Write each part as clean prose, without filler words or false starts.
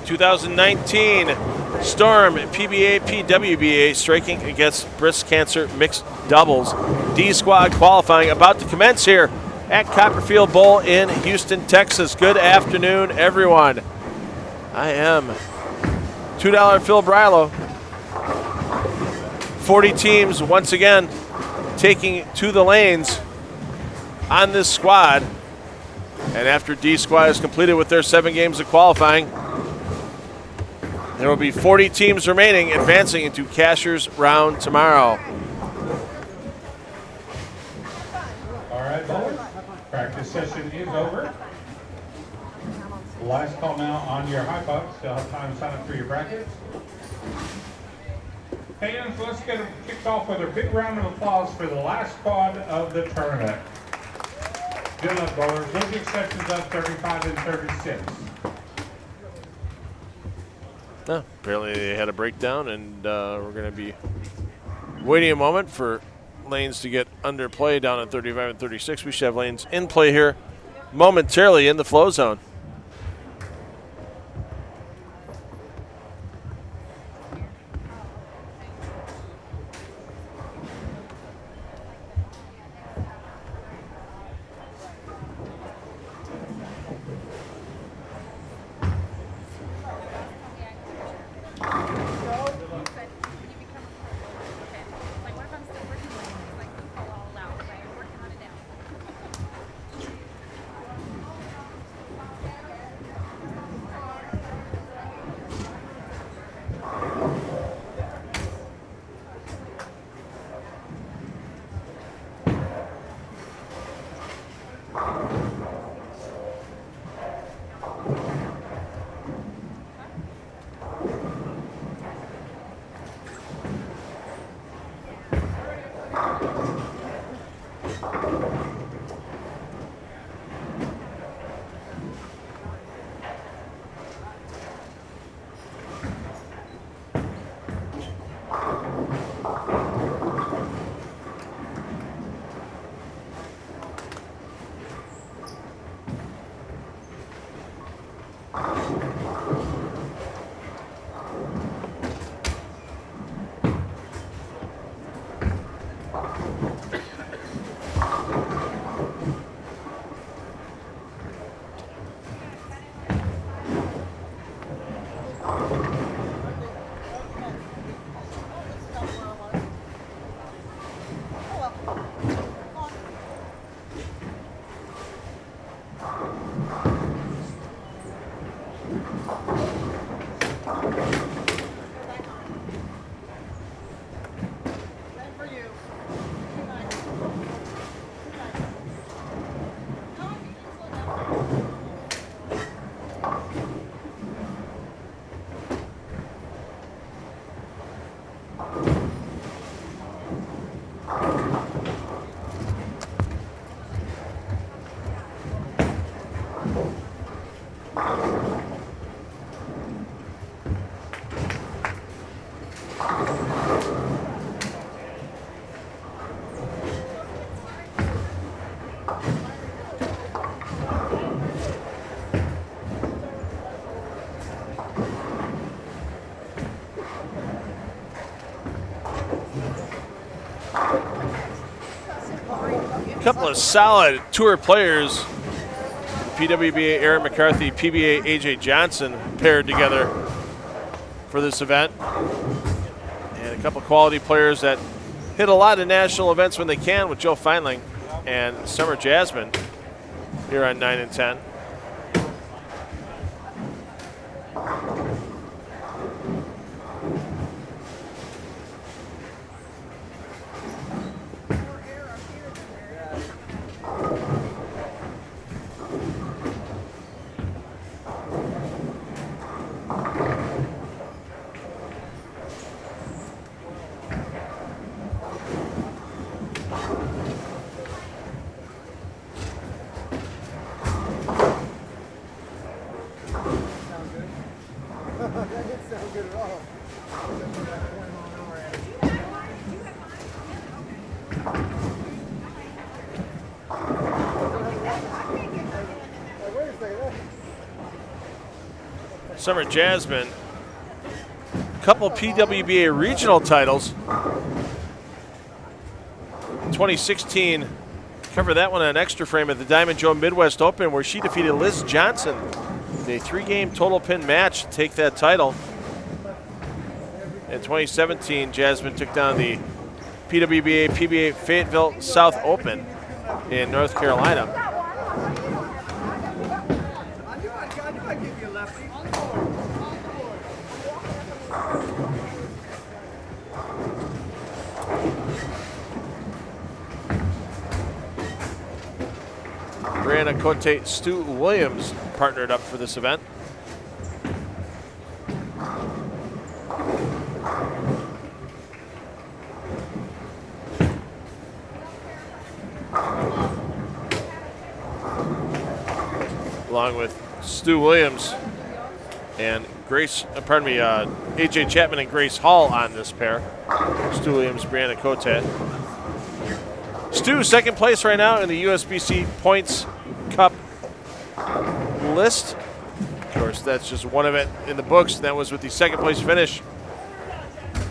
2019 Storm Pbapwba striking against breast cancer mixed doubles. D squad qualifying about to commence here at Copperfield Bowl in Houston, Texas. Good afternoon, everyone. I am $2 Phil Brylo. 40 teams once again taking to the lanes on this squad. And after D squad is completed with their 7 games of qualifying, there will be 40 teams remaining advancing into Cashier's round tomorrow. All right, boys. Practice session is over. Last call now on your high pucks. You'll have time to sign up for your brackets. Fans, let's get it kicked off with a big round of applause for the last squad of the tournament. Good luck, bowlers. Losing sections up 35 and 36. Apparently they had a breakdown, and we're going to be waiting a moment for lanes to get under play down at 35 and 36. We should have lanes in play here momentarily in the flow zone. Couple of solid tour players. Pwba Aaron McCarthy, PBA AJ Johnson paired together for this event. And a couple quality players that hit a lot of national events when they can with Joe Feinling and Summer Jasmine here on 9 and 10. Summer Jasmine. Couple PWBA regional titles. 2016, cover that one on Extra Frame at the Diamond Joe Midwest Open, where she defeated Liz Johnson in a 3-game total pin match to take that title. In 2017, Jasmine took down the PWBA PBA Fayetteville South Open in North Carolina. Brianna Cote, Stu Williams partnered up for this event. Along with Stu Williams and AJ Chapman and Grace Hall on this pair. Stu Williams, Brianna Cote. Stu, second place right now in the USBC Points Cup list. Of course, that's just one event in the books, and that was with the second place finish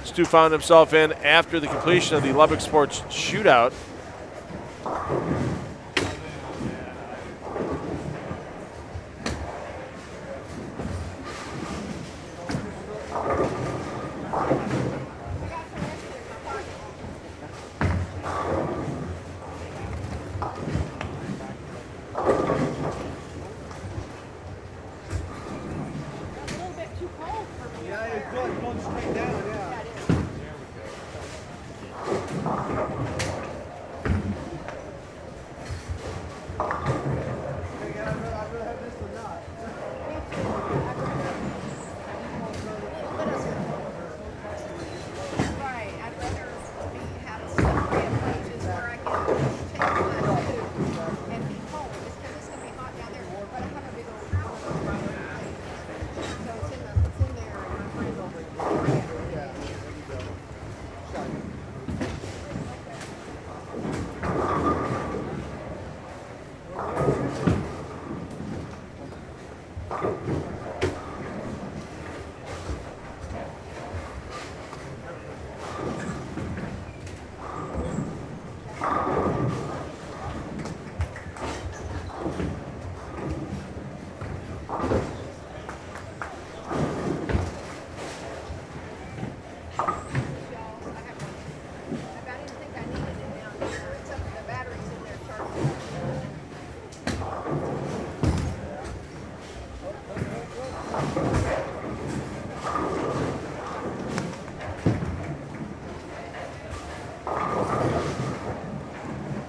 Stu found himself in after the completion of the Lubbock Sports Shootout.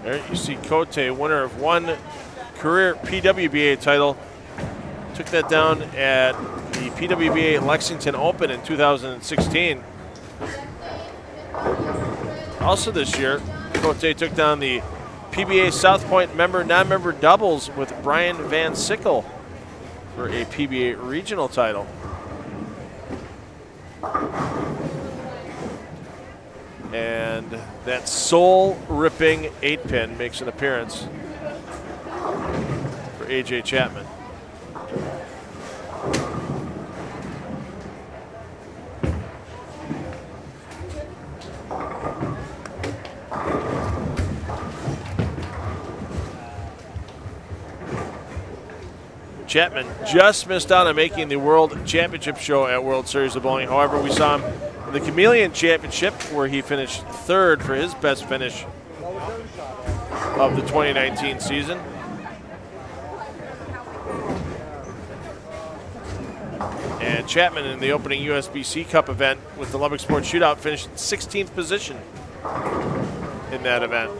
There you see Cote, winner of one career PWBA title. Took that down at the PWBA Lexington Open in 2016. Also this year, Cote took down the PBA South Point non-member doubles with Brian Van Sickle for a PBA regional title. And that soul-ripping 8-pin makes an appearance for AJ Chapman. Chapman just missed out on making the World Championship show at World Series of Bowling. However, we saw him in the Chameleon Championship, where he finished third for his best finish of the 2019 season. And Chapman in the opening USBC Cup event with the Lubbock Sports Shootout finished 16th position in that event.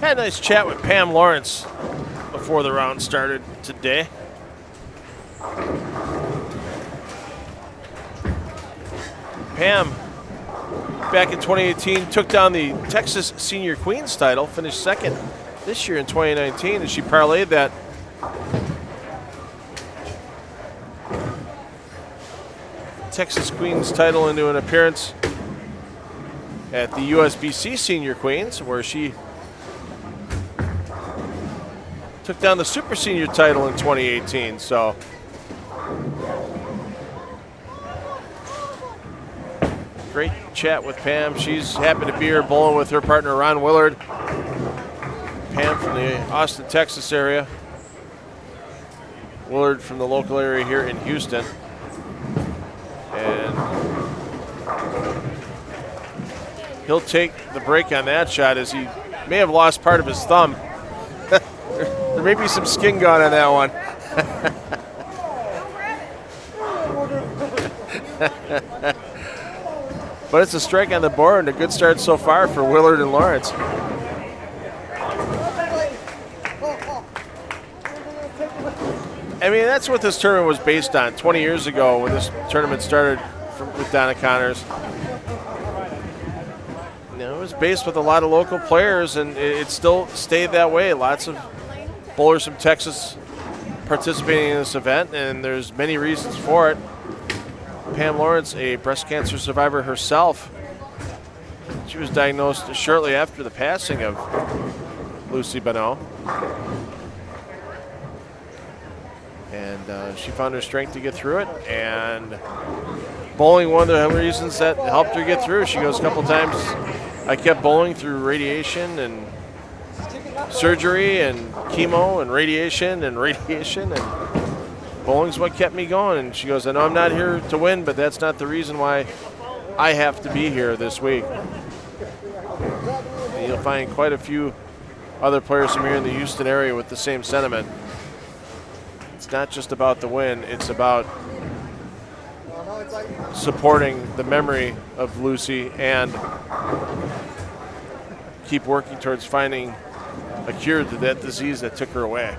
Had a nice chat with Pam Lawrence before the round started today. Pam, back in 2018, took down the Texas Senior Queens title, finished second this year in 2019, and she parlayed that Texas Queens title into an appearance at the USBC Senior Queens, where she took down the Super Senior title in 2018. So great chat with Pam. She's happy to be here bowling with her partner Ron Willard. Pam from the Austin, Texas area. Willard from the local area here in Houston. And he'll take the break on that shot, as he may have lost part of his thumb. There may be some skin gone on that one. But it's a strike on the board and a good start so far for Willard and Lawrence. I mean, that's what this tournament was based on 20 years ago when this tournament started with Donna Connors. You know, it was based with a lot of local players, and it still stayed that way. Lots of bowlers from Texas participating in this event, and there's many reasons for it. Pam Lawrence, a breast cancer survivor herself. She was diagnosed shortly after the passing of Lucy Bonneau. And she found her strength to get through it, and bowling, one of the reasons that helped her get through. She goes, a couple times I kept bowling through radiation and surgery and chemo and radiation, and bowling's what kept me going. And she goes, I know I'm not here to win, but that's not the reason why I have to be here this week. And you'll find quite a few other players from here in the Houston area with the same sentiment. It's not just about the win, it's about supporting the memory of Lucy and keep working towards finding a cure to that disease that took her away.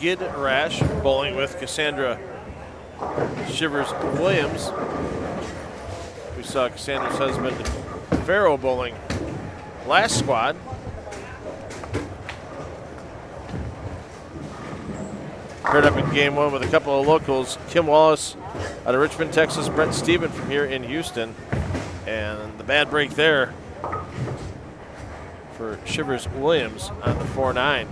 Gid Rash bowling with Cassandra Shivers Williams. We saw Cassandra's husband Pharaoh bowling last squad. Paired up in game one with a couple of locals, Kim Wallace out of Richmond, Texas, Brent Steven from here in Houston. And the bad break there for Shivers Williams on the 4-9.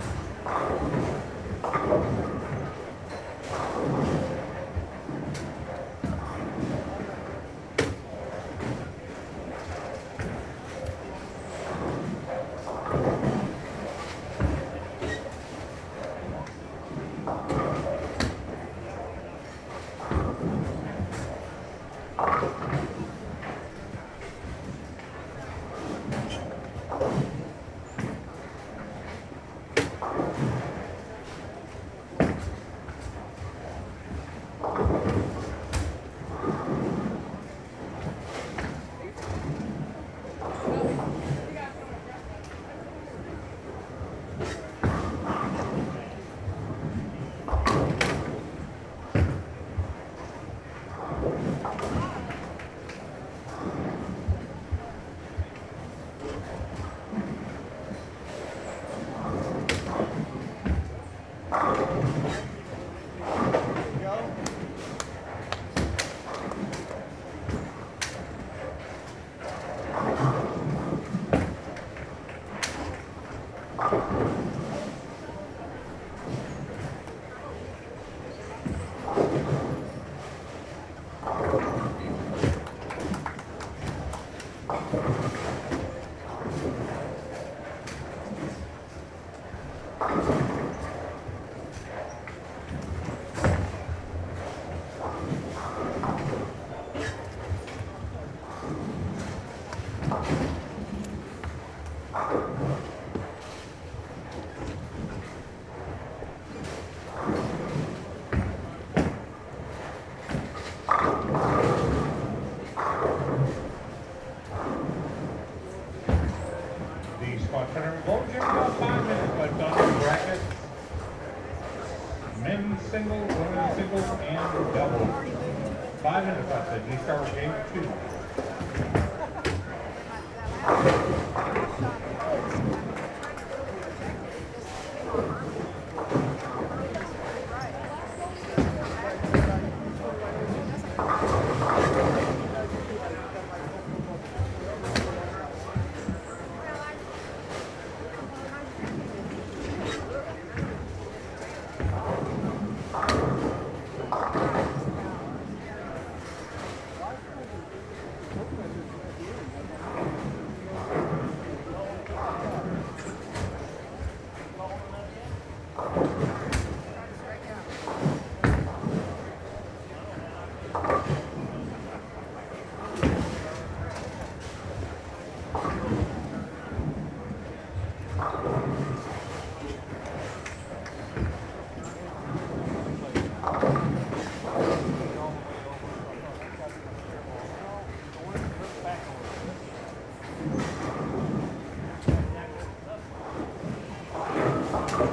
Singles, women's singles, and doubles. 5 minutes left at D-Star game 2.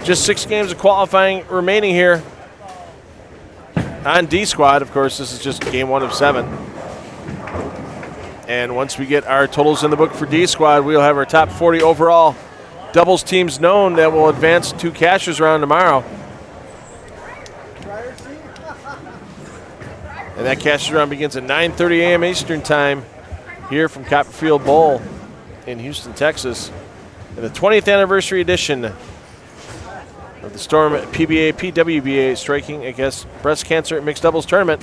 Just 6 games of qualifying remaining here on D squad. Of course, this is just game 1 of 7. And once we get our totals in the book for D squad, we'll have our top 40 overall doubles teams known that will advance to Cashers round tomorrow. And that Cashers round begins at 9:30 a.m. Eastern time here from Copperfield Bowl in Houston, Texas. And the 20th anniversary edition of the Storm Pbapwba Striking Against Breast Cancer Mixed Doubles Tournament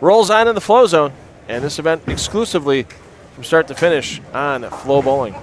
rolls on in the Flozone, and this event exclusively from start to finish on FloBowling.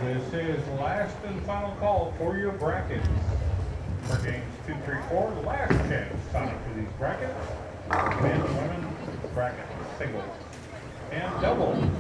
This is last and final call for your brackets. For games 2, 3, 4, last chance sign up for these brackets. Men, women, bracket, singles, and double.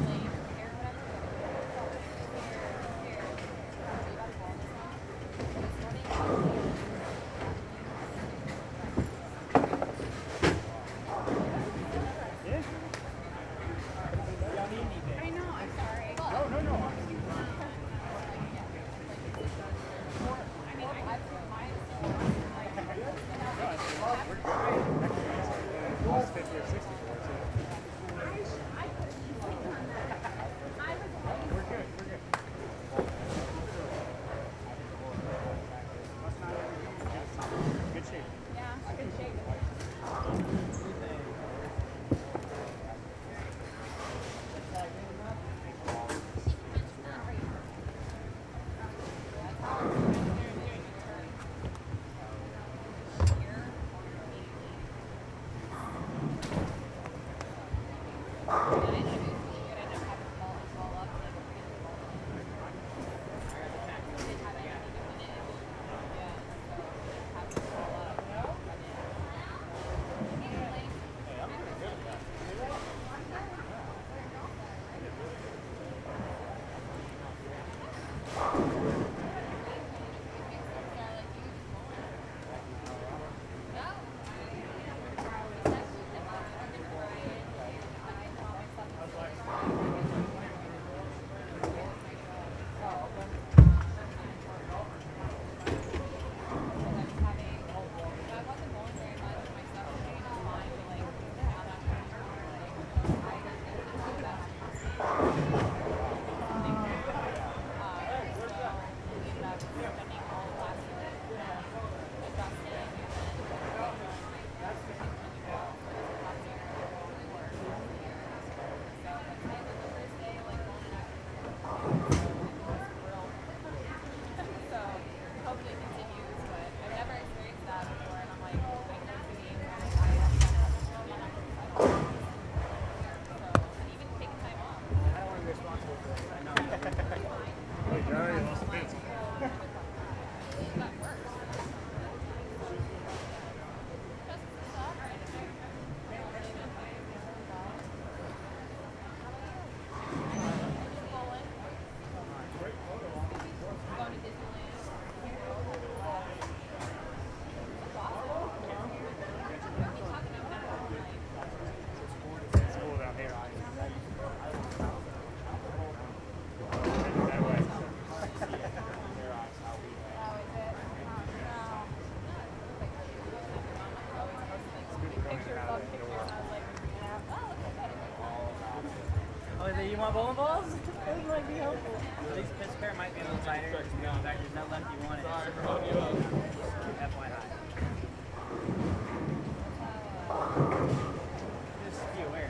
bowling balls? Those might be helpful. This pair might be a little tighter. In fact, there's no left you want it. FYI. Just be aware.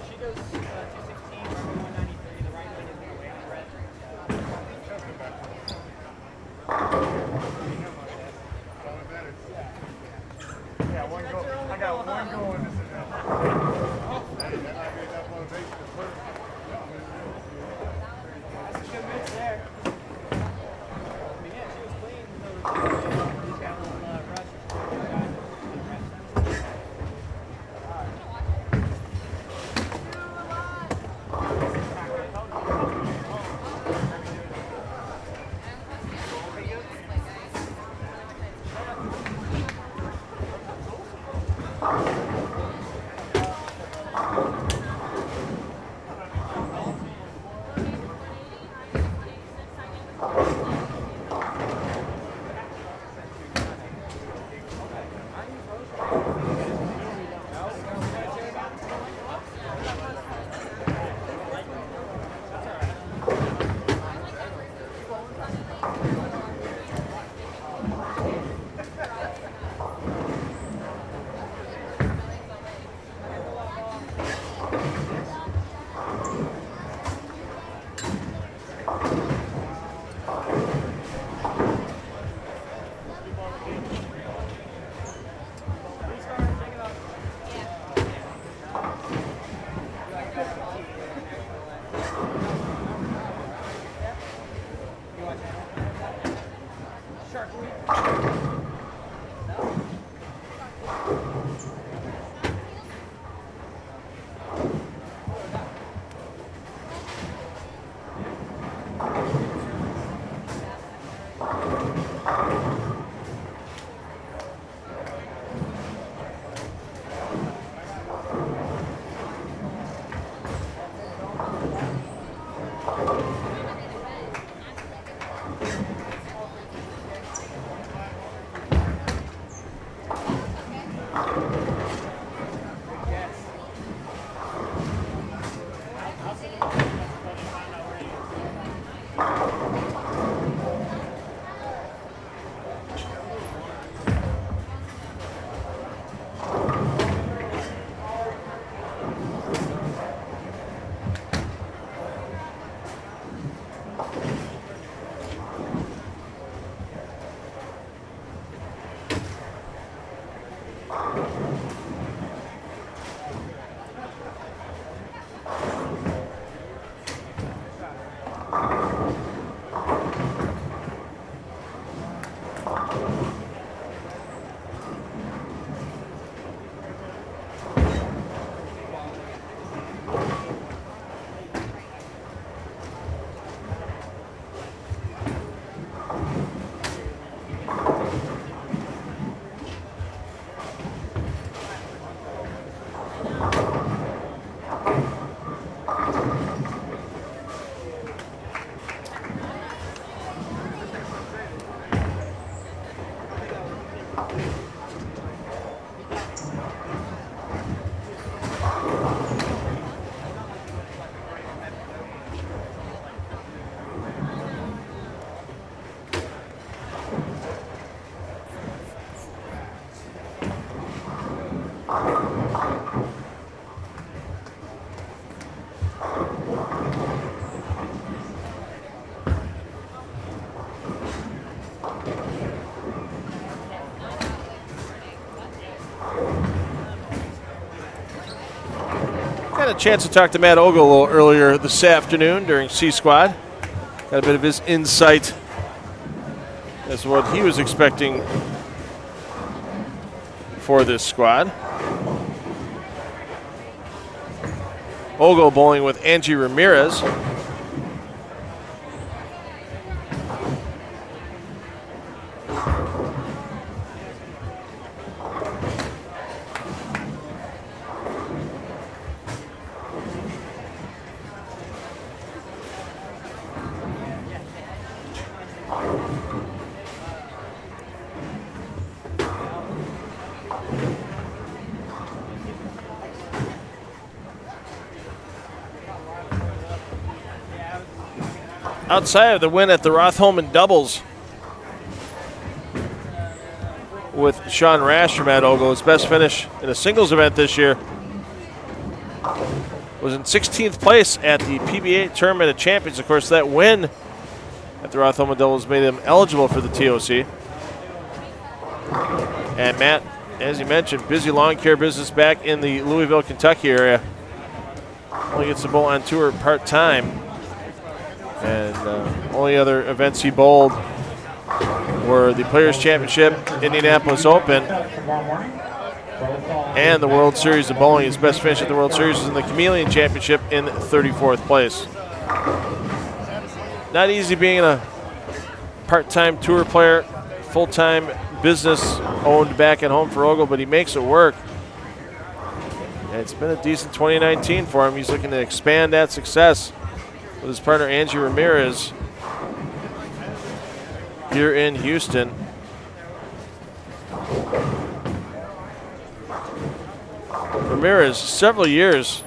She goes 216, 193. The right leg is going to weigh on the red. Yeah, one goal. I got one goal in this event. That might be enough motivation to put it. That's a good mix there. I mean, yeah, she was clean. She's got a little rush. Had a chance to talk to Matt Ogle a little earlier this afternoon during C-Squad. Got a bit of his insight as to what he was expecting for this squad. Ogle bowling with Angie Ramirez. outside of the win at the Rotholman doubles with Sean Rash from at Ogle, his best finish in a singles event this year was in 16th place at the PBA Tournament of Champions. Of course, that win at the Rotholman doubles made him eligible for the TOC. And Matt, as you mentioned, busy lawn care business back in the Louisville, Kentucky area. Only gets to bowl on tour part-time. And only other events he bowled were the Players' Championship, Indianapolis Open, and the World Series of Bowling. His best finish at the World Series was in the Chameleon Championship in 34th place. Not easy being a part-time tour player, full-time business owned back at home for Ogle, but he makes it work. And it's been a decent 2019 for him. He's looking to expand that success with his partner Angie Ramirez here in Houston. Ramirez, several years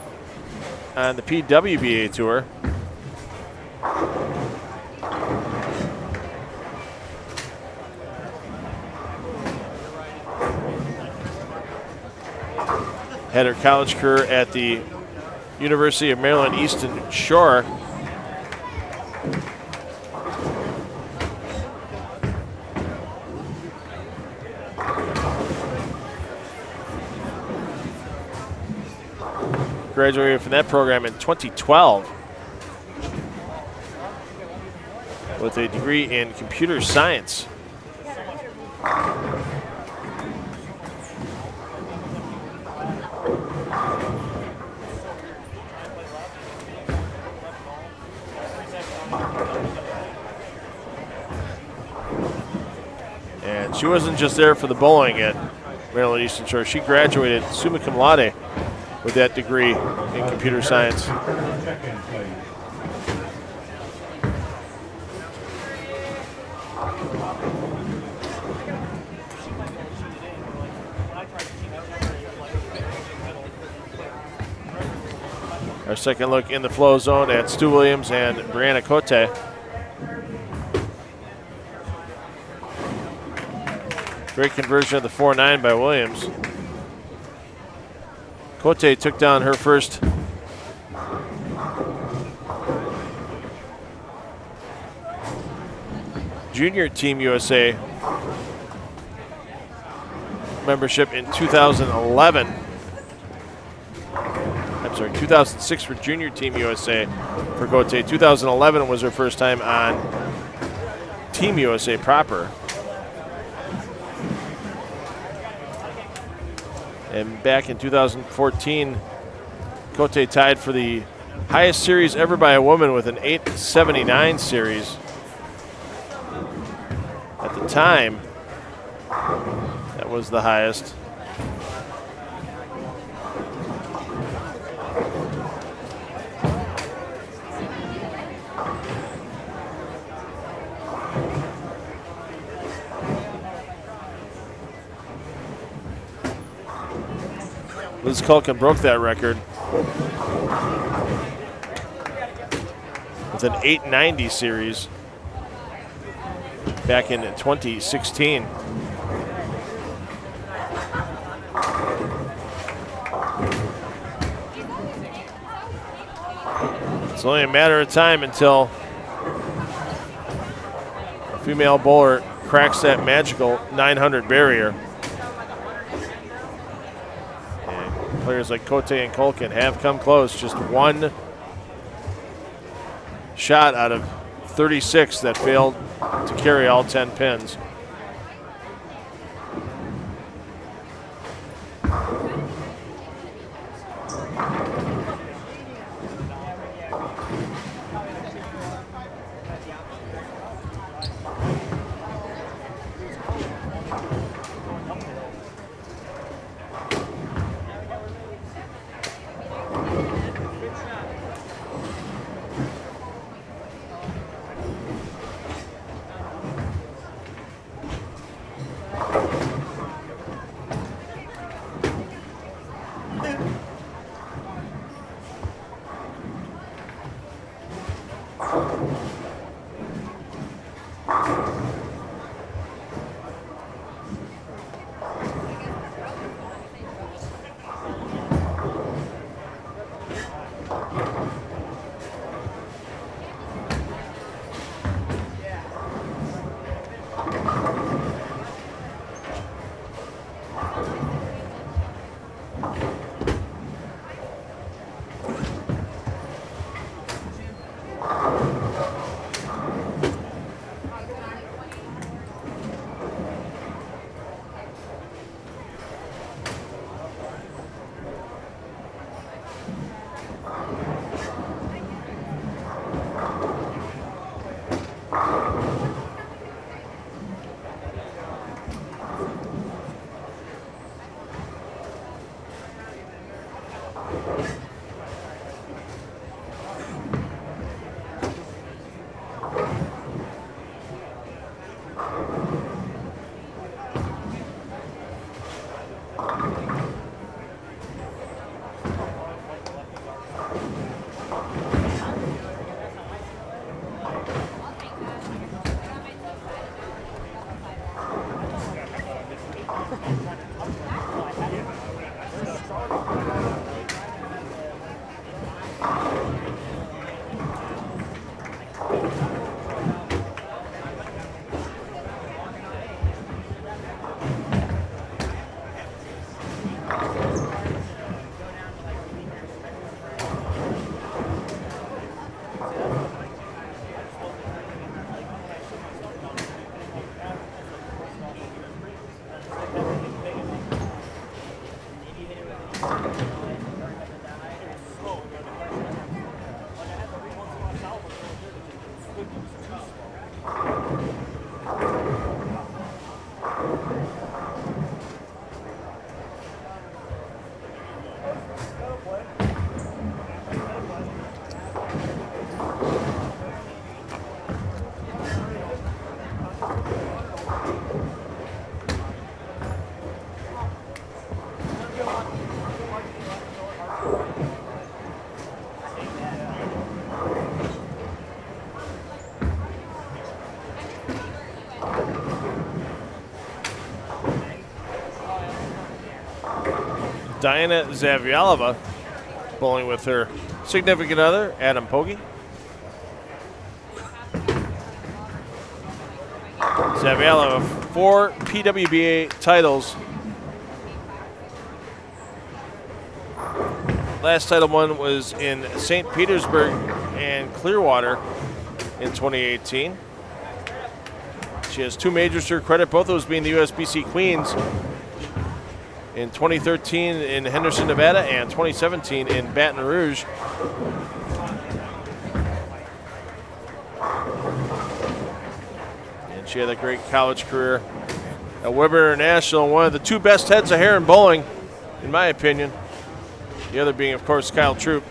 on the Pwba tour. Had her college career at the University of Maryland Eastern Shore. Graduated from that program in 2012 with a degree in computer science. And she wasn't just there for the bowling at Maryland Eastern Shore. She graduated summa cum laude with that degree in computer science. Our second look in the Flozone at Stu Williams and Brianna Cote. Great conversion of the 4-9 by Williams. Cote took down her first Junior Team USA membership in 2011. I'm sorry, 2006 for Junior Team USA for Cote. 2011 was her first time on Team USA proper. And back in 2014, Cote tied for the highest series ever by a woman with an 879 series. At the time, that was the highest. Liz Culkin broke that record with an 890 series back in 2016. It's only a matter of time until a female bowler cracks that magical 900 barrier. Players like Cote and Culkin have come close. Just one shot out of 36 that failed to carry all 10 pins. Diana Zavialova bowling with her significant other, Adam Pogge. Zavialova, 4 PWBA titles. Last title won was in St. Petersburg and Clearwater in 2018. She has 2 majors to her credit, both those being the USBC Queens in 2013 in Henderson, Nevada, and 2017 in Baton Rouge. And she had a great college career at Weber International, one of the 2 best heads of hair in bowling, in my opinion. The other being, of course, Kyle Troop.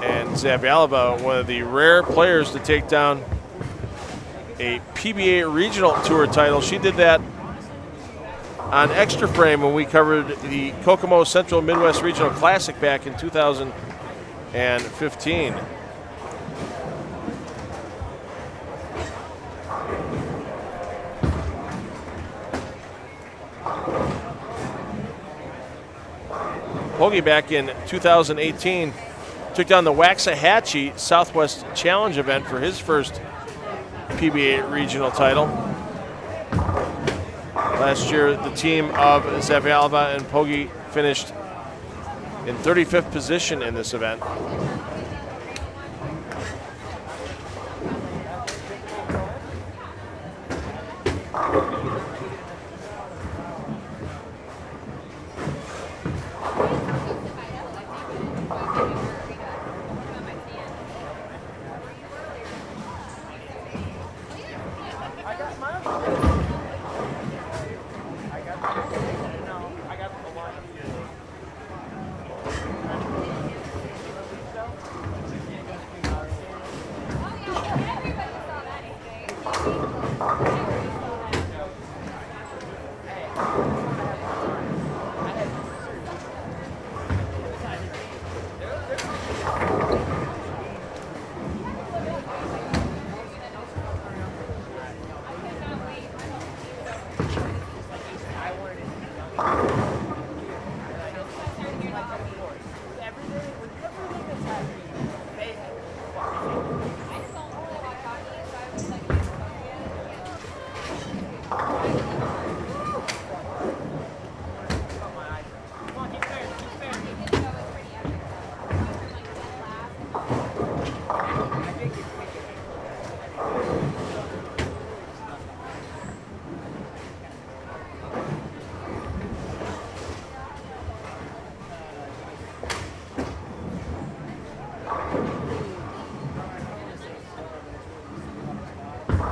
And Zavialova, one of the rare players to take down a PBA Regional Tour title. She did that on Extra Frame when we covered the Kokomo Central Midwest Regional Classic back in 2015. Pogge back in 2018 took down the Waxahachie Southwest Challenge event for his first PBA regional title. Last year, the team of Zavialova and Pogge finished in 35th position in this event.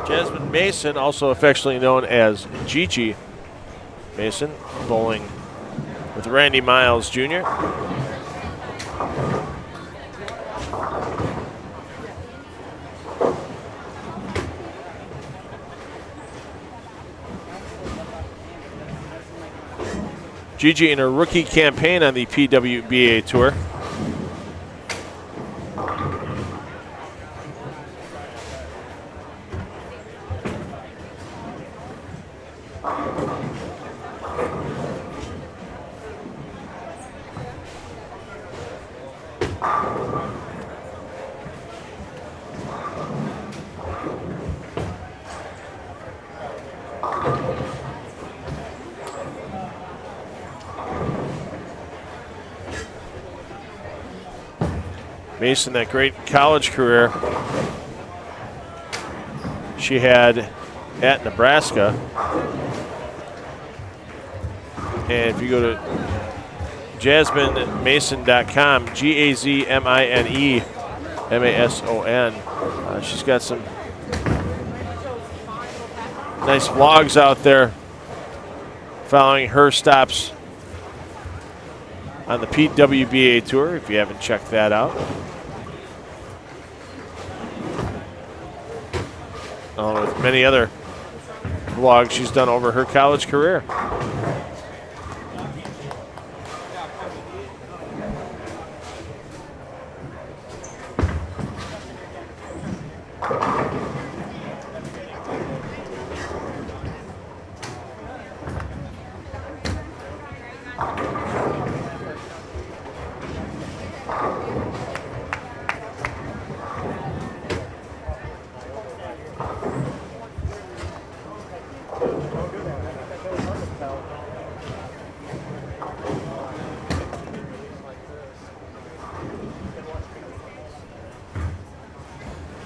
Jasmine Mason, also affectionately known as Gigi Mason, bowling with Randy Miles Jr. Gigi in her rookie campaign on the PWBA Tour. Mason, that great college career she had at Nebraska. And if you go to JazmineMason.com, GazmineMason, she's got some nice vlogs out there following her stops on the PWBA Tour, if you haven't checked that out. Along with many other vlogs she's done over her college career.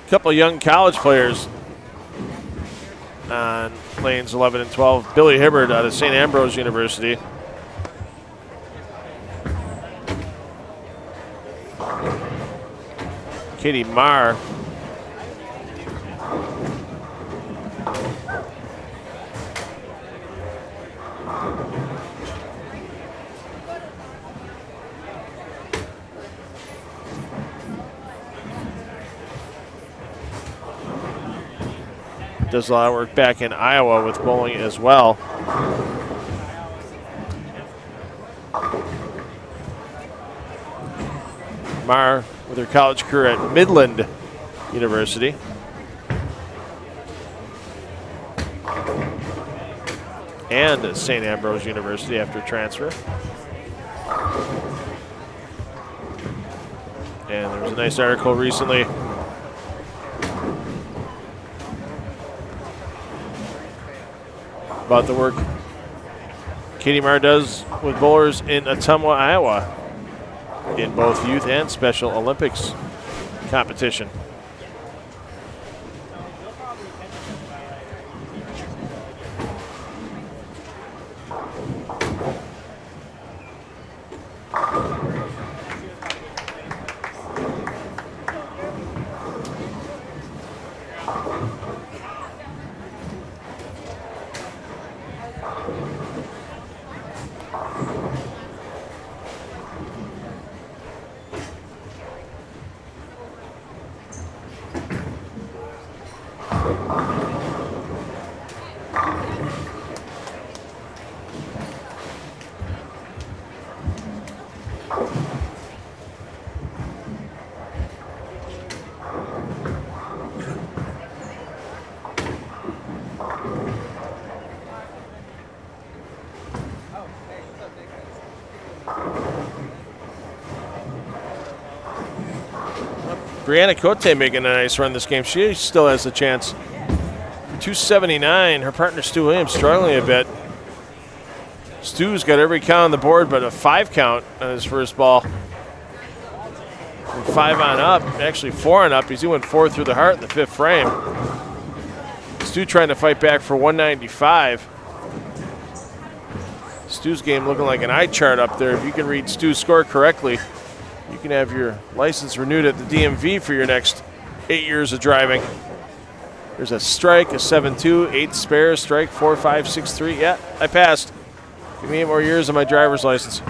Couple of young college players on lanes 11 and 12. Billy Hibbard out of St. Ambrose University. Katie Marr. Does a lot of work back in Iowa with bowling as well. Marr with her college career at Midland University. And at St. Ambrose University after transfer. And there was a nice article recently about the work Katie Marr does with bowlers in Ottumwa, Iowa, in both youth and Special Olympics competition. Brianna Cote making a nice run this game. She still has a chance. For 279, her partner Stu Williams struggling a bit. Stu's got every count on the board but a 5 count on his first ball. From 5 on up, actually 4 on up. He's doing 4 through the heart in the 5th frame. Stu trying to fight back for 195. Stu's game looking like an eye chart up there. If you can read Stu's score correctly, you can have your license renewed at the DMV for your next 8 years of driving. There's a strike, a 7-2, 8 spares, strike, 4, 5, 6, 3. Yeah, I passed. Give me 8 more years of my driver's license.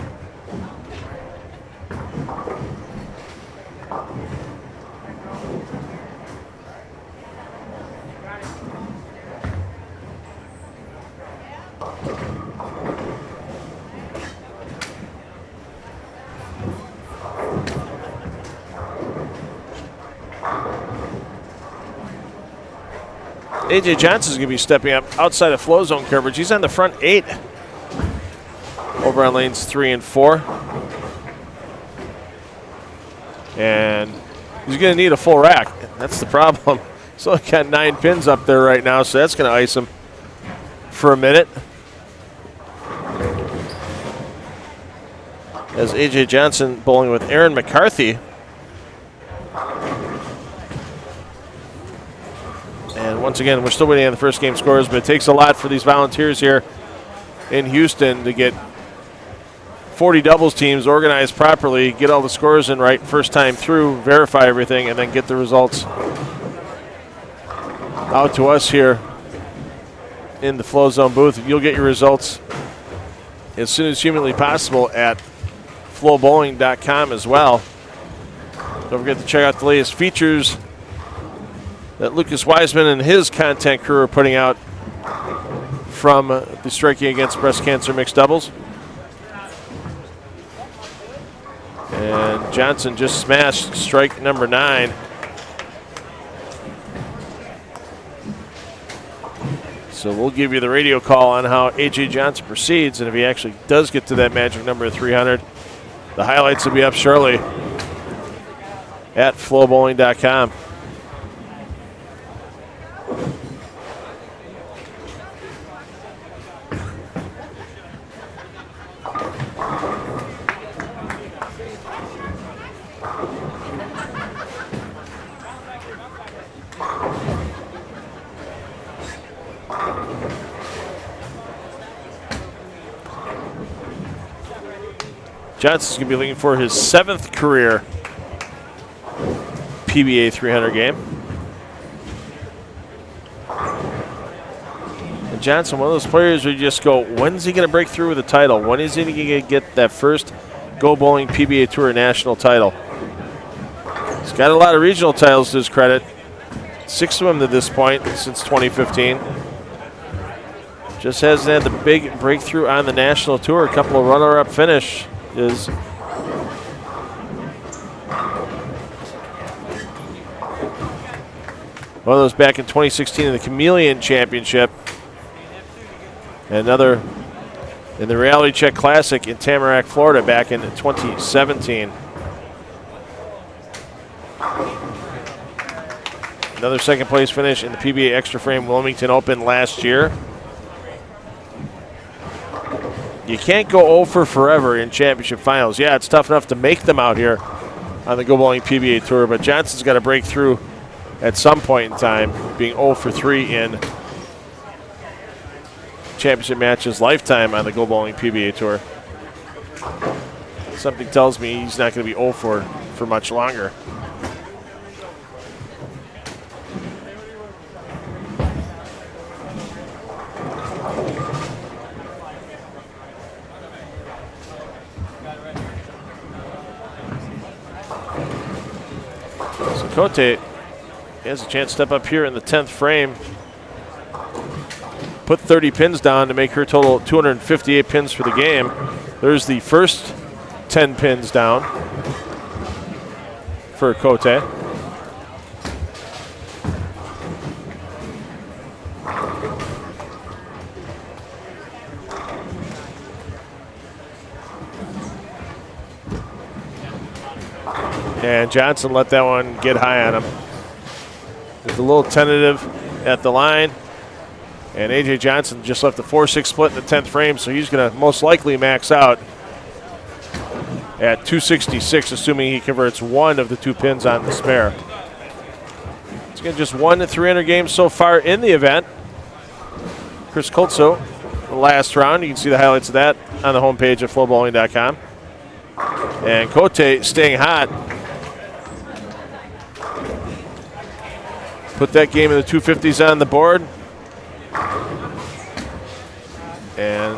AJ Johnson's going to be stepping up outside of flow zone coverage. He's on the front 8 over on lanes 3 and 4. And he's going to need a full rack. That's the problem. He's only got 9 pins up there right now, so that's going to ice him for a minute. As AJ Johnson bowling with Aaron McCarthy. And once again, we're still waiting on the first game scores, but it takes a lot for these Volunteers here in Houston to get 40 doubles teams organized properly, get all the scores in right first time through, verify everything, and then get the results out to us here in the Flozone booth. You'll get your results as soon as humanly possible at FloBowling.com as well. Don't forget to check out the latest features that Lucas Wiseman and his content crew are putting out from the Striking Against Breast Cancer Mixed Doubles. And Johnson just smashed strike number 9. So we'll give you the radio call on how AJ Johnson proceeds, and if he actually does get to that magic number of 300, the highlights will be up shortly at FloBowling.com. Johnson's going to be looking for his 7th career PBA 300 game. And Johnson, one of those players where you just go, when's he going to break through with a title? When is he going to get that first Go Bowling PBA Tour national title? He's got a lot of regional titles to his credit. 6 of them to this point since 2015. Just hasn't had the big breakthrough on the national tour. A couple of runner-up finish. Is one of those back in 2016 in the Chameleon Championship. And another in the Reality Check Classic in Tamarack, Florida back in 2017. Another second place finish in the PBA Extra Frame Wilmington Open last year. You can't go 0 for forever in championship finals. Yeah, it's tough enough to make them out here on the Go Bowling PBA Tour, but Johnson's got to break through at some point in time, being 0 for 3 in championship matches lifetime on the Go Bowling PBA Tour. Something tells me he's not going to be 0 for much longer. Cote has a chance to step up here in the 10th frame. Put 30 pins down to make her total 258 pins for the game. There's the first 10 pins down for Cote. And Johnson let that one get high on him. Just a little tentative at the line. And AJ Johnson just left the 4-6 split in the 10th frame, so he's going to most likely max out at 266, assuming he converts one of the 2 pins on the spare. It's again just 1 300 games so far in the event. Chris Coltso, the last round. You can see the highlights of that on the homepage at FloBowling.com. And Cote staying hot. Put that game in the 250s on the board. And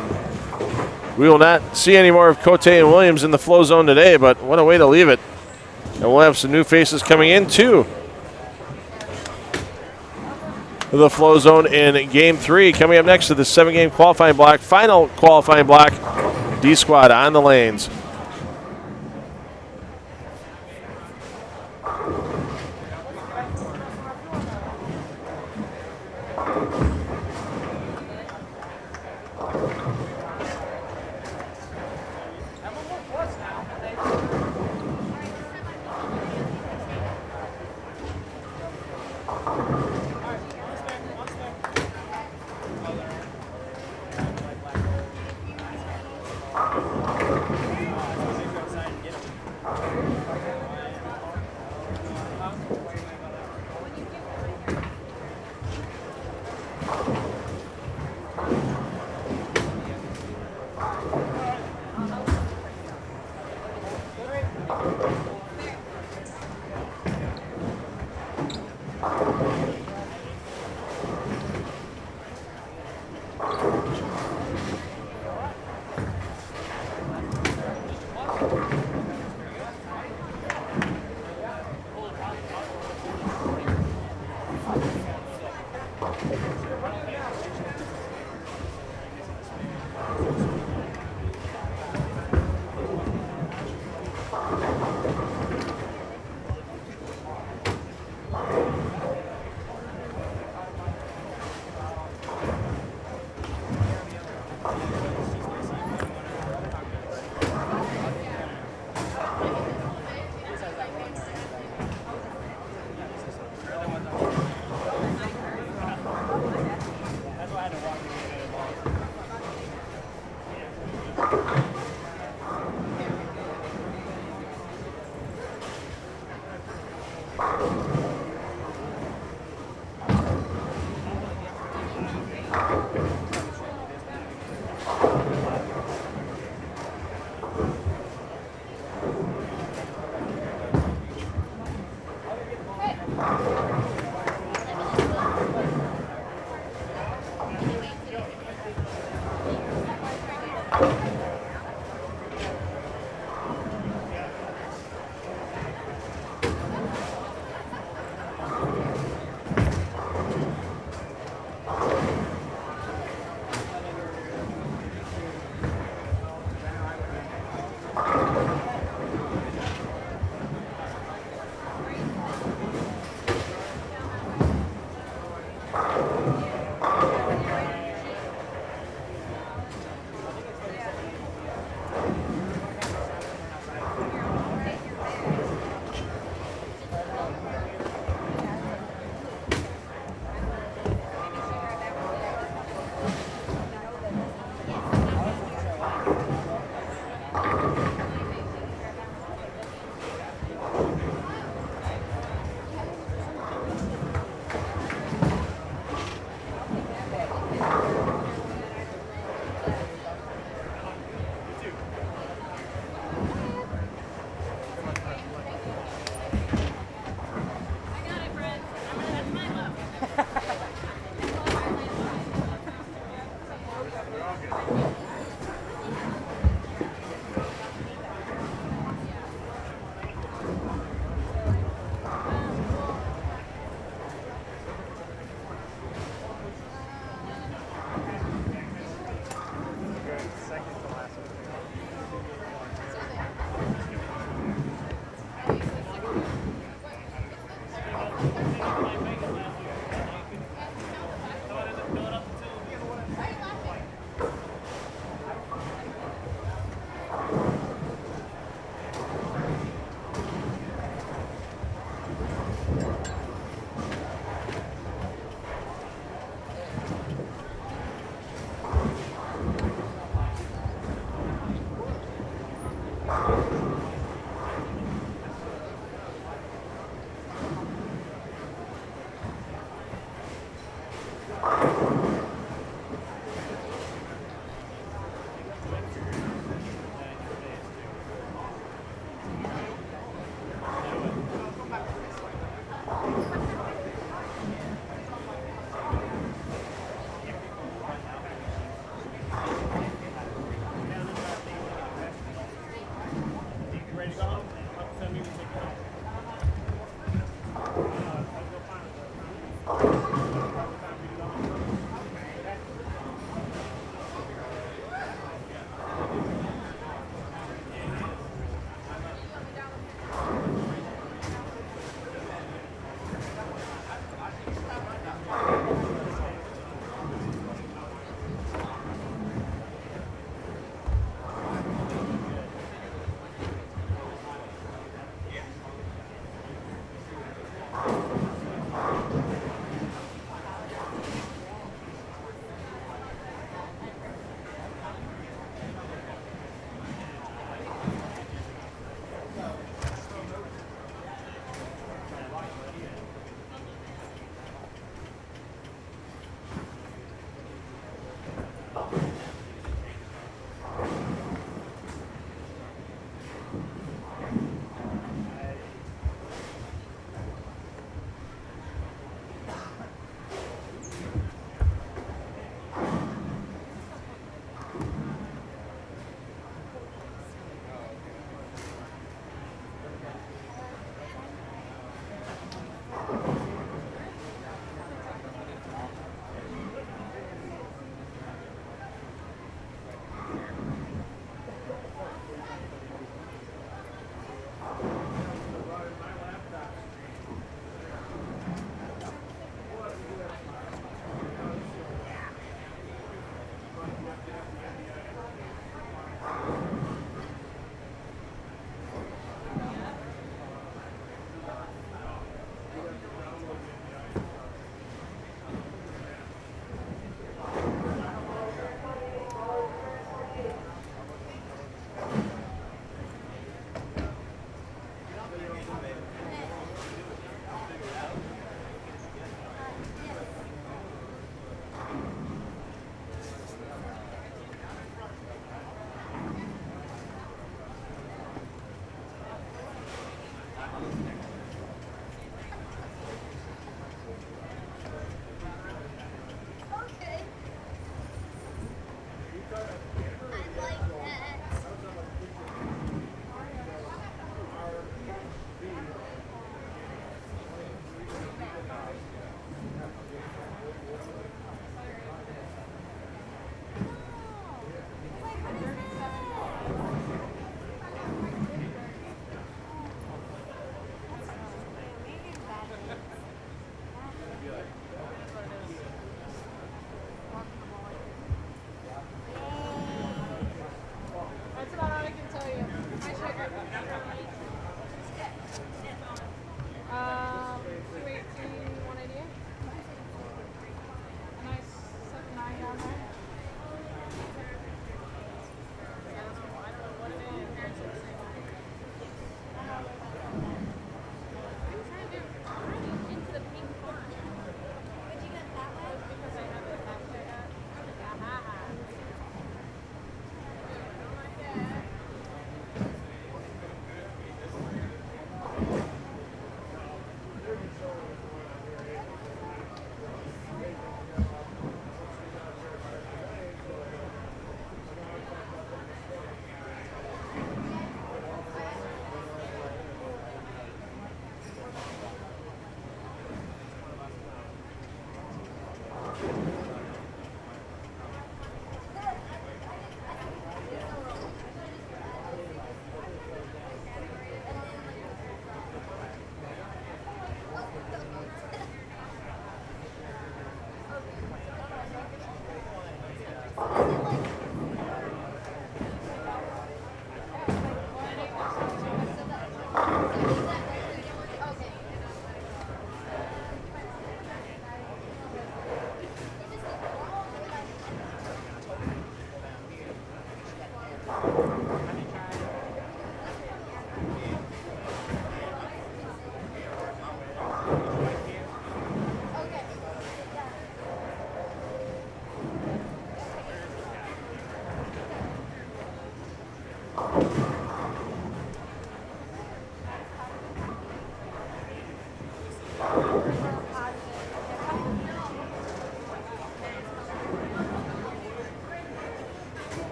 we will not see any more of Cote and Williams in the flow zone today, but what a way to leave it. And we'll have some new faces coming in too. The flow zone in game 3. Coming up next to the 7-game qualifying block, final qualifying block, D squad on the lanes.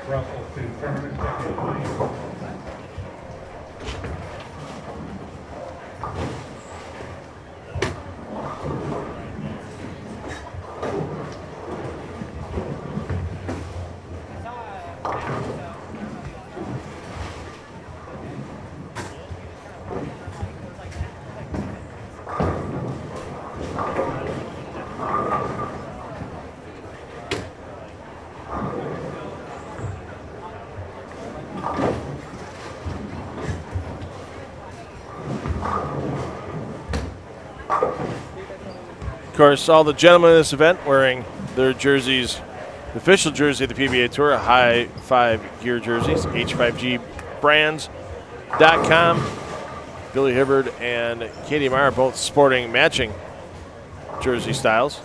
Russell to tournament ticket, please. Of course, all the gentlemen in this event wearing their jerseys, the official jersey of the PBA Tour, high five gear jerseys, H5GBrands.com. Billy Hibbard and Katie Meyer both sporting matching jersey styles.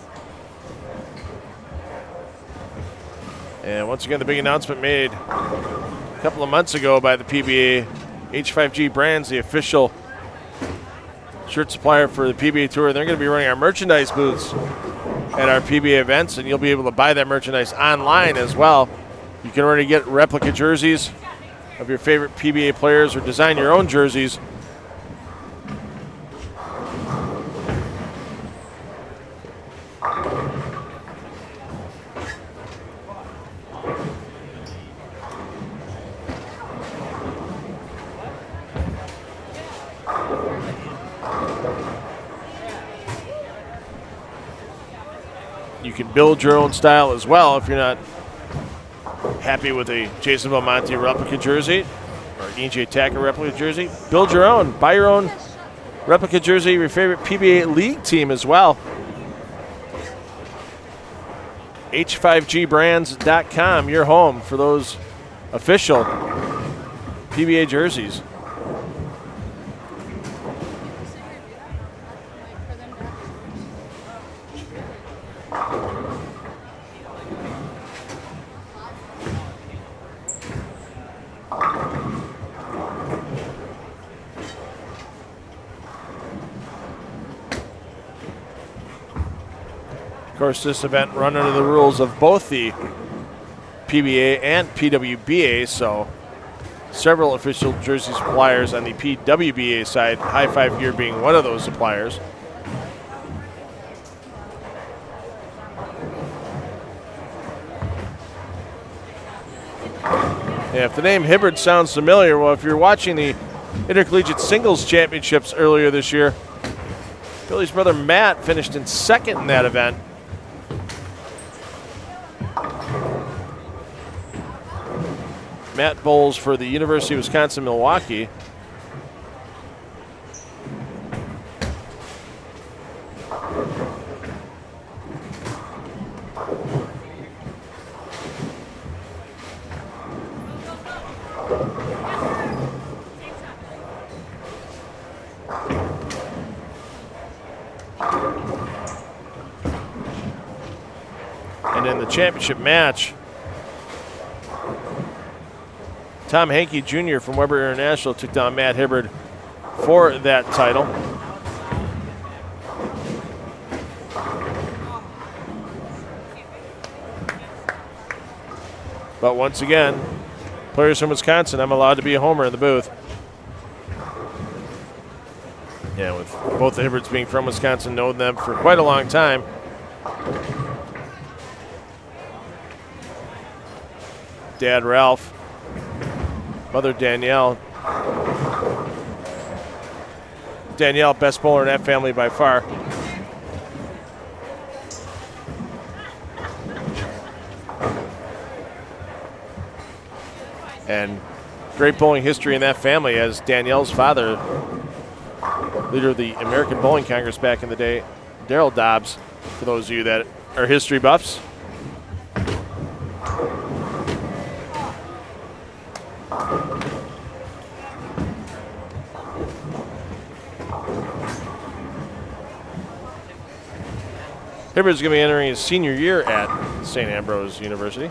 And once again, the big announcement made a couple of months ago by the PBA, H5G Brands, the official shirt supplier for the PBA Tour. They're going to be running our merchandise booths at our PBA events, and you'll be able to buy that merchandise online as well. You can already get replica jerseys of your favorite PBA players or design your own jerseys. You can build your own style as well if you're not happy with a Jason Belmonte replica jersey or an EJ Tacker replica jersey. Build your own. Buy your own replica jersey of your favorite PBA league team as well. H5GBrands.com, your home for those official PBA jerseys. course, this event run under the rules of both the PBA and Pwba, so several official jersey suppliers on the Pwba side, High Five Gear being one of those suppliers. Yeah, if the name Hibbard sounds familiar, well, if you're watching the Intercollegiate Singles Championships earlier this year, Billy's brother Matt finished in second in that event. Matt bowls for the University of Wisconsin-Milwaukee. And in the championship match, Tom Hankey Jr. from Weber International took down Matt Hibbard for that title. But once again, players from Wisconsin, I'm allowed to be a homer in the booth. Yeah, with both the Hibbards being from Wisconsin, known them for quite a long time. Dad Ralph, mother Danielle. Danielle, best bowler in that family by far. And great bowling history in that family, as Danielle's father, leader of the American Bowling Congress back in the day, Darrell Dobbs, for those of you that are history buffs. Hibbard's going to be entering his senior year at St. Ambrose University.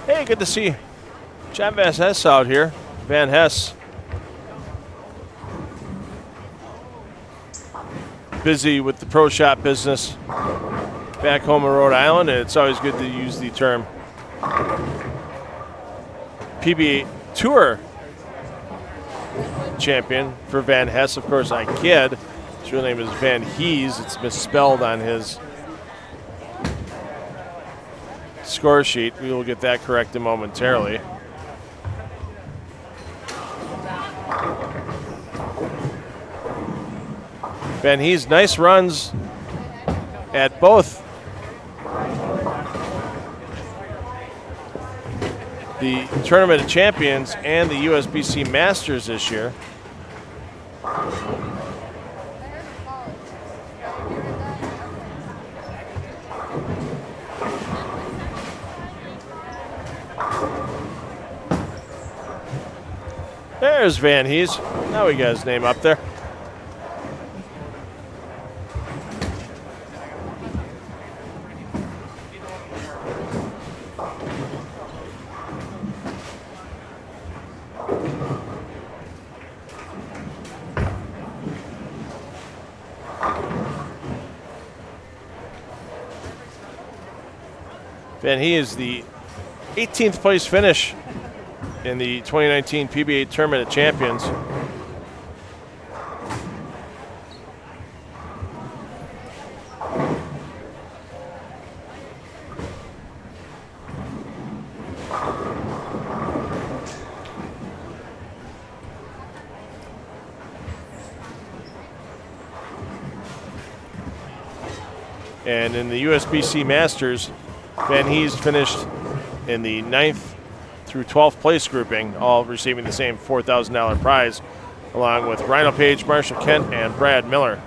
Hey, good to see John Van Hess out here. Van Hess. Busy with the pro shop business back home in Rhode Island, and it's always good to use the term PBA Tour champion for Van Hess. Of course, I kid. His real name is Van Hees. It's misspelled on his score sheet. We will get that corrected momentarily. Van Hees, nice runs at both the Tournament of Champions and the USBC Masters this year. There's Van Hees. Now we got his name up there. Van Hees, the 18th place finish in the 2019 PBA Tournament of Champions. And in the USBC Masters, Van Hees finished in the 9th through 12th place grouping, all receiving the same $4,000 prize along with Rhino Page, Marshall Kent, and Brad Miller.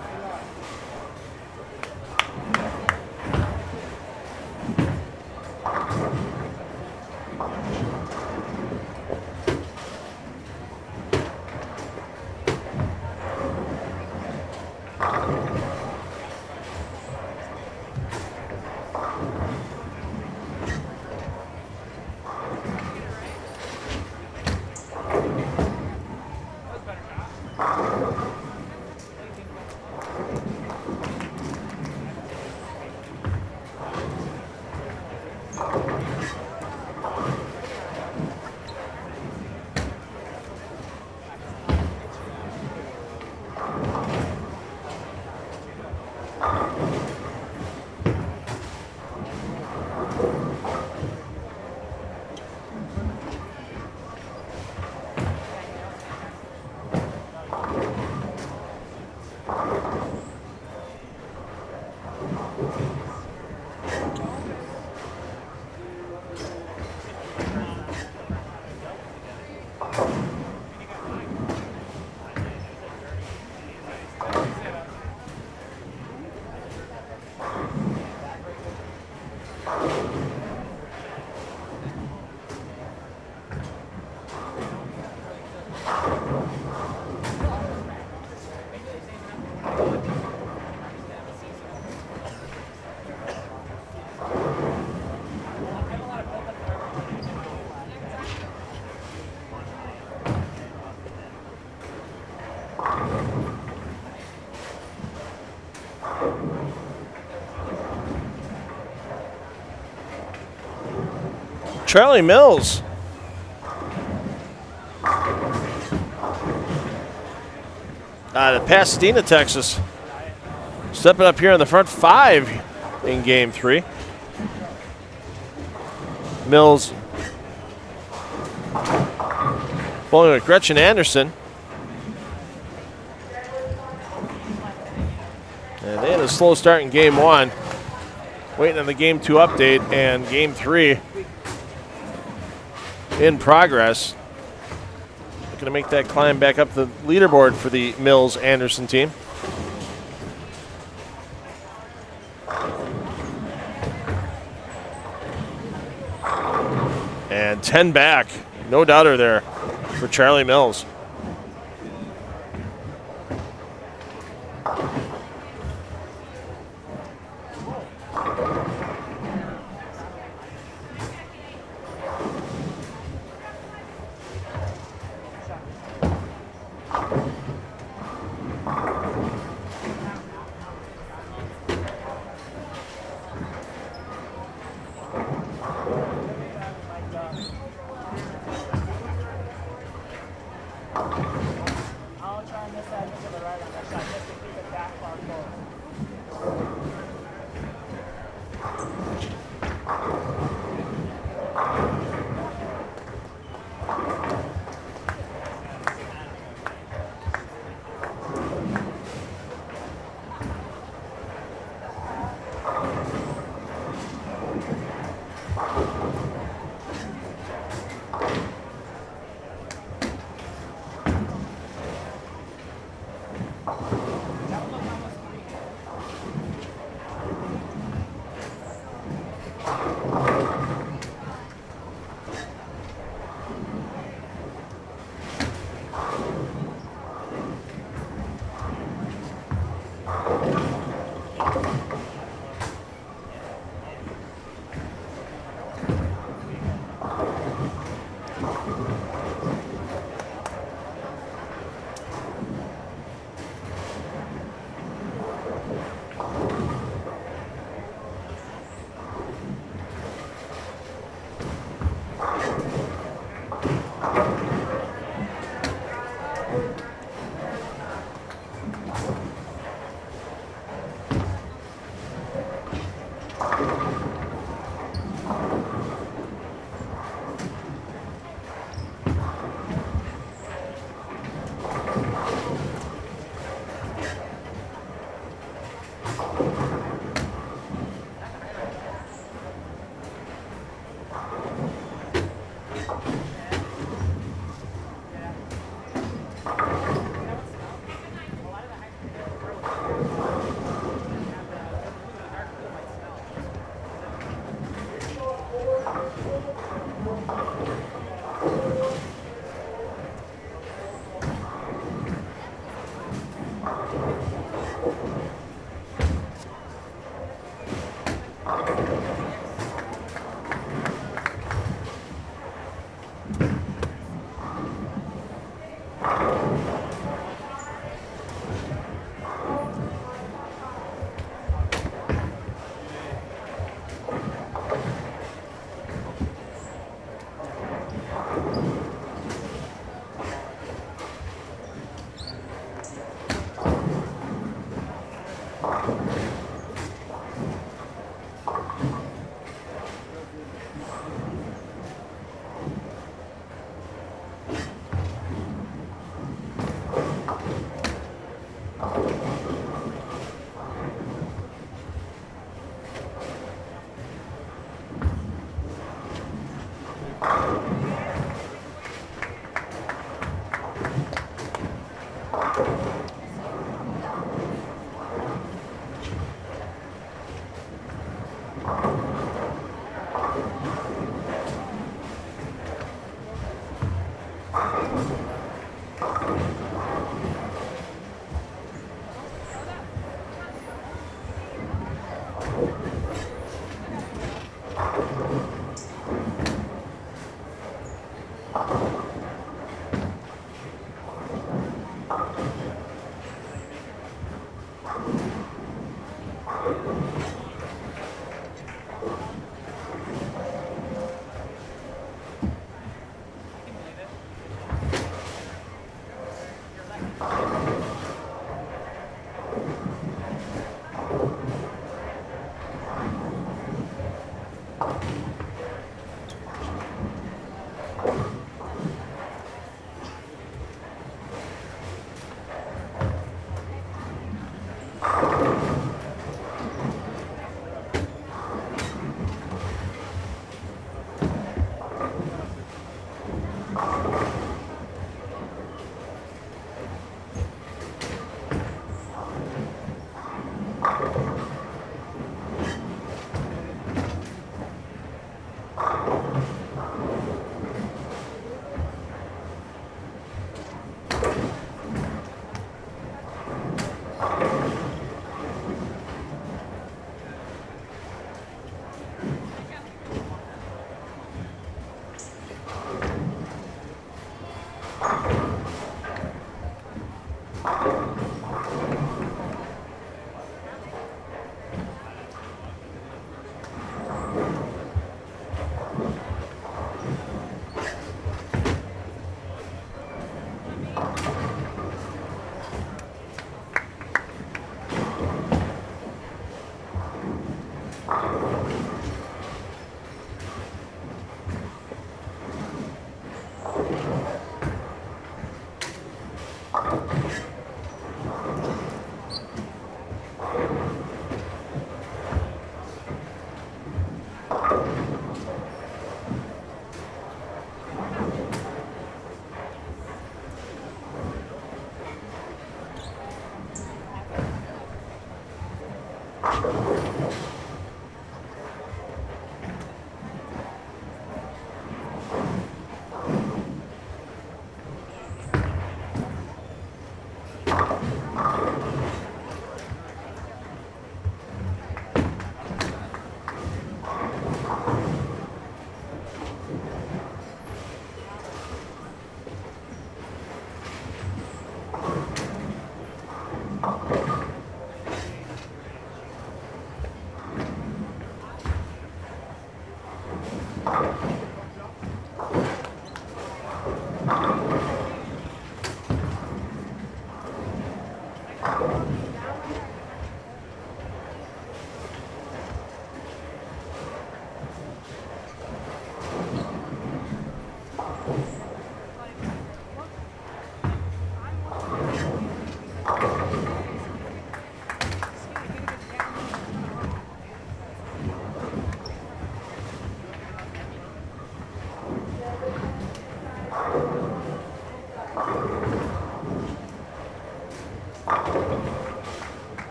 Charlie Mills. Out of Pasadena, Texas. Stepping up here in the front 5 in game 3. Mills bowling with Gretchen Anderson. And they had a slow start in game 1. Waiting on the game 2 update, and game 3 in progress. Looking to make that climb back up the leaderboard for the Mills Anderson team. And 10 back, no doubter there for Charlie Mills. I'll try and miss that to the right on that shot just to keep it back far forward.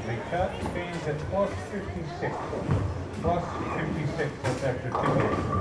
Big shot stands at plus 56. Plus 56, that's after 2 games.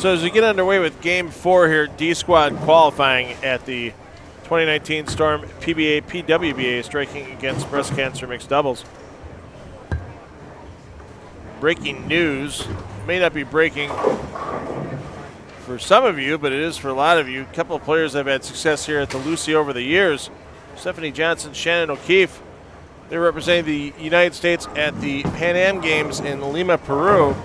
So as we get underway with Game 4 here, D Squad qualifying at the 2019 Storm Pbapwba striking against breast cancer mixed doubles. Breaking news, may not be breaking for some of you, but it is for a lot of you. A couple of players have had success here at the Lucy over the years. Stephanie Johnson, Shannon O'Keefe. They're representing the United States at the Pan Am Games in Lima, Peru.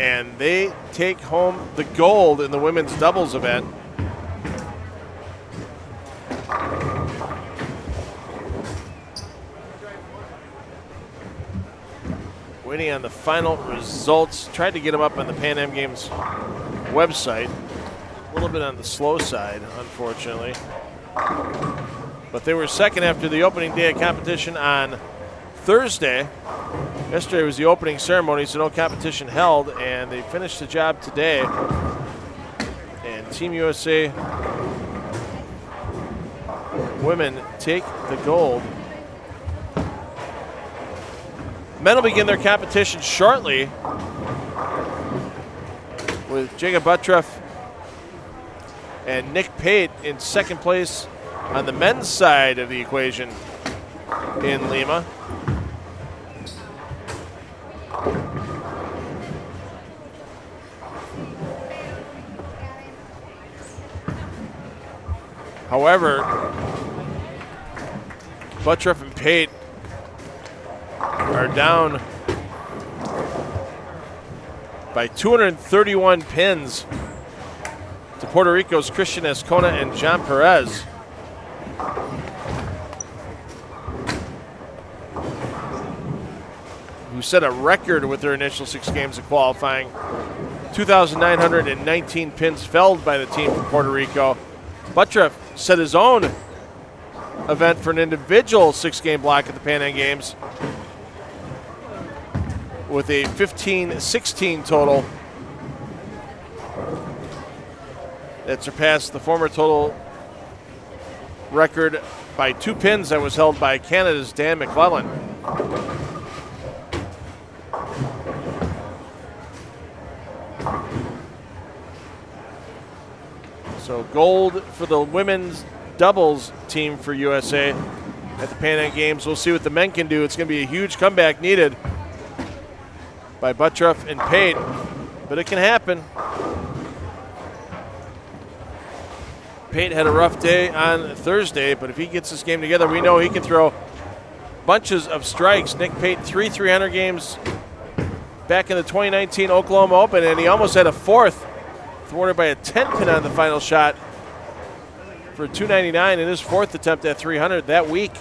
And they take home the gold in the women's doubles event. Waiting on the final results. Tried to get them up on the Pan Am Games website. A little bit on the slow side, unfortunately. But they were second after the opening day of competition on Thursday. Yesterday was the opening ceremony, so no competition held, and they finished the job today. And Team USA women take the gold. Men will begin their competition shortly with Jacob Buttroff and Nick Pate in second place on the men's side of the equation in Lima. However, Buttroff and Pate are down by 231 pins to Puerto Rico's Christian Escona and John Perez. Who set a record with their initial 6 games of qualifying. 2,919 pins felled by the team from Puerto Rico. Buttroff set his own event for an individual 6-game block at the Pan Am Games with a 15-16 total that surpassed the former total record by 2 pins that was held by Canada's Dan McClellan. So gold for the women's doubles team for USA at the Pan Am Games. We'll see what the men can do. It's going to be a huge comeback needed by Buttroff and Pate, but it can happen. Pate had a rough day on Thursday, but if he gets this game together, we know he can throw bunches of strikes. Nick Pate, 3 300 games back in the 2019 Oklahoma Open, and he almost had a 4th, thwarted by a 10-pin on the final shot for 299 in his 4th attempt at 300 that week.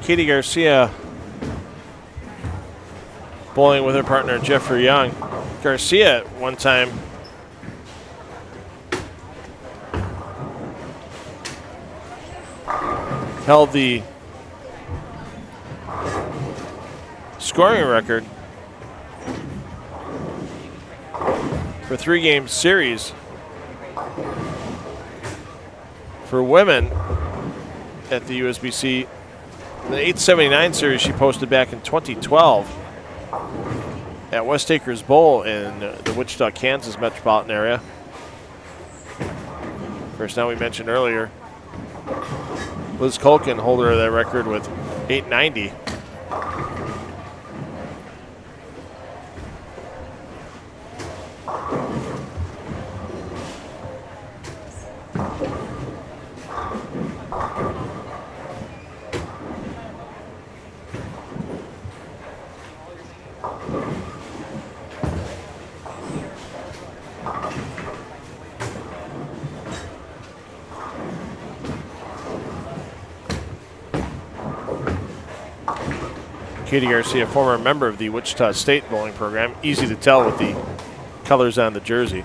Katie Garcia bowling with her partner Jeffrey Young. Garcia at one time held the scoring record for 3-game series for women at the USBC. The 879 series she posted back in 2012 at West Acres Bowl in the Wichita, Kansas metropolitan area. Of course, now we mentioned earlier, Liz Culkin, holder of that record with 890. Katie Garcia, former member of the Wichita State bowling program. Easy to tell with the colors on the jersey.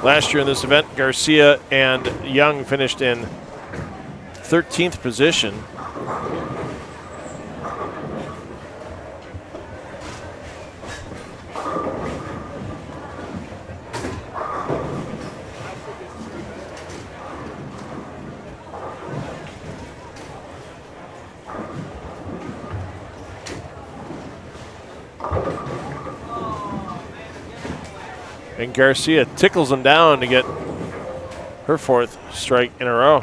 Last year in this event, Garcia and Young finished in 13th position. And Garcia tickles him down to get her 4th strike in a row.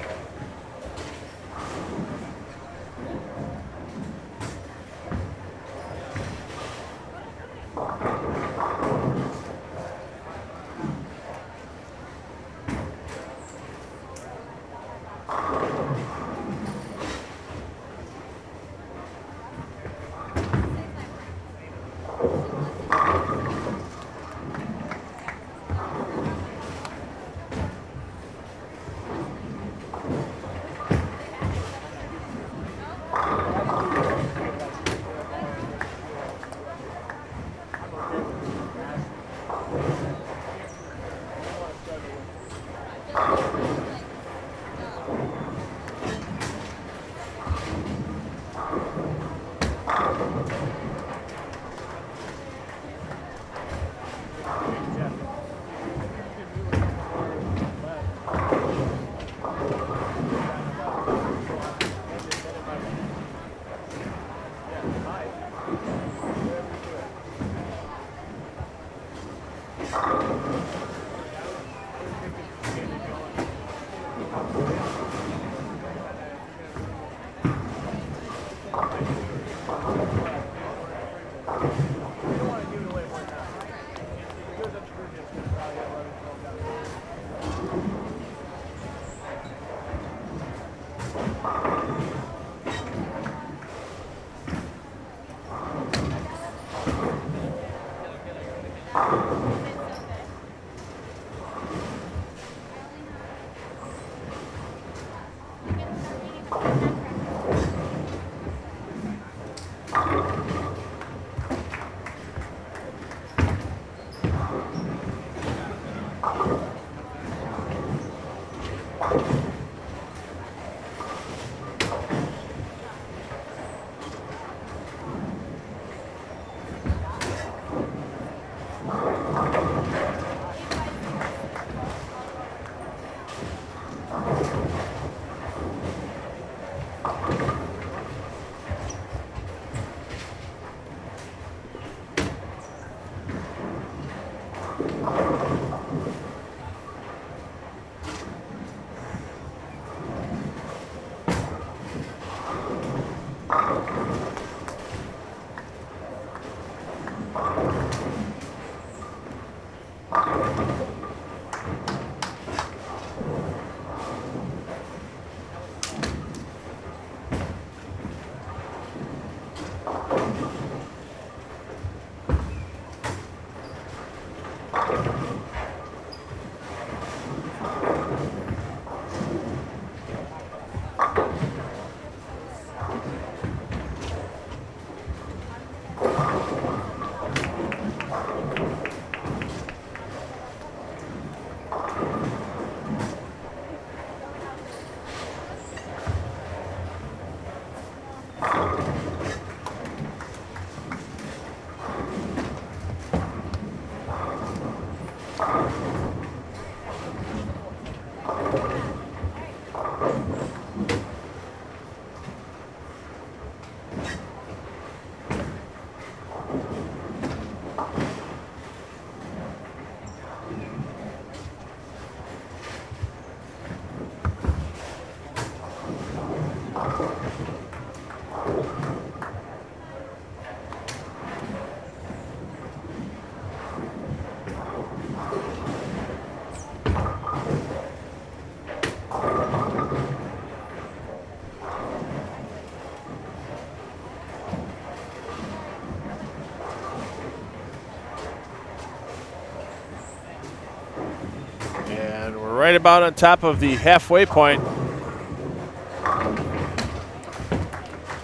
And we're right about on top of the halfway point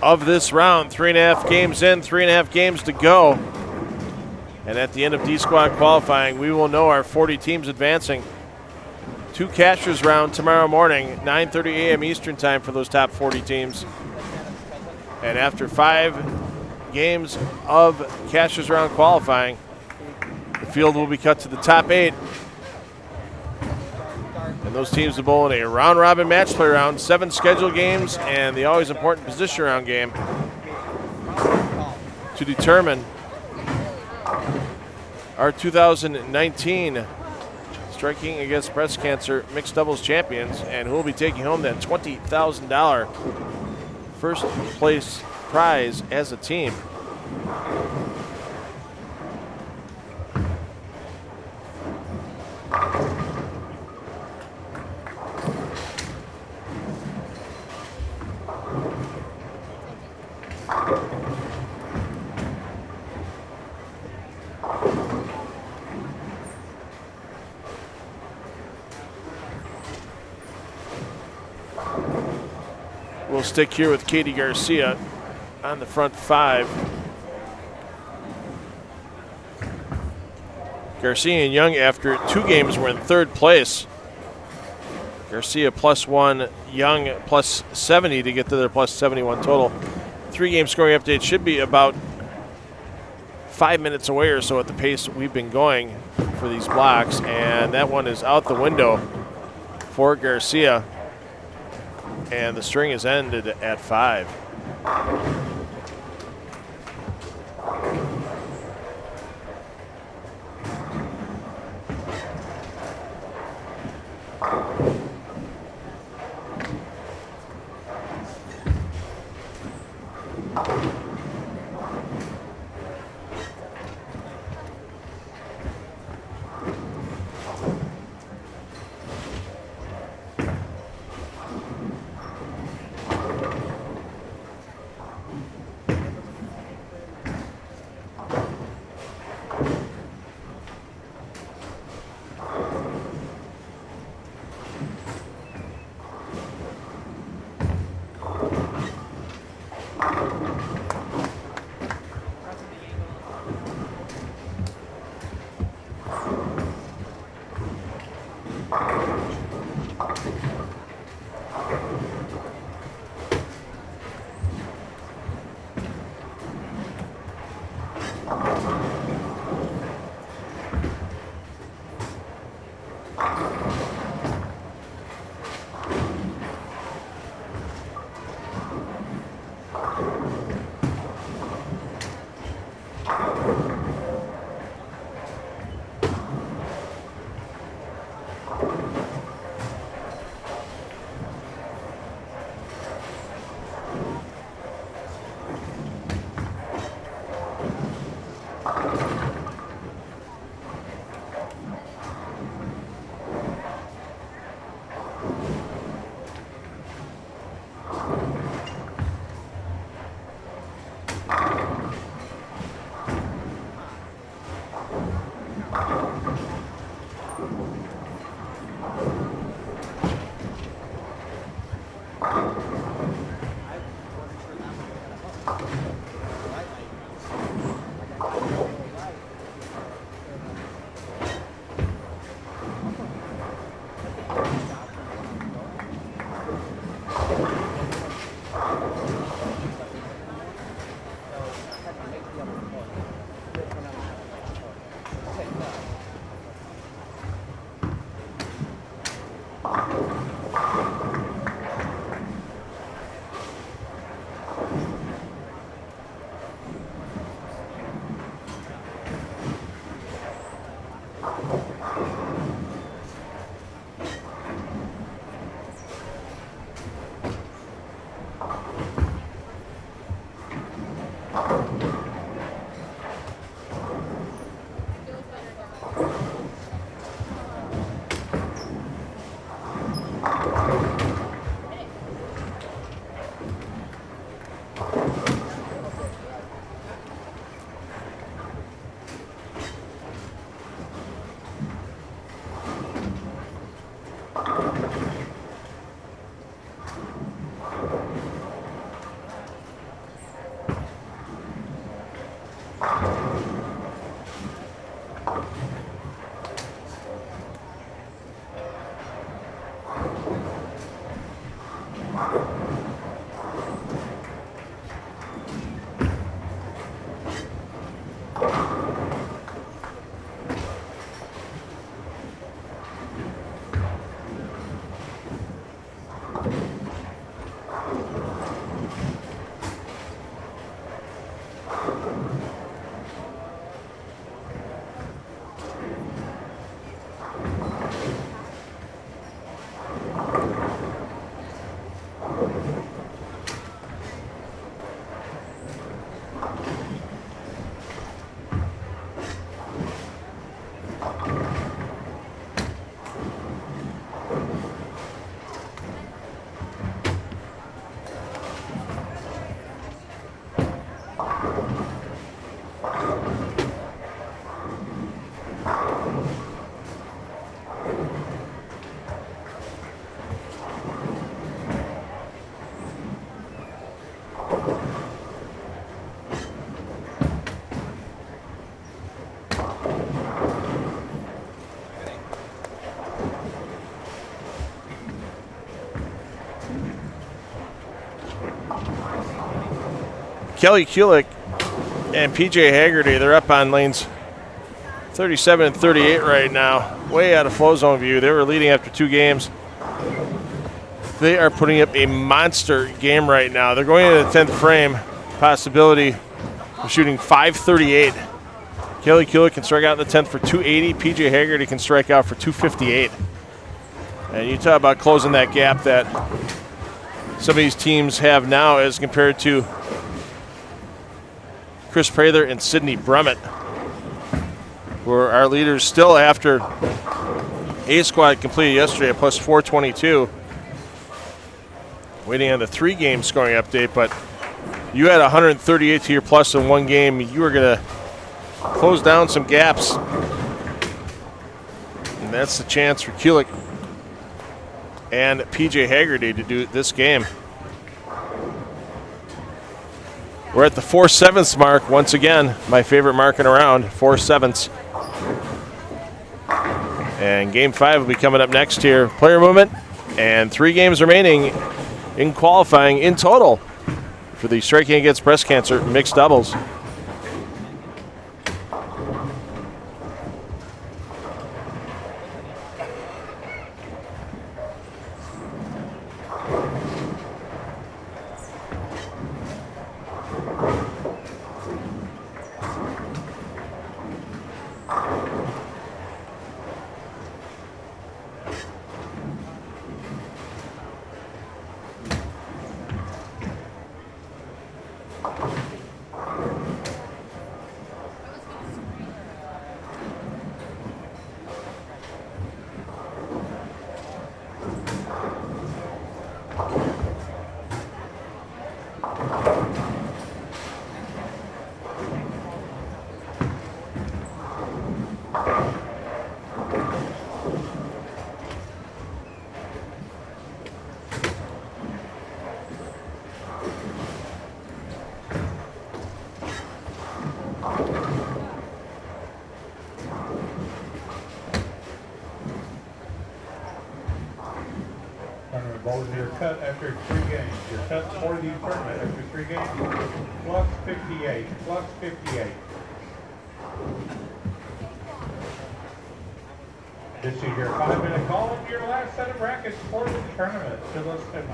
of this round. 3.5 games in, 3.5 games to go. And at the end of D-Squad qualifying, we will know our 40 teams advancing to Cashers round tomorrow morning, 9:30 a.m. Eastern time for those top 40 teams. And after 5 games of Cashers round qualifying, the field will be cut to the top 8. And those teams will bowl in a round-robin match play round, 7 scheduled games, and the always important position round game to determine our 2019 Striking Against Breast Cancer Mixed Doubles Champions, and who will be taking home that $20,000 first place prize as a team. We'll stick here with Katie Garcia on the front 5. Garcia and Young, after 2 games, were in 3rd place. Garcia +1, Young +70 to get to their +71 total. 3 game scoring update should be about 5 minutes away or so at the pace we've been going for these blocks, and that one is out the window for Garcia. And the string is ended at 5. Kelly Kulik and PJ Haggerty, they're up on lanes 37 and 38 right now, way out of Flozone view. They were leading after 2 games. They are putting up a monster game right now. They're going into the 10th frame, possibility of shooting .538. Kelly Kulik can strike out in the 10th for .280. PJ Haggerty can strike out for .258. And you talk about closing that gap that some of these teams have now as compared to Chris Prather and Sidney Brummett, who are our leaders still after A squad completed yesterday at plus 422. Waiting on the 3-game scoring update, but you had 138 to your plus in 1 game. You were going to close down some gaps. And that's the chance for Kulik and PJ Haggerty to do this game. We're at the 4/7 mark once again. My favorite mark in a round, 4/7. And game 5 will be coming up next here. Player movement and 3 games remaining in qualifying in total for the Striking Against Breast Cancer mixed doubles. Your cut after 3 games. Your cut for the tournament after 3 games, plus 58, plus 58. This is your 5-minute call and your last set of brackets for the tournament. Phyllis and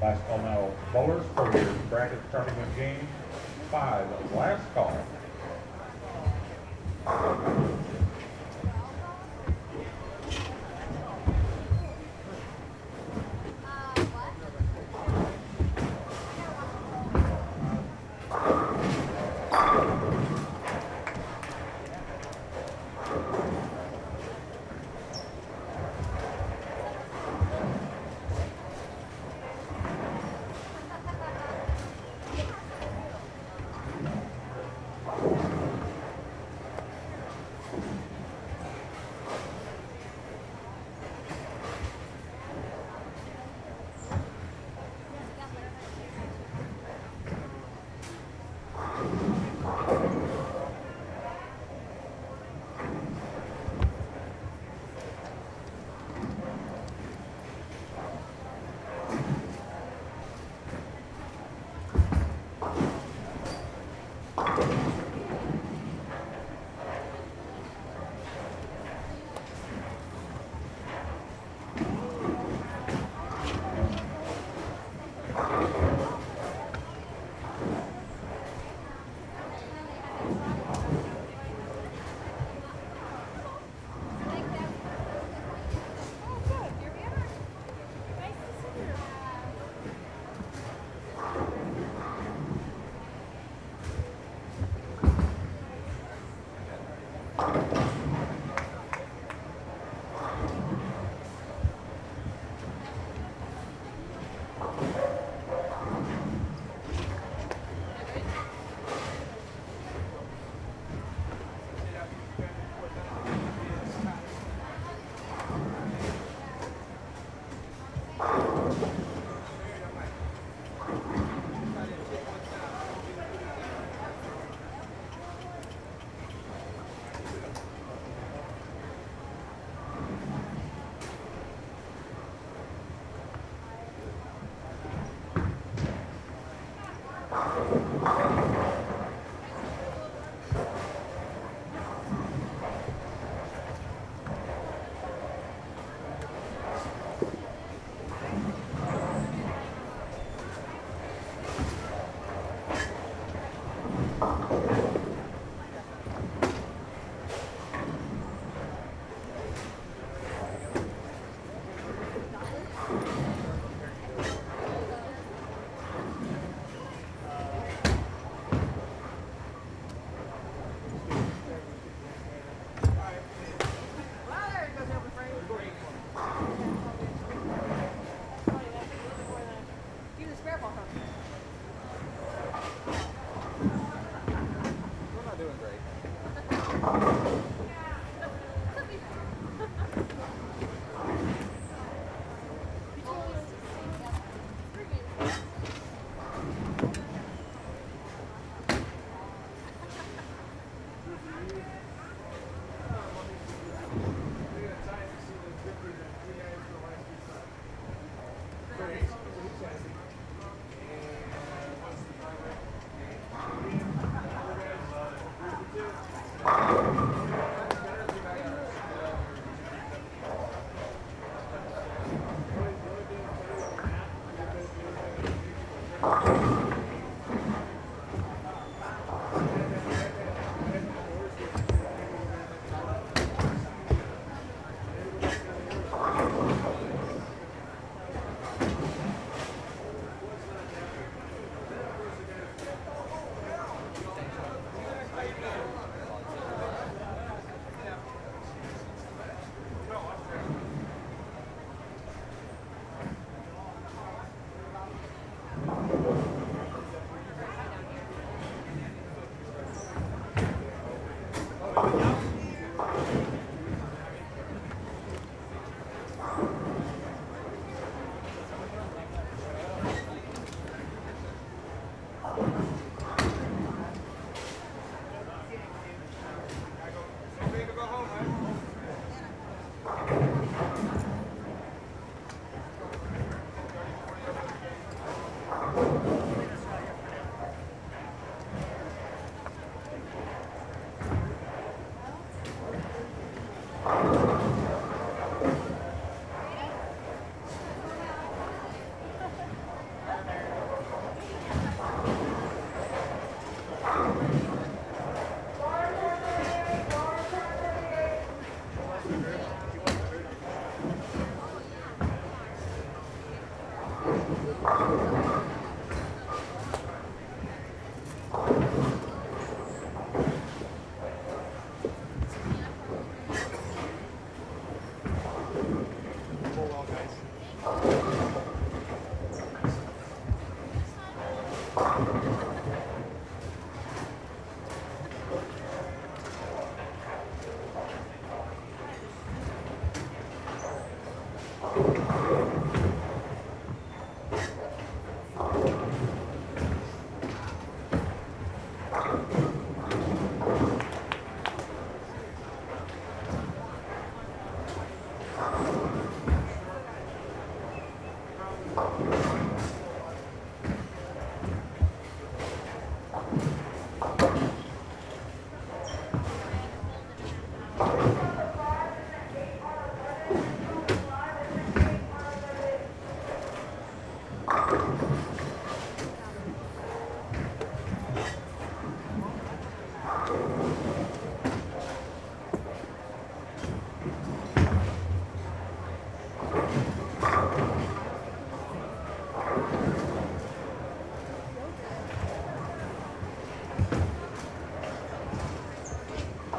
Last call now, bowlers for your bracket starting with game 5. Last call.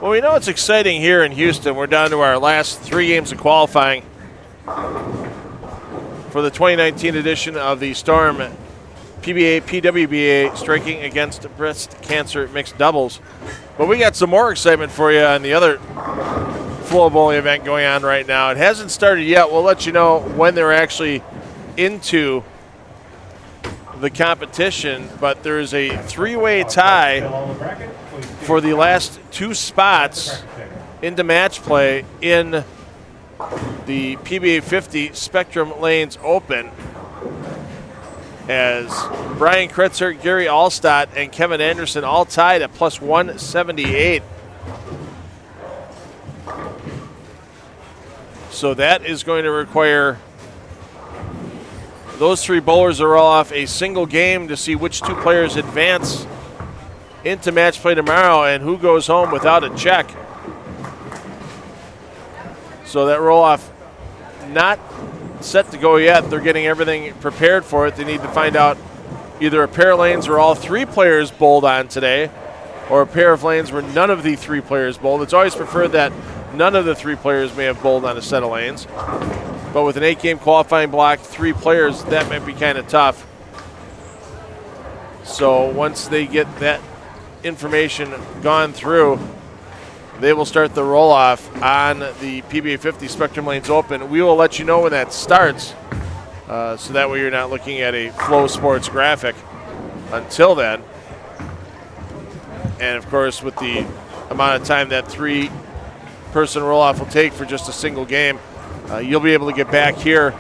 Well, we know it's exciting here in Houston. We're down to our last 3 games of qualifying for the 2019 edition of the Storm Pbapwba striking against breast cancer mixed doubles. But we got some more excitement for you on the other FloBowling event going on right now. It hasn't started yet. We'll let you know when they're actually into the competition, but there is a 3-way tie for the last 2 spots into match play in the PBA 50 Spectrum Lanes Open, as Brian Kretzer, Gary Allstott, and Kevin Anderson all tied at plus 178. So that is going to require those 3 bowlers are all off a single game to see which 2 players advance into match play tomorrow and who goes home without a check. So that roll-off not set to go yet. They're getting everything prepared for it. They need to find out either a pair of lanes where all 3 players bowled on today, or a pair of lanes where none of the 3 players bowled. It's always preferred that none of the 3 players may have bowled on a set of lanes. But with an 8-game qualifying block, 3 players, that might be kind of tough. So once they get that information gone through, they will start the roll-off on the PBA 50 Spectrum Lanes Open. We will let you know when that starts, so that way you're not looking at a Flow Sports graphic until then. And of course, with the amount of time that 3-person roll-off will take for just a single game, you'll be able to get back here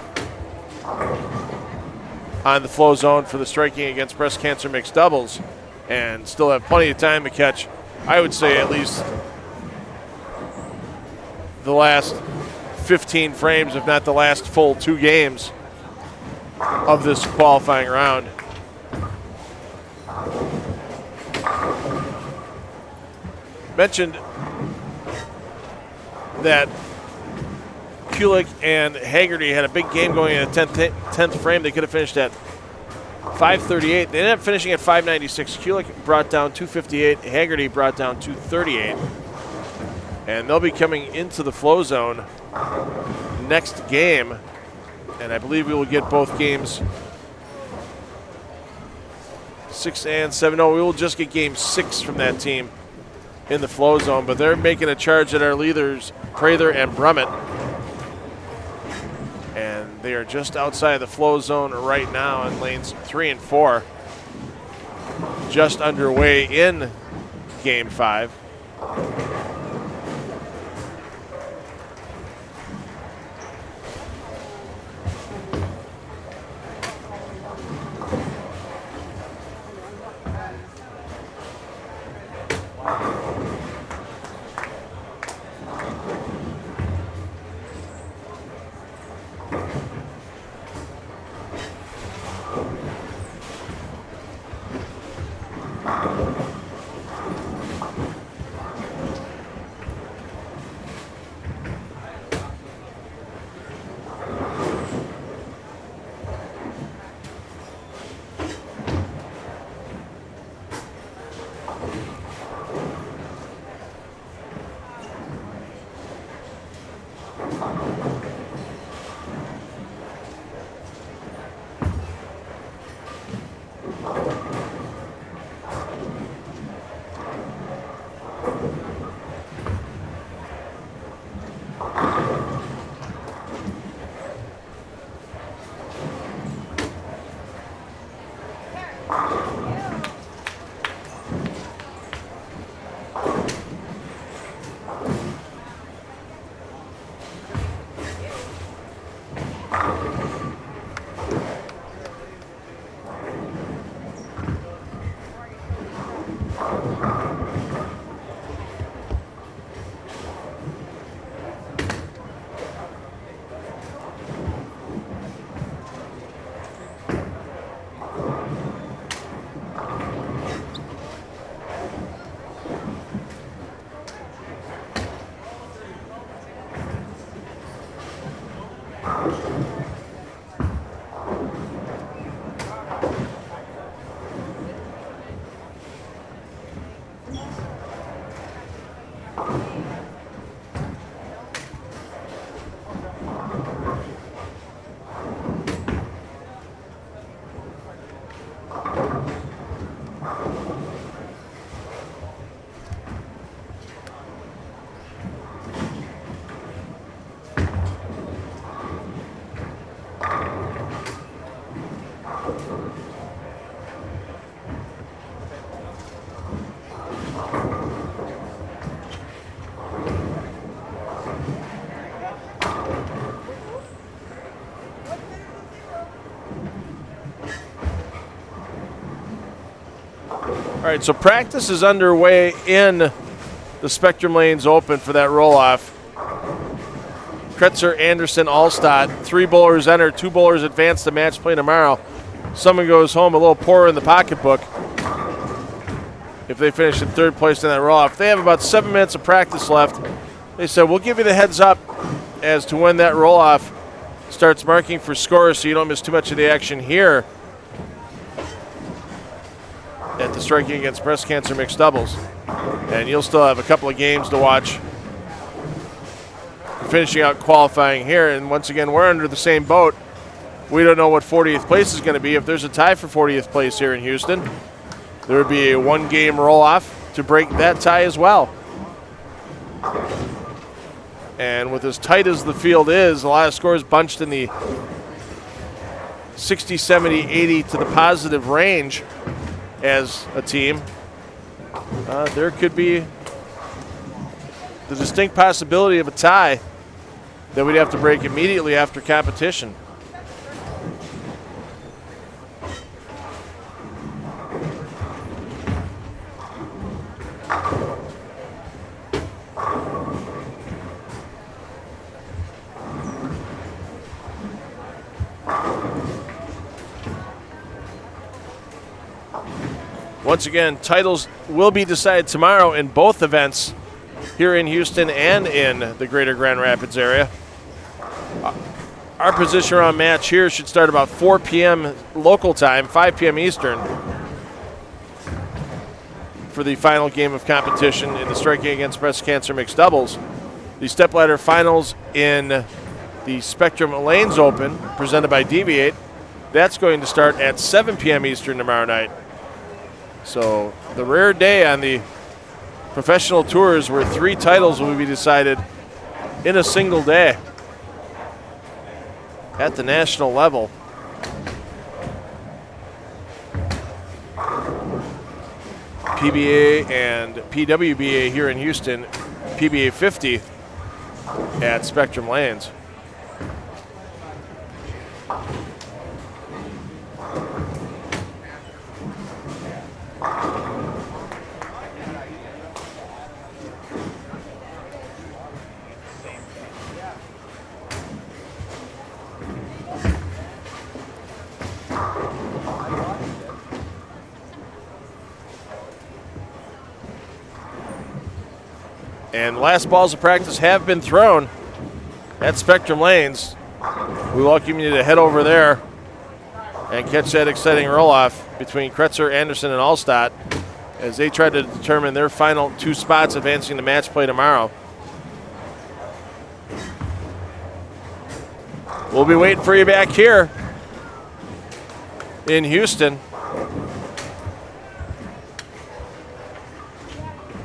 on the Flozone for the striking against breast cancer mixed doubles and still have plenty of time to catch, I would say, at least the last 15 frames, if not the last full 2 games of this qualifying round. Mentioned that Kulik and Haggerty had a big game going in the 10th frame. They could have finished at 538. They ended up finishing at 596. Kulik brought down 258. Haggerty brought down 238. And they'll be coming into the Flozone next game. And I believe we will get both games 6 and 7. No, we will just get game 6 from that team in the Flozone. But they're making a charge at our leaders, Prather and Brummett. And they are just outside the Flozone right now in lanes 3 and 4. Just underway in game 5. All right, so practice is underway in the Spectrum Lanes Open for that roll-off. Kretzer, Anderson, Allstott, 3 bowlers enter, 2 bowlers advance to match play tomorrow. Someone goes home a little poorer in the pocketbook if they finish in 3rd place in that roll-off. They have about 7 minutes of practice left. They said, we'll give you the heads up as to when that roll-off starts marking for scores so you don't miss too much of the action here at the Striking Against Breast Cancer Mixed Doubles. And you'll still have a couple of games to watch finishing out qualifying here. And once again, we're under the same boat. We don't know what 40th place is going to be. If there's a tie for 40th place here in Houston, there would be a 1-game roll-off to break that tie as well. And with as tight as the field is, a lot of scores bunched in the 60, 70, 80 to the positive range as a team. There could be the distinct possibility of a tie that we'd have to break immediately after competition. Once again, titles will be decided tomorrow in both events here in Houston and in the greater Grand Rapids area. Our position round match here should start about 4 p.m. local time, 5 p.m. Eastern, for the final game of competition in the Striking Against Breast Cancer Mixed Doubles. The stepladder finals in the Spectrum Lanes Open, presented by Deviate, that's going to start at 7 p.m. Eastern tomorrow night. So the rare day on the professional tours where 3 titles will be decided in a single day at the national level. PBA and Pwba here in Houston, PBA 50 at Spectrum Lanes. And last balls of practice have been thrown at Spectrum Lanes. We welcome you to head over there and catch that exciting roll-off between Kretzer, Anderson, and Allstott as they try to determine their final 2 spots advancing to match play tomorrow. We'll be waiting for you back here in Houston.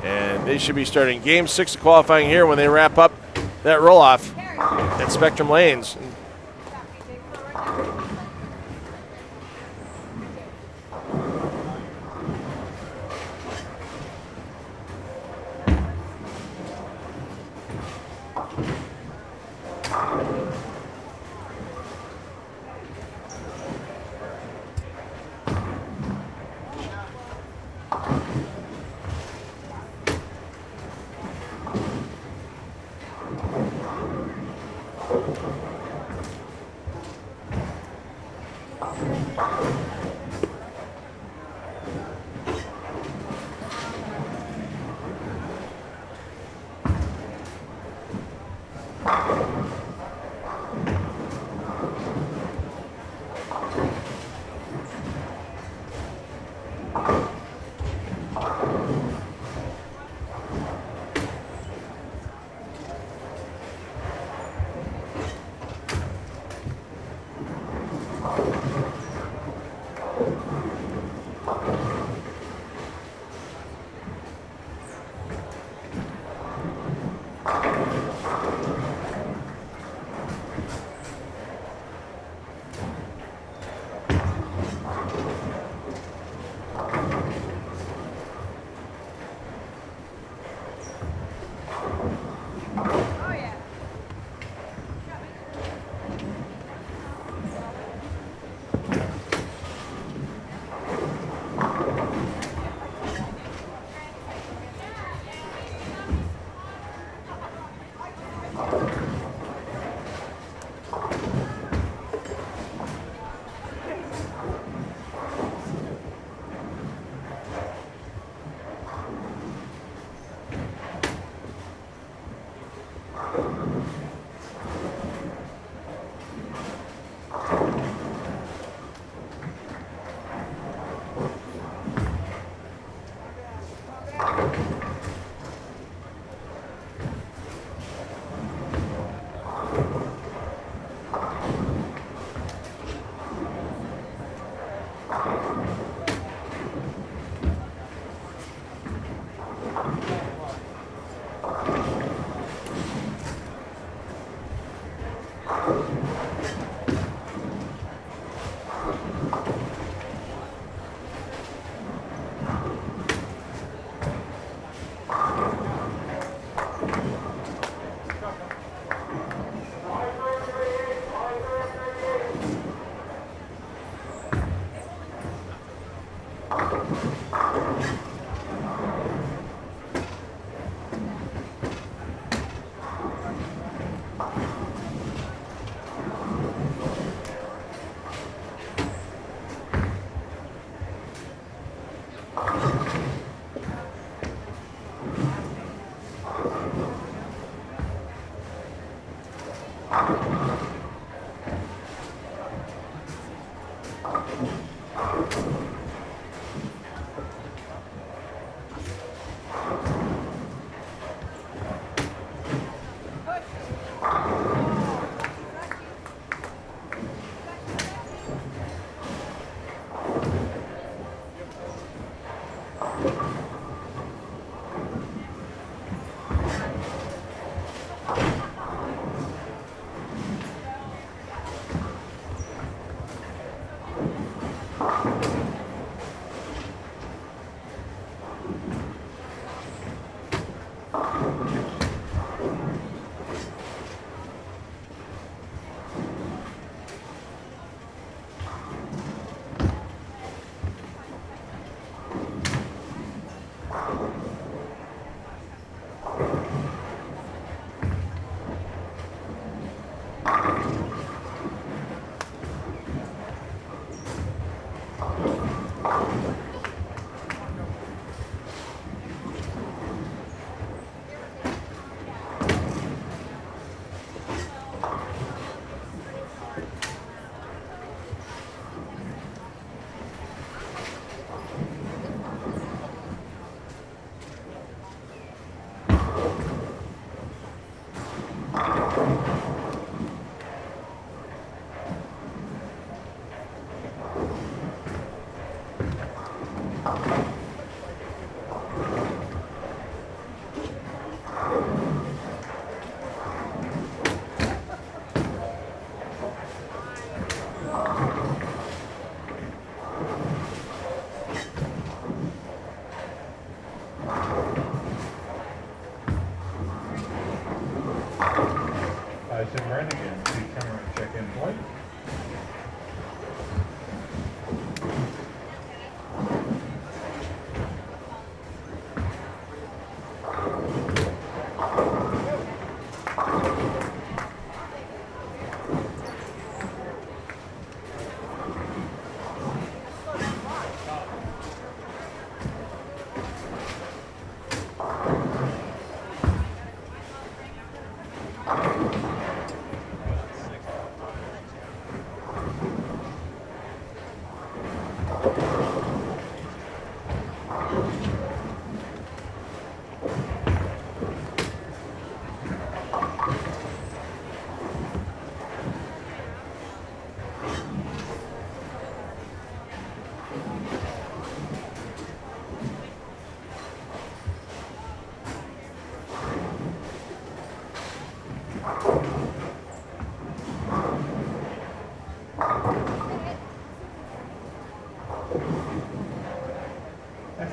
And they should be starting Game 6 of qualifying here when they wrap up that roll-off at Spectrum Lanes. Guys in red again. See camera check in plate.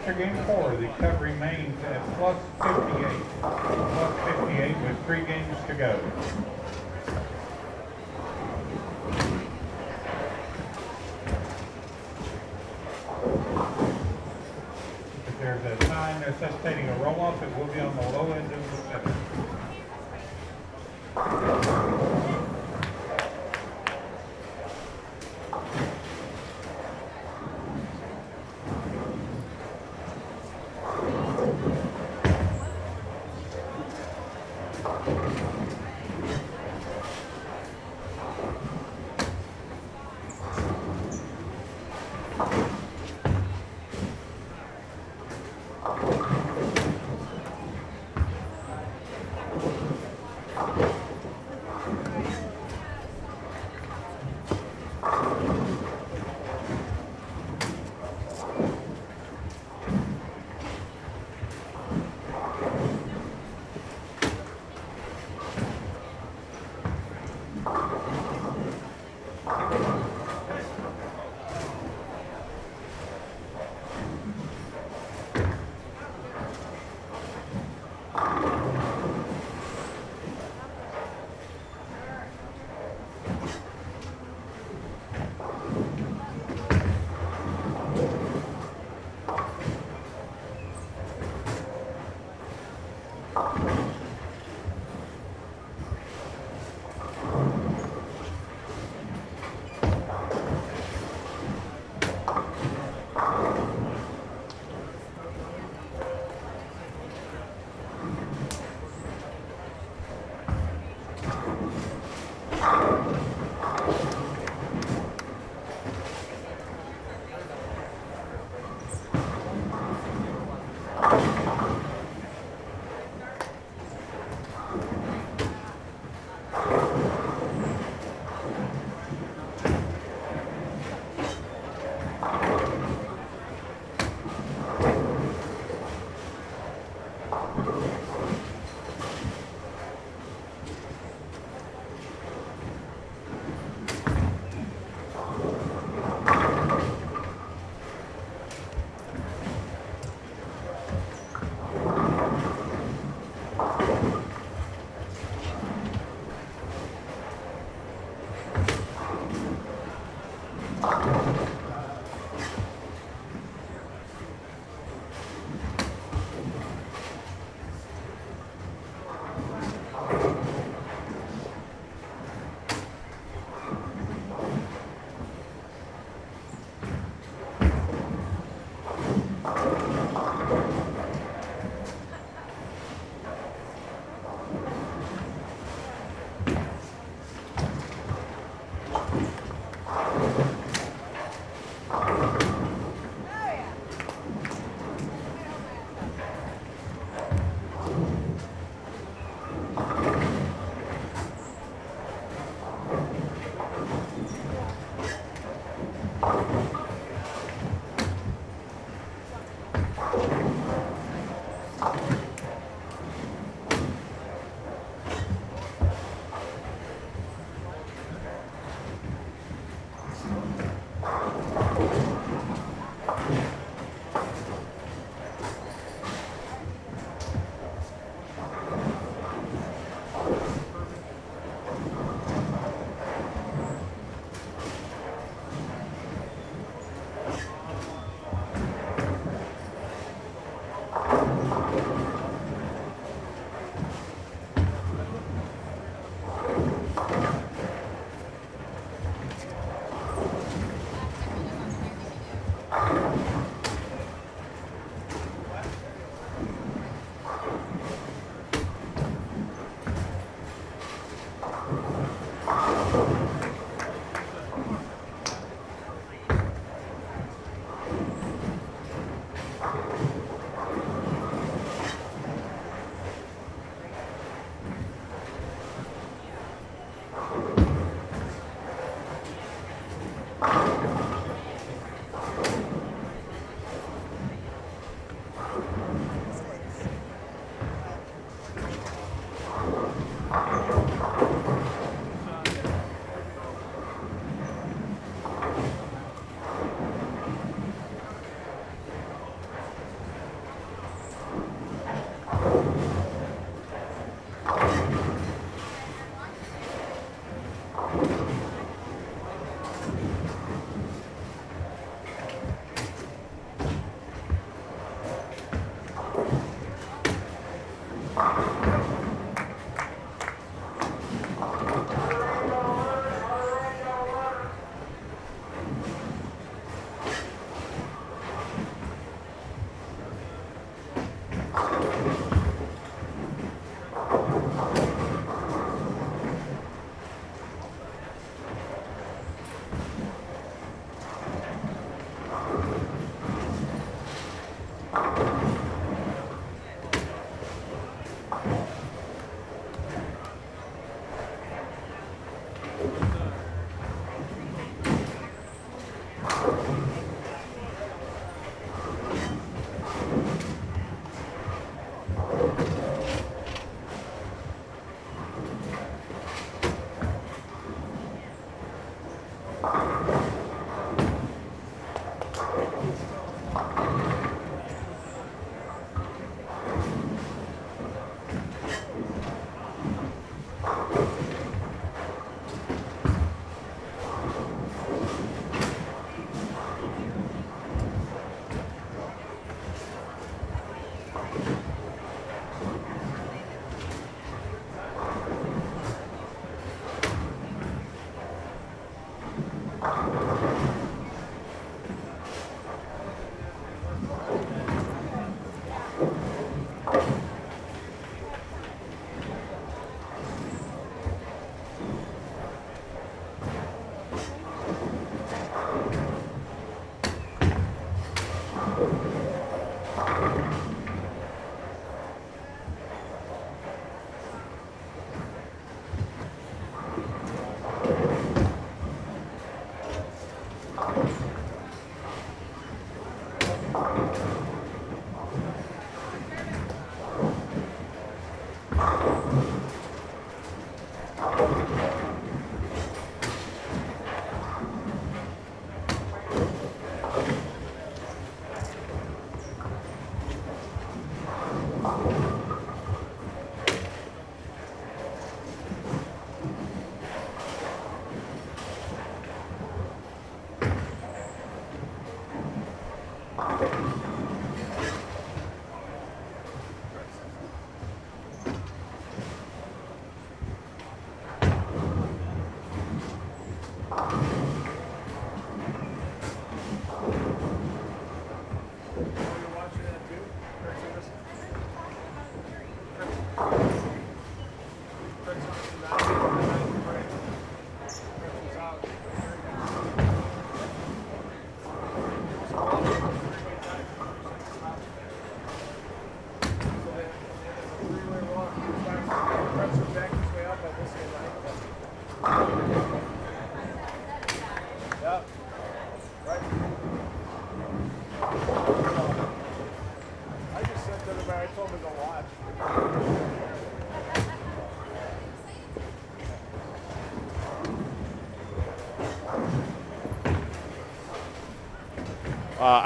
After game 4, the cut remains at plus 58. Plus 58 with 3 games to go. If there's a time necessitating a roll-off, it will be on the low end of the seven.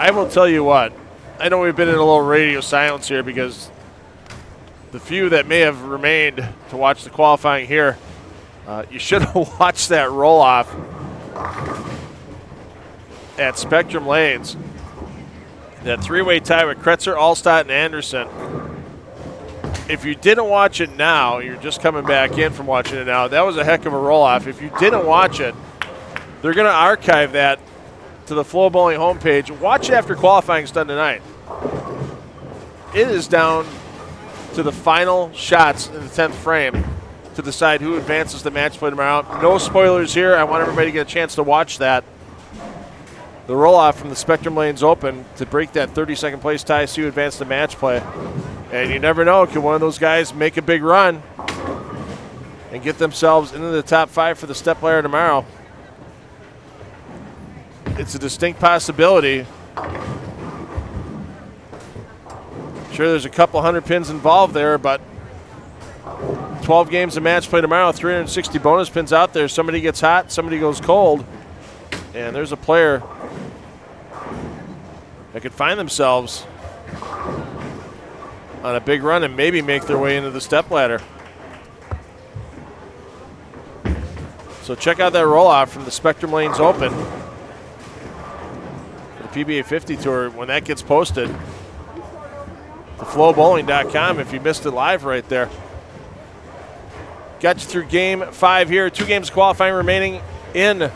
I will tell you what, I know we've been in a little radio silence here because the few that may have remained to watch the qualifying here, you should have watched that roll-off at Spectrum Lanes. That three-way tie with Kretzer, Allstott, and Anderson. If you didn't watch it now, you're just coming back in from watching it now, that was a heck of a roll-off. If you didn't watch it, they're going to archive that to the FloBowling homepage. Watch it after qualifying's done tonight. It is down to the final shots in the 10th frame to decide who advances the match play tomorrow. No spoilers here. I want everybody to get a chance to watch that. The roll-off from the Spectrum Lanes Open to break that 32nd place tie, see who advanced the match play. And you never know, can one of those guys make a big run and get themselves into the top 5 for the step ladder tomorrow? It's a distinct possibility. Sure, there's a couple hundred pins involved there, but 12 games of match play tomorrow, 360 bonus pins out there. Somebody gets hot, somebody goes cold, and there's a player that could find themselves on a big run and maybe make their way into the step ladder. So check out that roll-off from the Spectrum Lanes Open. The PBA 50 Tour, when that gets posted, to FloBowling.com if you missed it live right there. Got you through game 5 here. 2 games qualifying remaining in the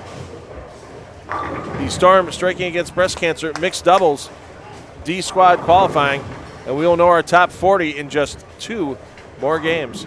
Storm striking against breast cancer mixed doubles D squad qualifying, and we will know our top 40 in just 2 more games.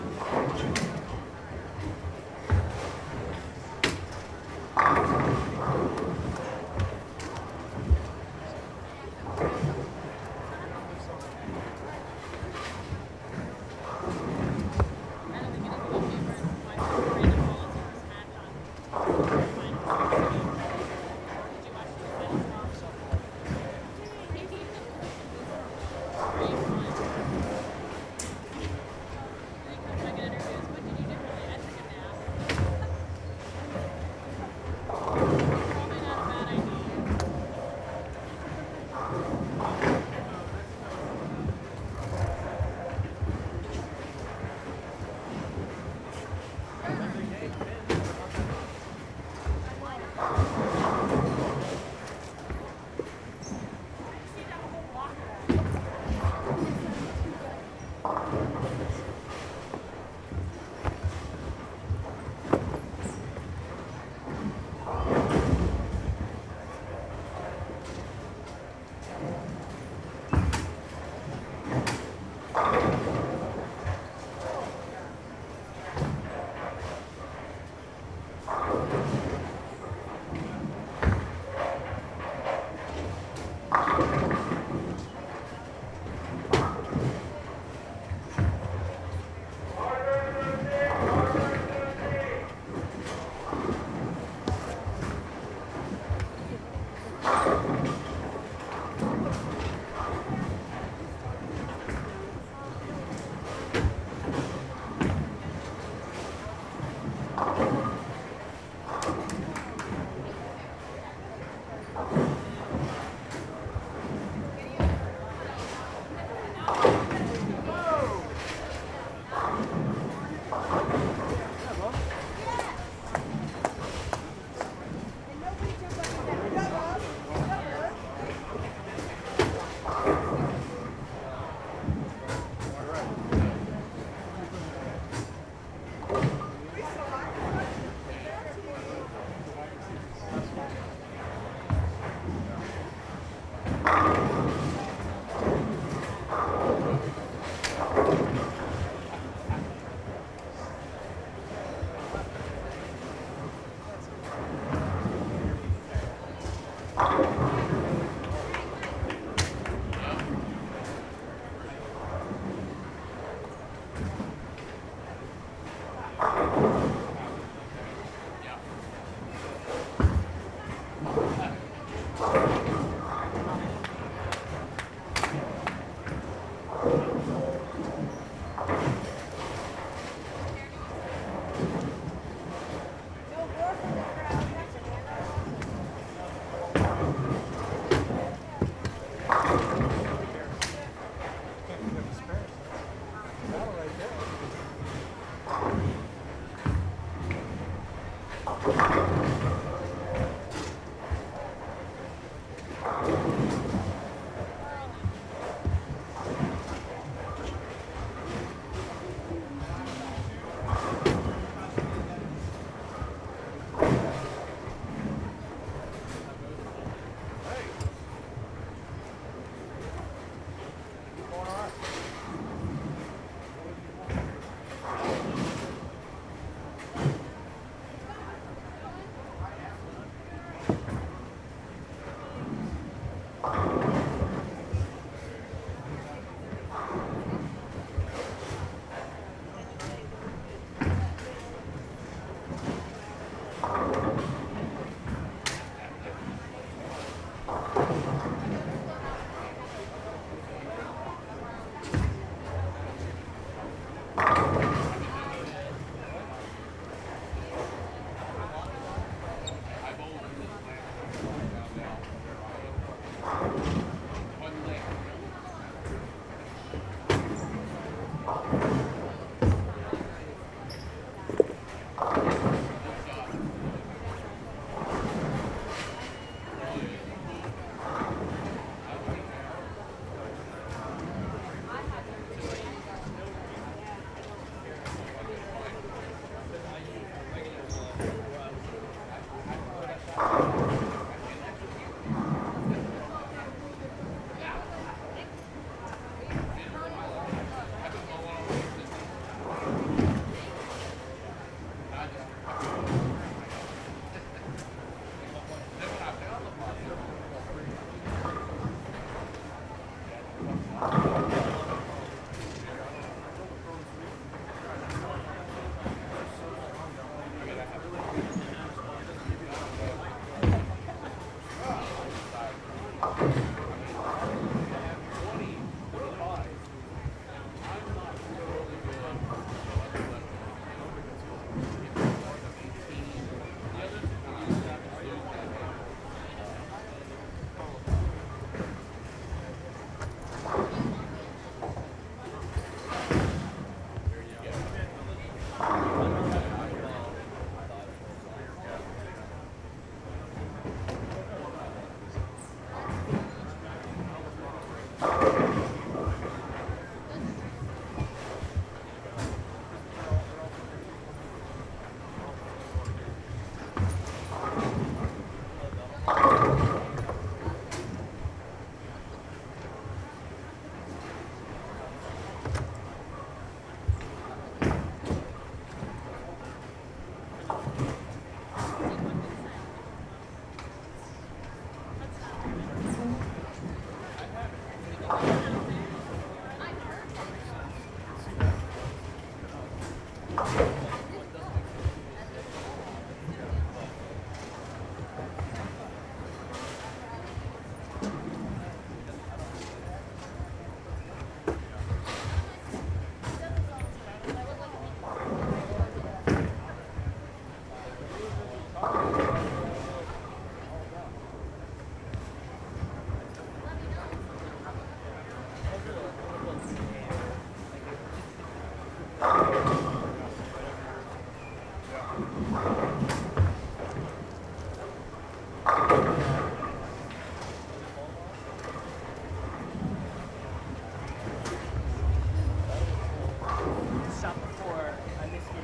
Shot before I missed it.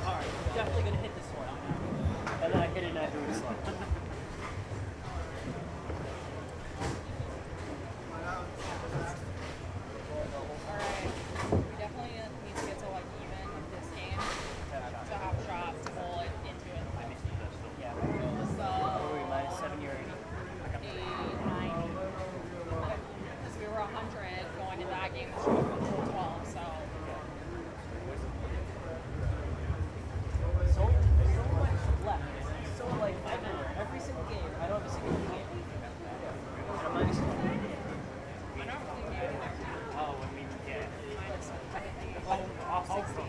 All right, definitely gonna hit this one. And then I hit it and I threw it slow. Alright, we definitely need to get to like even this game to have shots to pull it into it. Yeah. So, What were we, minus 70 or 80? 8, 9. Because we were 100 going into that game, the shot was 12, so. So much left. So like everywhere. Every single game. I don't have a single game. And I'm minus 20. I don't really need it. Oh, I mean, yeah. Minus 50. I'll 60.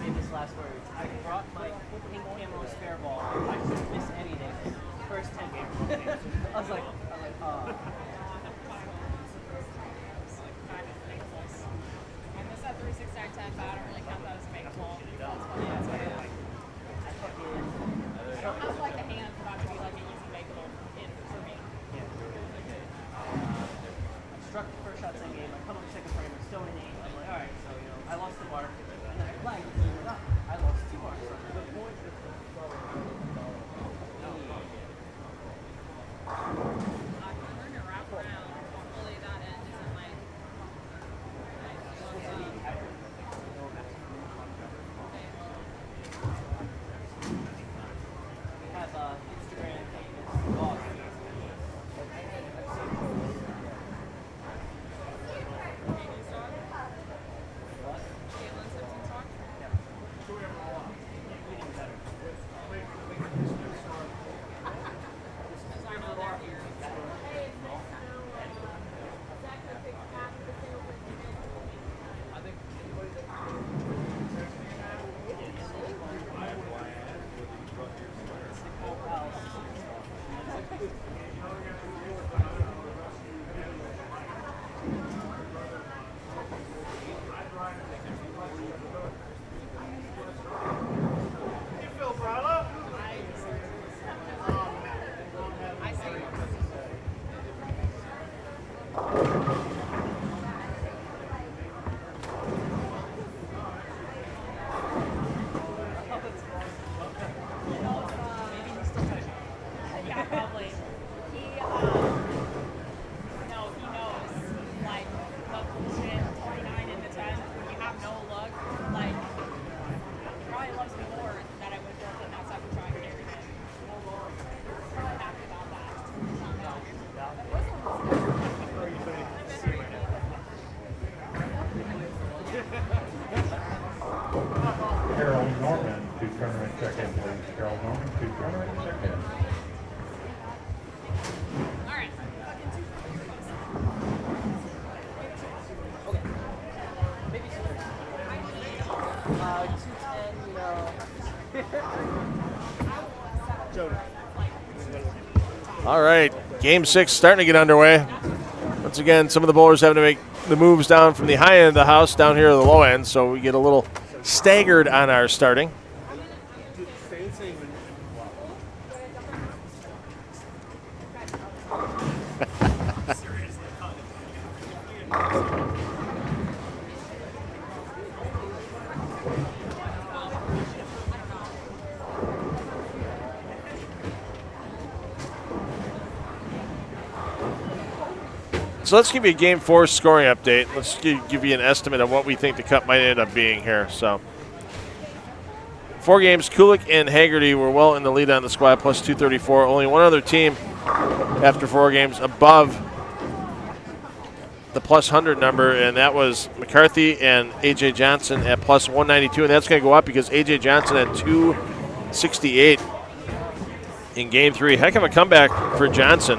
Famous last words. I brought my pink camo spare ball. I didn't miss anything. First 10 games. I was like, I missed that 369-10, but I don't really count that as a make ball. I don't have like the hand for that to be like an easy makeable in for me. I struck the first shot same game. I come up second frame. I'm still in 8. I'm like, all right, so I lost the mark, and then I flagged it up. I lost 2 marks. Good point. I'm trying to wrap around. Hopefully that end isn't like. We have Instagram famous dog. Jalen Simpson's talk. Because I know they're here. I see. Yeah, probably. No, he knows. Like, the bullshit 29 in the 10 when you have no look. Like, he probably loves me more that I would have done that second try and carried it. Probably happy about Carol Norman to tournament check-in, please. Carol Norman to tournament check-in. All right. Maybe 210, All right, game 6 starting to get underway. Once again, some of the bowlers having to make the moves down from the high end of the house down here to the low end, so we get a little staggered on our starting. So let's give you a Game 4 scoring update. Let's give you an estimate of what we think the cut might end up being here. So 4 games, Kulik and Haggerty were well in the lead on the squad, plus 234. Only one other team after 4 games above the plus 100 number, and that was McCarthy and A.J. Johnson at plus 192, and that's going to go up because A.J. Johnson had 268 in Game 3. Heck of a comeback for Johnson.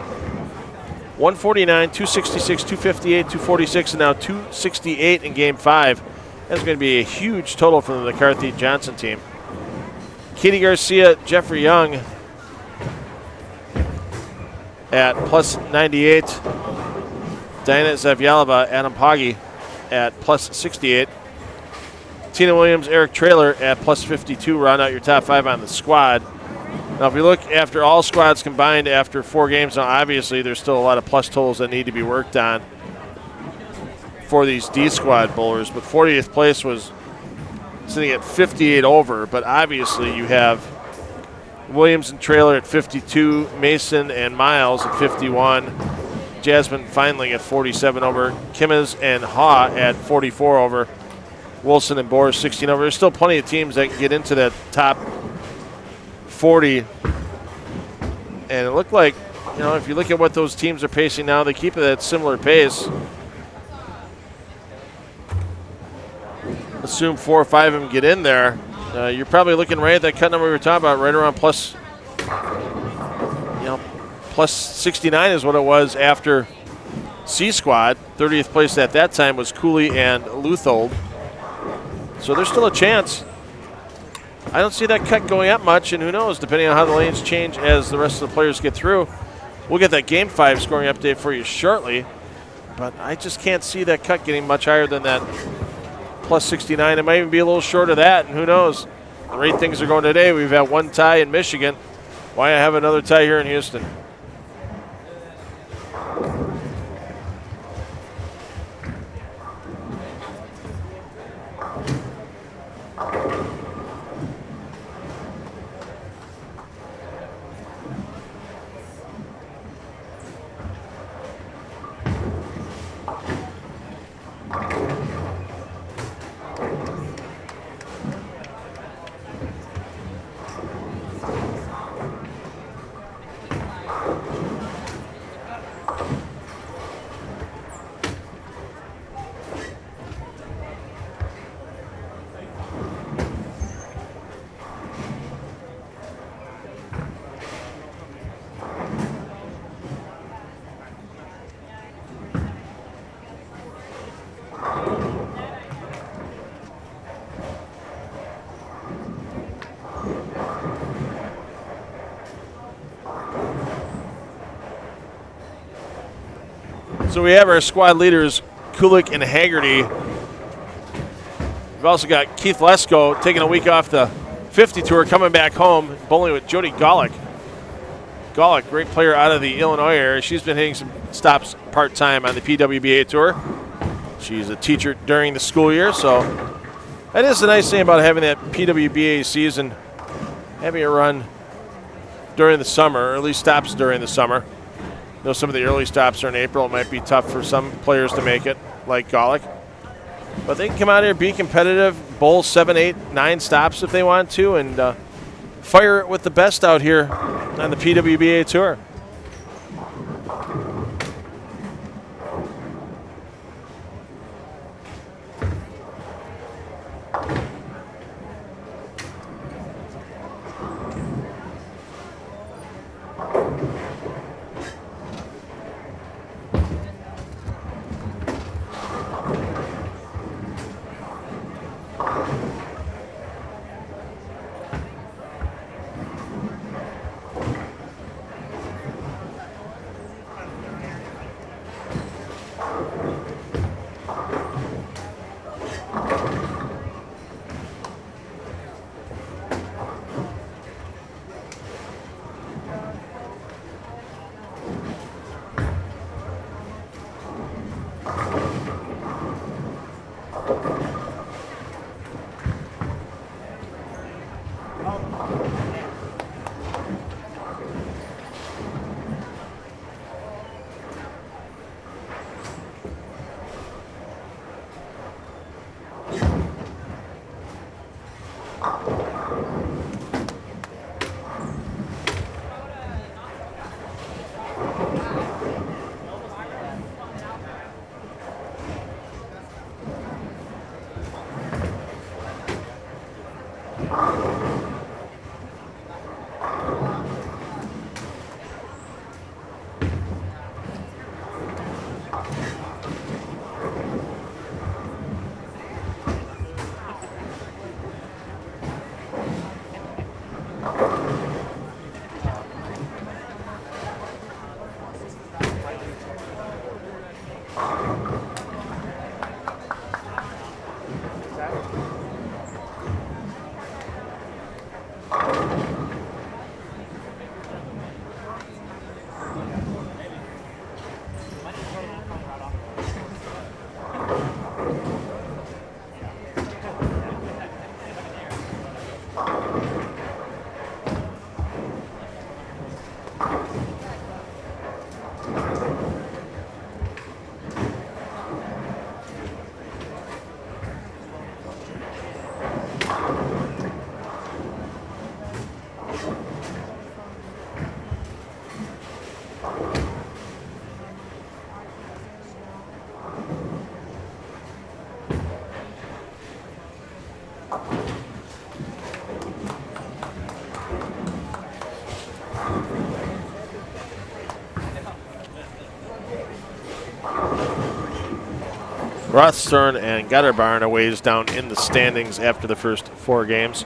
149, 266, 258, 246, and now 268 in Game 5. That's going to be a huge total for the McCarthy-Johnson team. Katie Garcia, Jeffrey Young at plus 98. Diana Zavyalova, Adam Poggi at plus 68. Tina Williams, Eric Trailer at plus 52 round out your top 5 on the squad. Now, if you look after all squads combined after 4 games, now obviously there's still a lot of plus totals that need to be worked on for these D squad bowlers, but 40th place was sitting at 58 over, but obviously you have Williams and Trailer at 52, Mason and Miles at 51, Jasmine Feinling at 47 over, Kimmes and Haw at 44 over, Wilson and Boris 16 over. There's still plenty of teams that can get into that top 40, and it looked like, you know, if you look at what those teams are pacing now, they keep it at similar pace. Assume 4 or 5 of them get in there. You're probably looking right at that cut number we were talking about, right around plus, plus 69 is what it was after C squad. 30th place at that time was Cooley and Luthold. So there's still a chance. I don't see that cut going up much, and who knows, depending on how the lanes change as the rest of the players get through. We'll get that Game 5 scoring update for you shortly, but I just can't see that cut getting much higher than that plus 69. It might even be a little short of that, and who knows. The rate things are going today, we've had 1 tie in Michigan. Why have another tie here in Houston? So we have our squad leaders, Kulik and Haggerty. We've also got Keith Lesko taking a week off the 50 tour, coming back home, bowling with Jody Golick. Golick, great player out of the Illinois area. She's been hitting some stops part-time on the Pwba tour. She's a teacher during the school year, so that is the nice thing about having that Pwba season, having it run during the summer, or at least stops during the summer. I know some of the early stops are in April. It might be tough for some players to make it, like Golick. But they can come out here, be competitive, bowl 7, 8, 9 stops if they want to, and fire it with the best out here on the Pwba tour. Rothstern and Getterbarn are ways down in the standings after the first 4 games.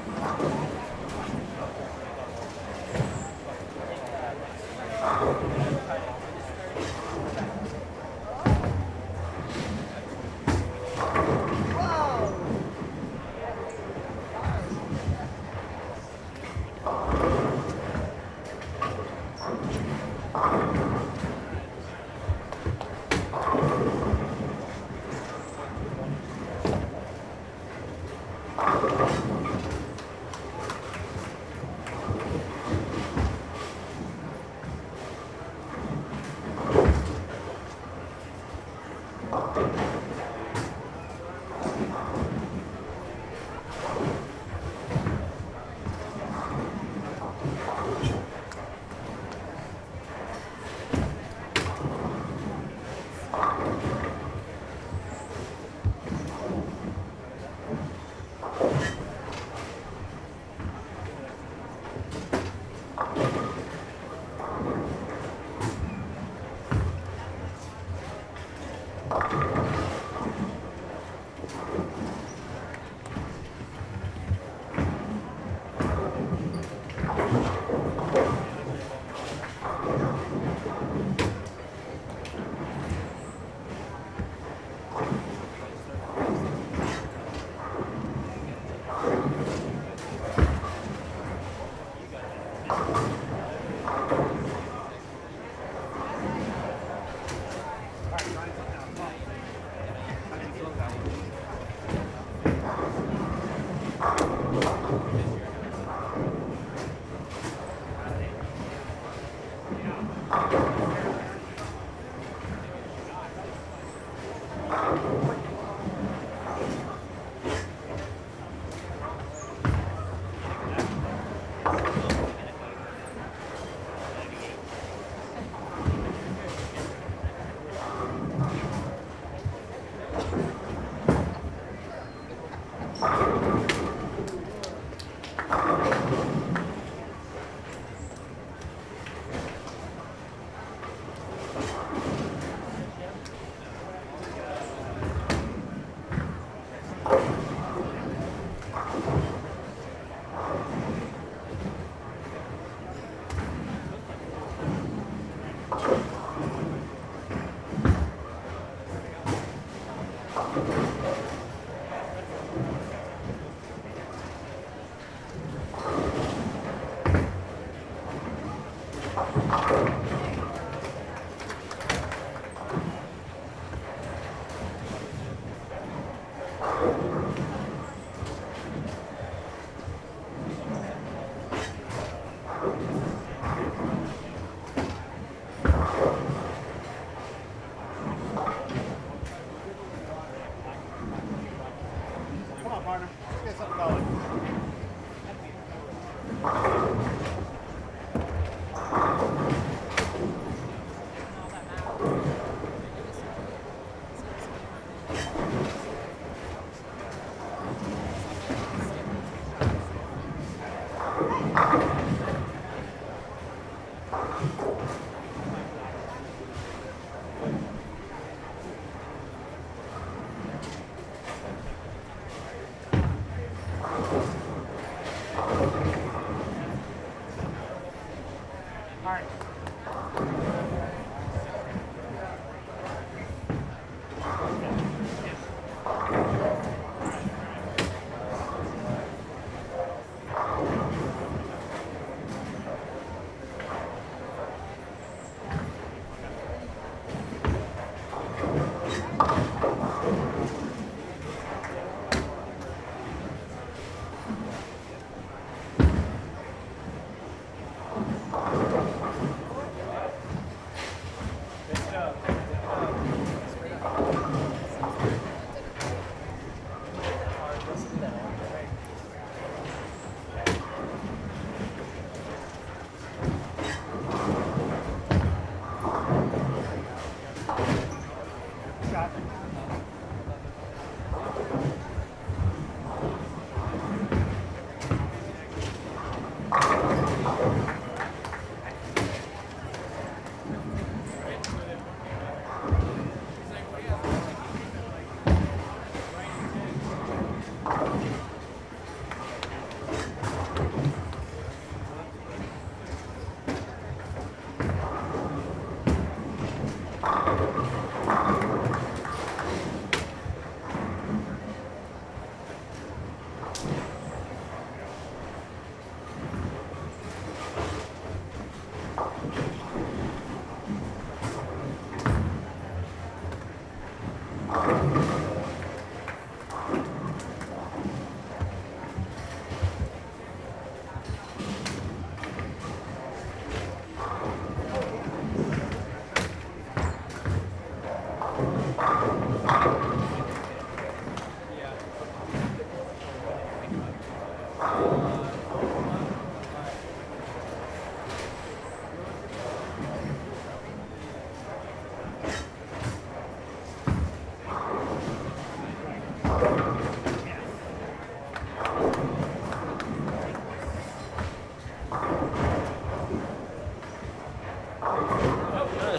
hard.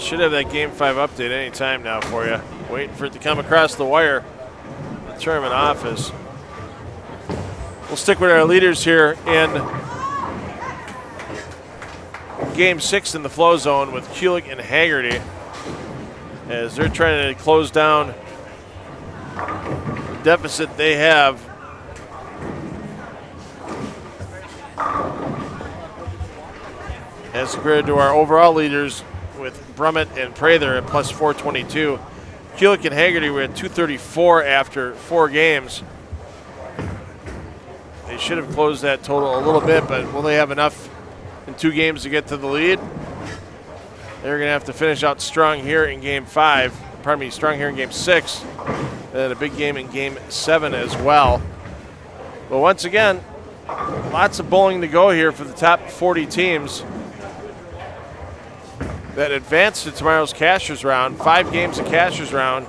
Should have that Game 5 update any time now for you. Waiting for it to come across the wire. The tournament office. We'll stick with our leaders here in Game 6 in the Flozone with Kulik and Haggerty, as they're trying to close down the deficit they have. As compared to our overall leaders with Brummett and Prather at plus 422. Kulik and Haggerty were at 234 after 4 games. They should have closed that total a little bit, but will they have enough in 2 games to get to the lead? They're going to have to finish out strong here in Game 5. Pardon me, strong here in Game 6. And a big game in Game 7 as well. But once again, lots of bowling to go here for the top 40 teams that advanced to tomorrow's Cashers round. 5 games of Cashers round.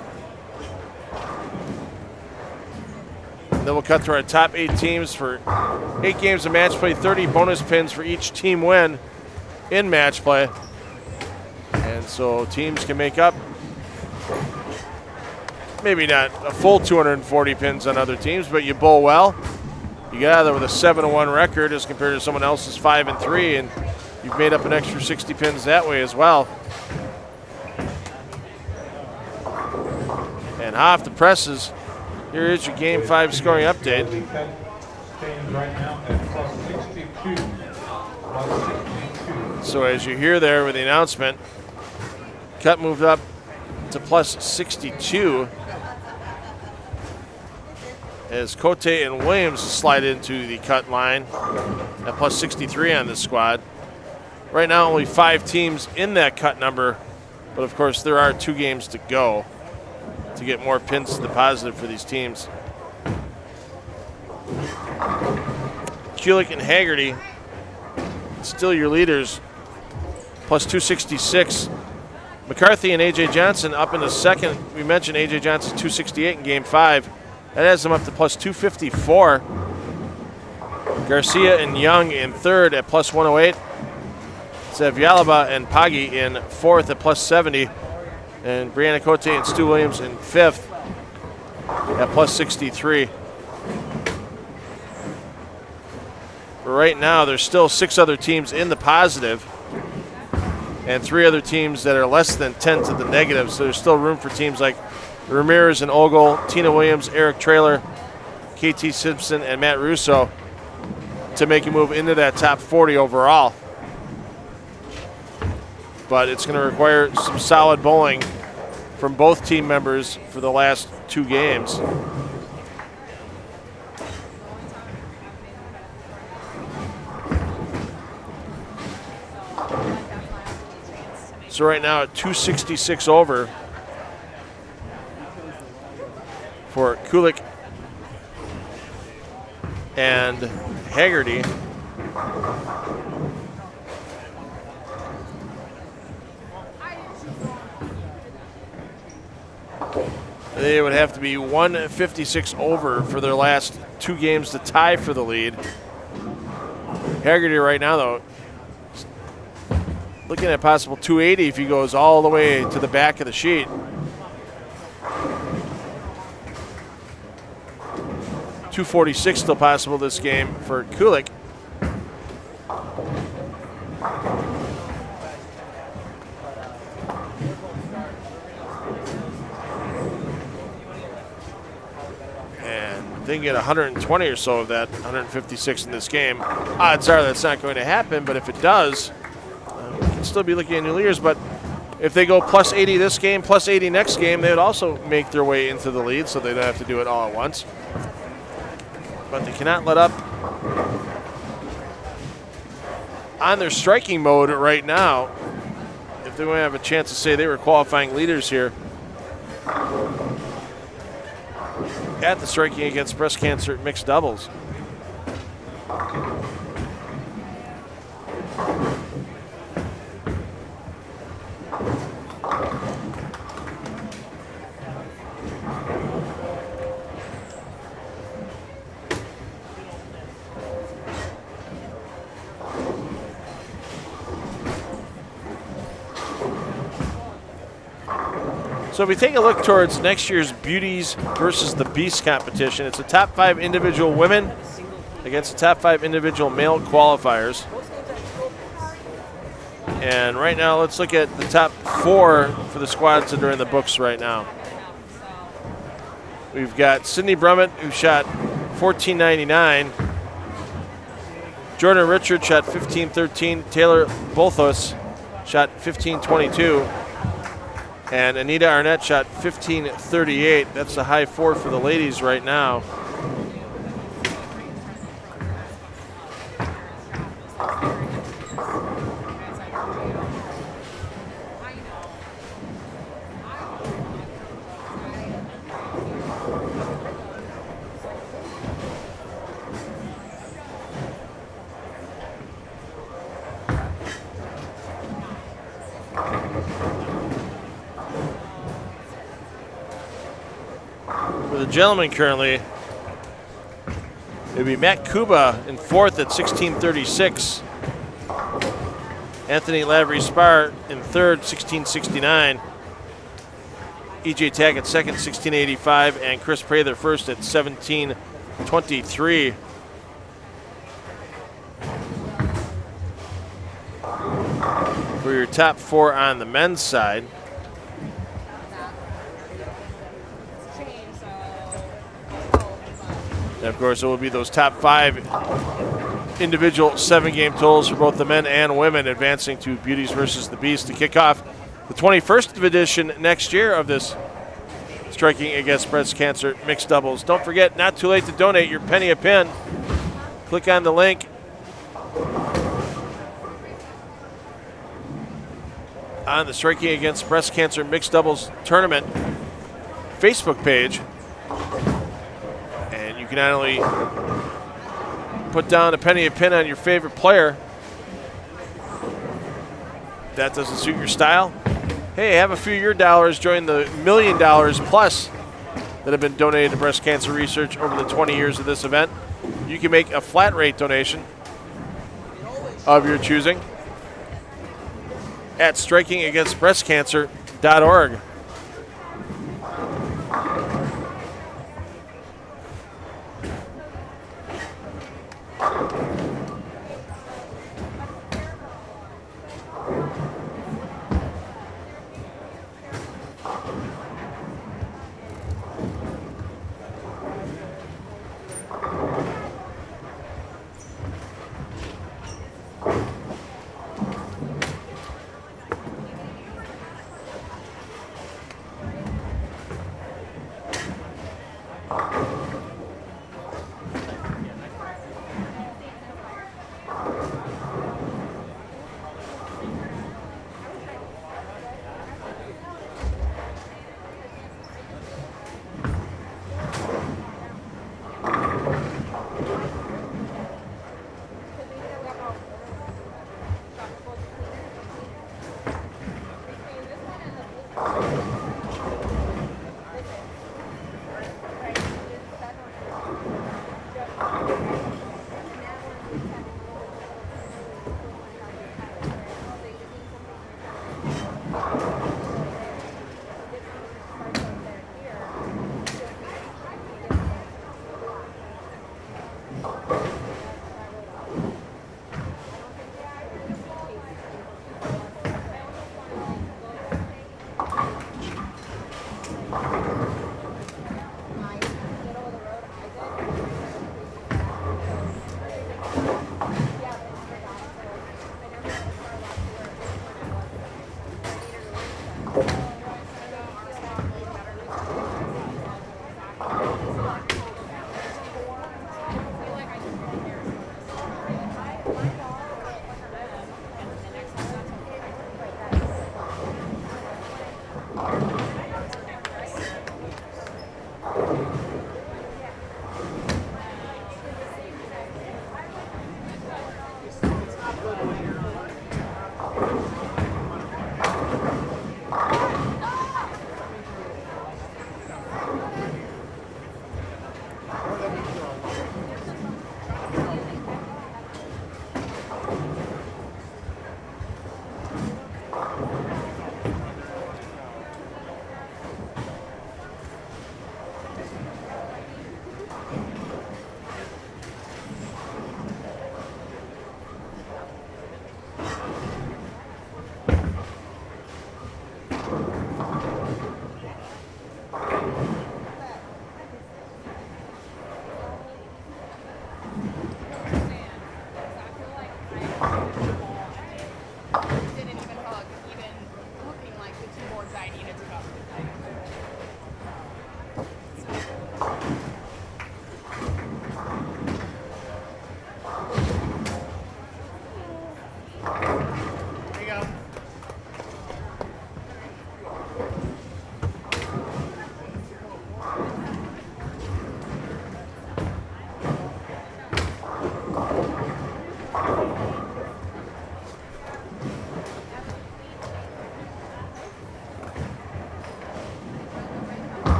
And then we'll cut to our top 8 teams for 8 games of match play, 30 bonus pins for each team win in match play. And so teams can make up maybe not a full 240 pins on other teams, but you bowl well. You get out of there with a 7-1 record as compared to someone else's 5-3, and you've made up an extra 60 pins that way as well. And off the presses, here is your Game 5 scoring update. Stands right now at plus 62. Plus 62. So as you hear there with the announcement, cut moved up to plus 62 as Cote and Williams slide into the cut line at plus 63 on this squad. Right now, only 5 teams in that cut number, but of course, there are 2 games to go to get more pins to the positive for these teams. Kulik and Haggerty, still your leaders, plus 266. McCarthy and A.J. Johnson up in the second. We mentioned A.J. Johnson 268 in Game 5. That has them up to plus 254. Garcia and Young in third at plus 108. Pbapwba and Pagi in fourth at plus 70. And Brianna Cote and Stu Williams in fifth at plus 63. But right now, there's still 6 other teams in the positive. and 3 other teams that are less than 10 to the negative. So there's still room for teams like Ramirez and Ogle, Tina Williams, Eric Traylor, KT Simpson, and Matt Russo to make a move into that top 40 overall. But it's going to require some solid bowling from both team members for the last 2 games. So right now at 266 over for Kulik and Haggerty. They would have to be 156 over for their last 2 games to tie for the lead. Haggerty right now, though, looking at possible 280 if he goes all the way to the back of the sheet. .246 still possible this game for Kulik. And they can get 120 or so of that, 156 in this game. Odds are that's not going to happen, but if it does, we can still be looking at new leaders. But if they go plus 80 this game, plus 80 next game, they would also make their way into the lead, so they don't have to do it all at once. But they cannot let up on their striking mode right now if they want to have a chance to say they were qualifying leaders here at the striking against breast cancer mixed doubles. So if we take a look towards next year's Beauties versus the Beast competition, it's the top 5 individual women against the top 5 individual male qualifiers. And right now, let's look at the top 4 for the squads that are in the books right now. We've got Sydney Brummett, who shot 14.99. Jordan Richard shot 15.13. Taylor Bolthos shot 15.22. And Anita Arnett shot 15.38. That's the high 4 for the ladies right now. The gentlemen currently, it would be Matt Kuba in 4th at 16.36. Anthony Lavery Spar in 3rd, 16.69. EJ Tackett 2nd, 16.85. And Chris Prather 1st at 17.23. For your top 4 on the men's side. And of course, it will be those top 5 individual 7-game totals for both the men and women advancing to Beauties versus the Beast to kick off the 21st edition next year of this Striking Against Breast Cancer Mixed Doubles. Don't forget, not too late to donate your penny a pin. Click on the link on the Striking Against Breast Cancer Mixed Doubles Tournament Facebook page. You can not only put down a penny a pin on your favorite player, if that doesn't suit your style, hey, have a few of your dollars join the $1 million plus that have been donated to breast cancer research over the 20 years of this event. You can make a flat rate donation of your choosing at strikingagainstbreastcancer.org.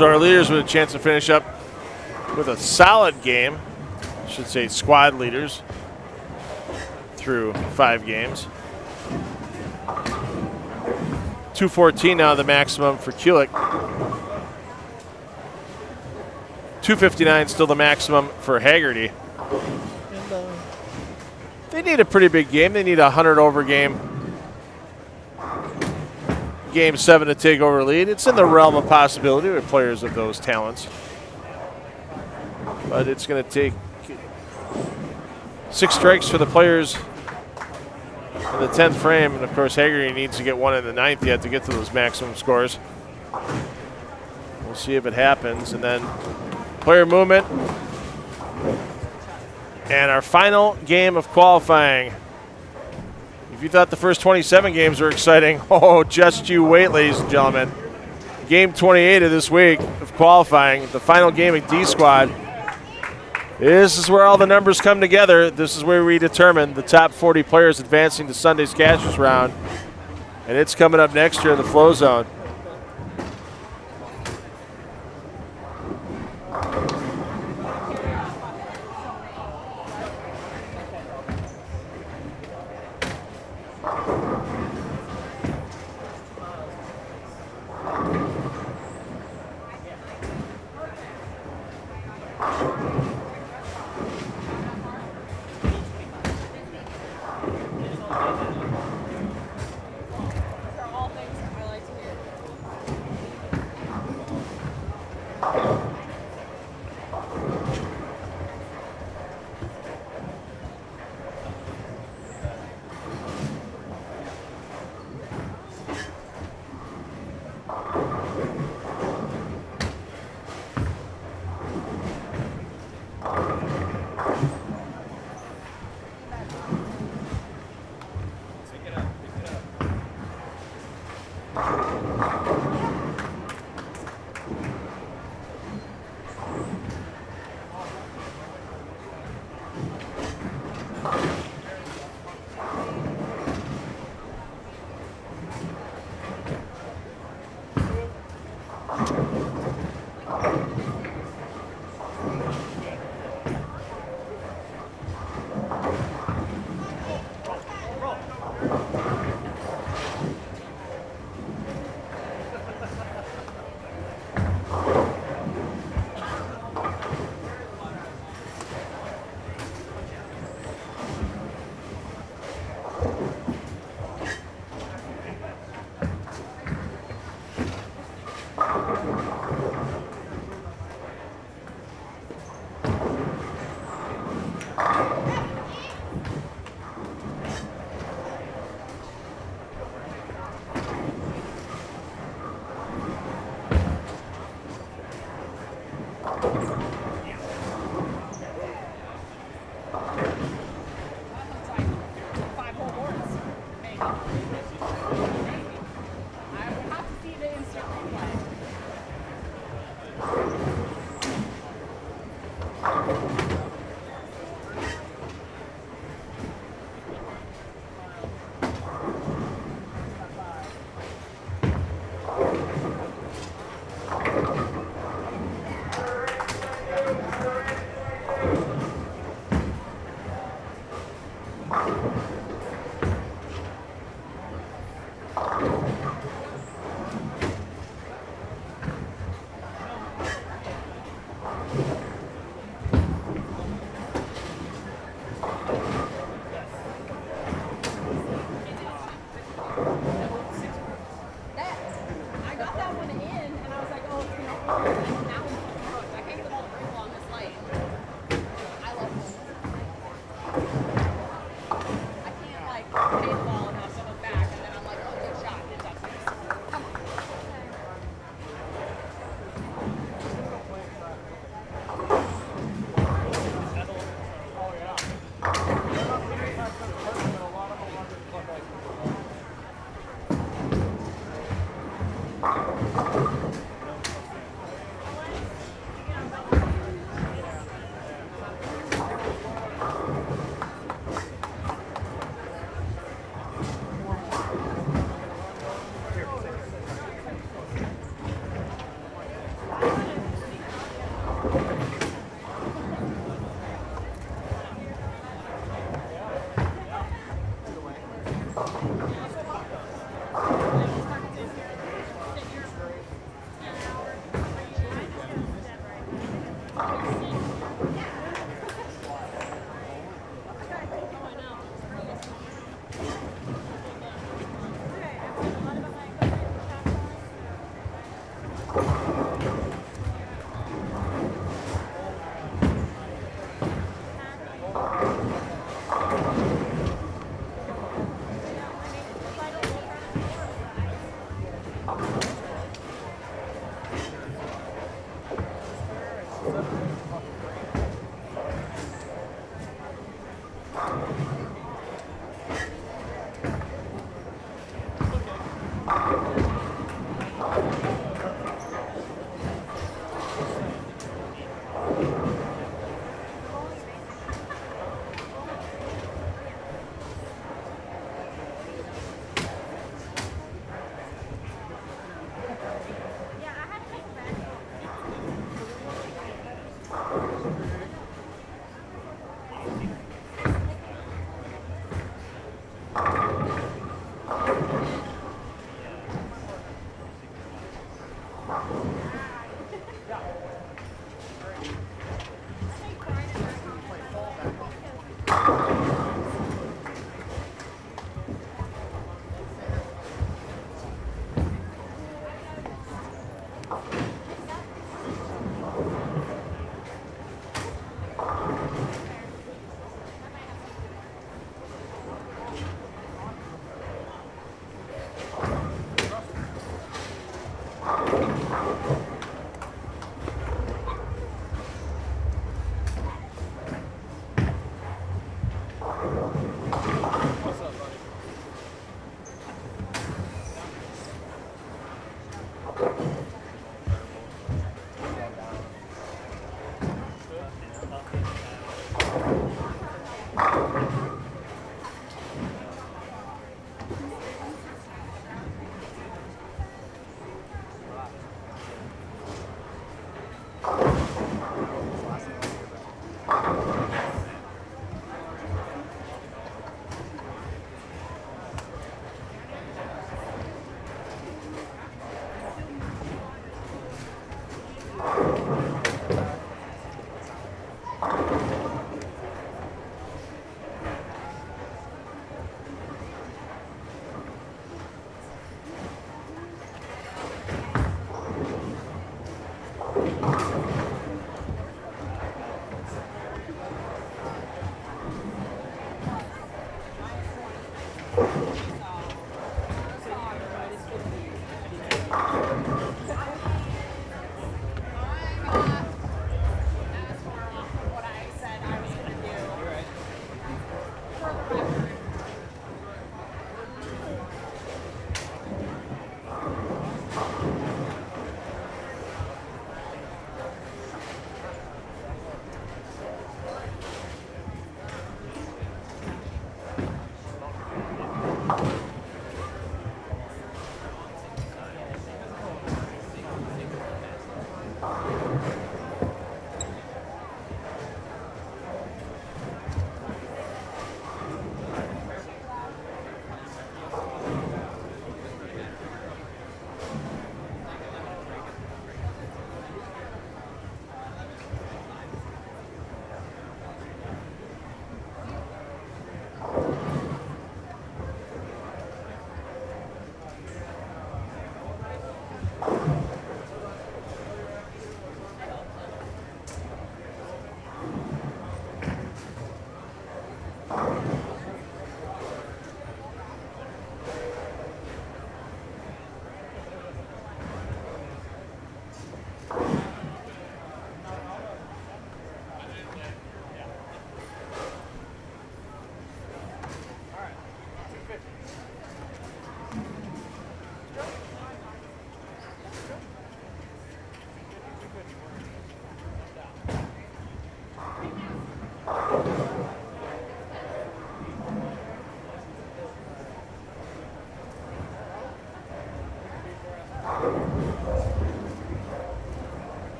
So our leaders with a chance to finish up with a solid game. I should say squad leaders through 5 games. 214 now the maximum for Kulik. 259 still the maximum for Haggerty. And, they need a pretty big game. They need a 100 over game. Game 7 to take over lead. It's in the realm of possibility with players of those talents. But it's going to take 6 strikes for the players in the 10th frame. And, of course, Haggerty needs to get 1 in the 9th yet to get to those maximum scores. We'll see if it happens. And then player movement. And our final game of qualifying. If you thought the first 27 games were exciting, oh, just you wait, ladies and gentlemen. Game 28 of this week of qualifying, the final game of D Squad. This is where all the numbers come together. This is where we determine the top 40 players advancing to Sunday's Cashers round. And it's coming up next year in the Flozone.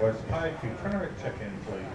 West High to tournament check-in, please.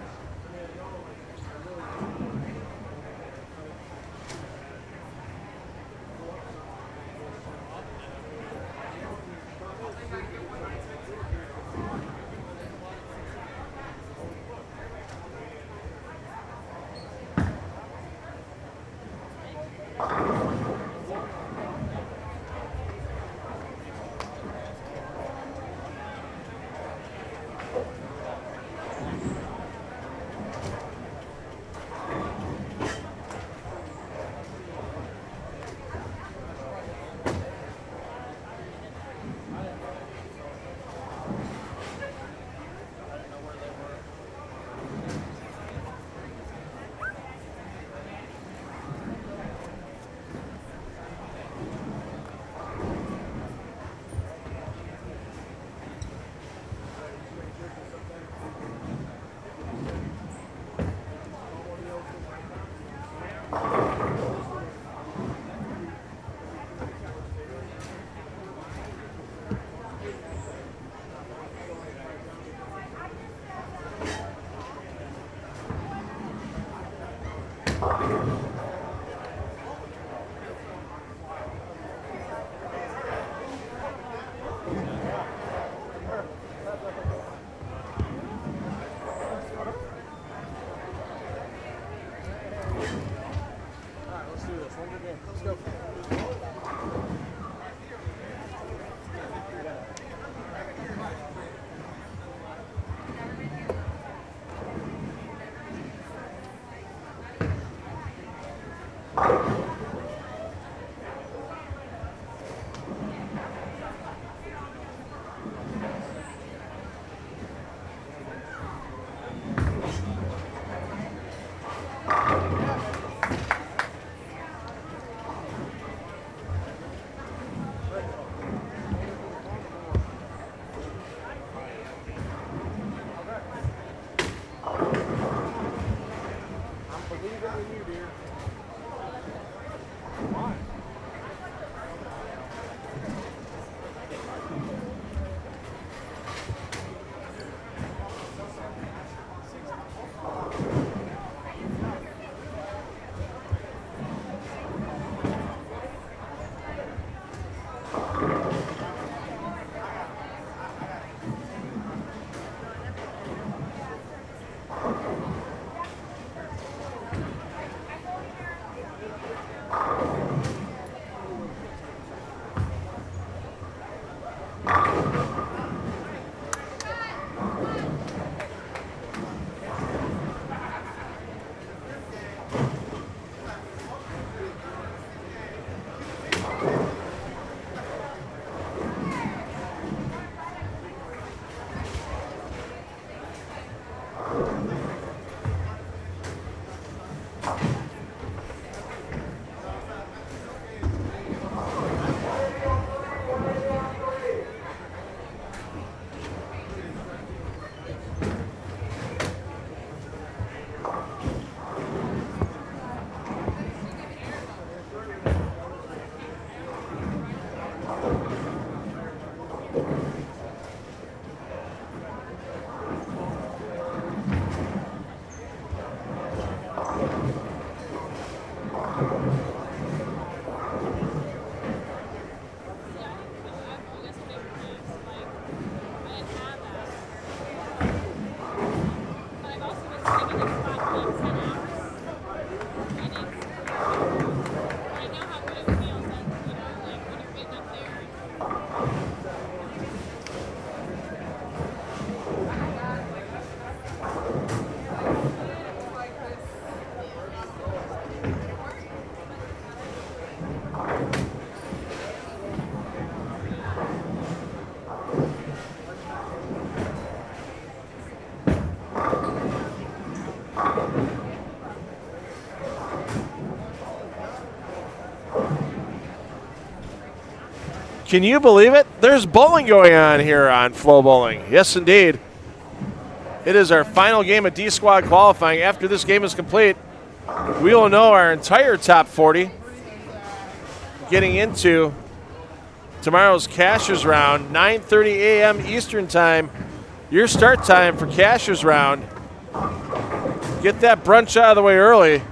Can you believe it? There's bowling going on here on FloBowling. Yes, indeed. It is our final game of D-Squad qualifying. After this game is complete, we will know our entire top 40 getting into tomorrow's Cashers Round, 9:30 a.m. Eastern Time. Your start time for Cashers Round. Get that brunch out of the way early.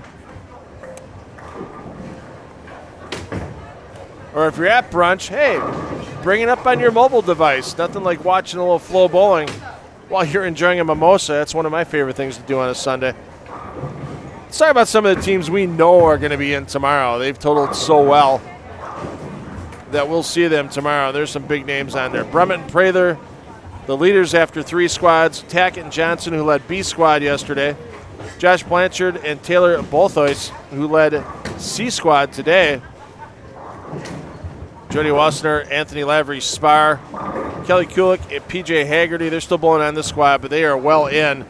Or if you're at brunch, hey, bring it up on your mobile device. Nothing like watching a little FloBowling while you're enjoying a mimosa. That's one of my favorite things to do on a Sunday. Let's talk about some of the teams we know are going to be in tomorrow. They've totaled so well that we'll see them tomorrow. There's some big names on there. Brummett and Prather, the leaders after 3 squads. Tackett and Johnson, who led B squad yesterday. Josh Blanchard and Taylor Bolthois, who led C squad today. Jody Wassner, Anthony Lavery, Spar, Kelly Kulik, and PJ Haggerty. They're still bowling on this squad, but they are well in.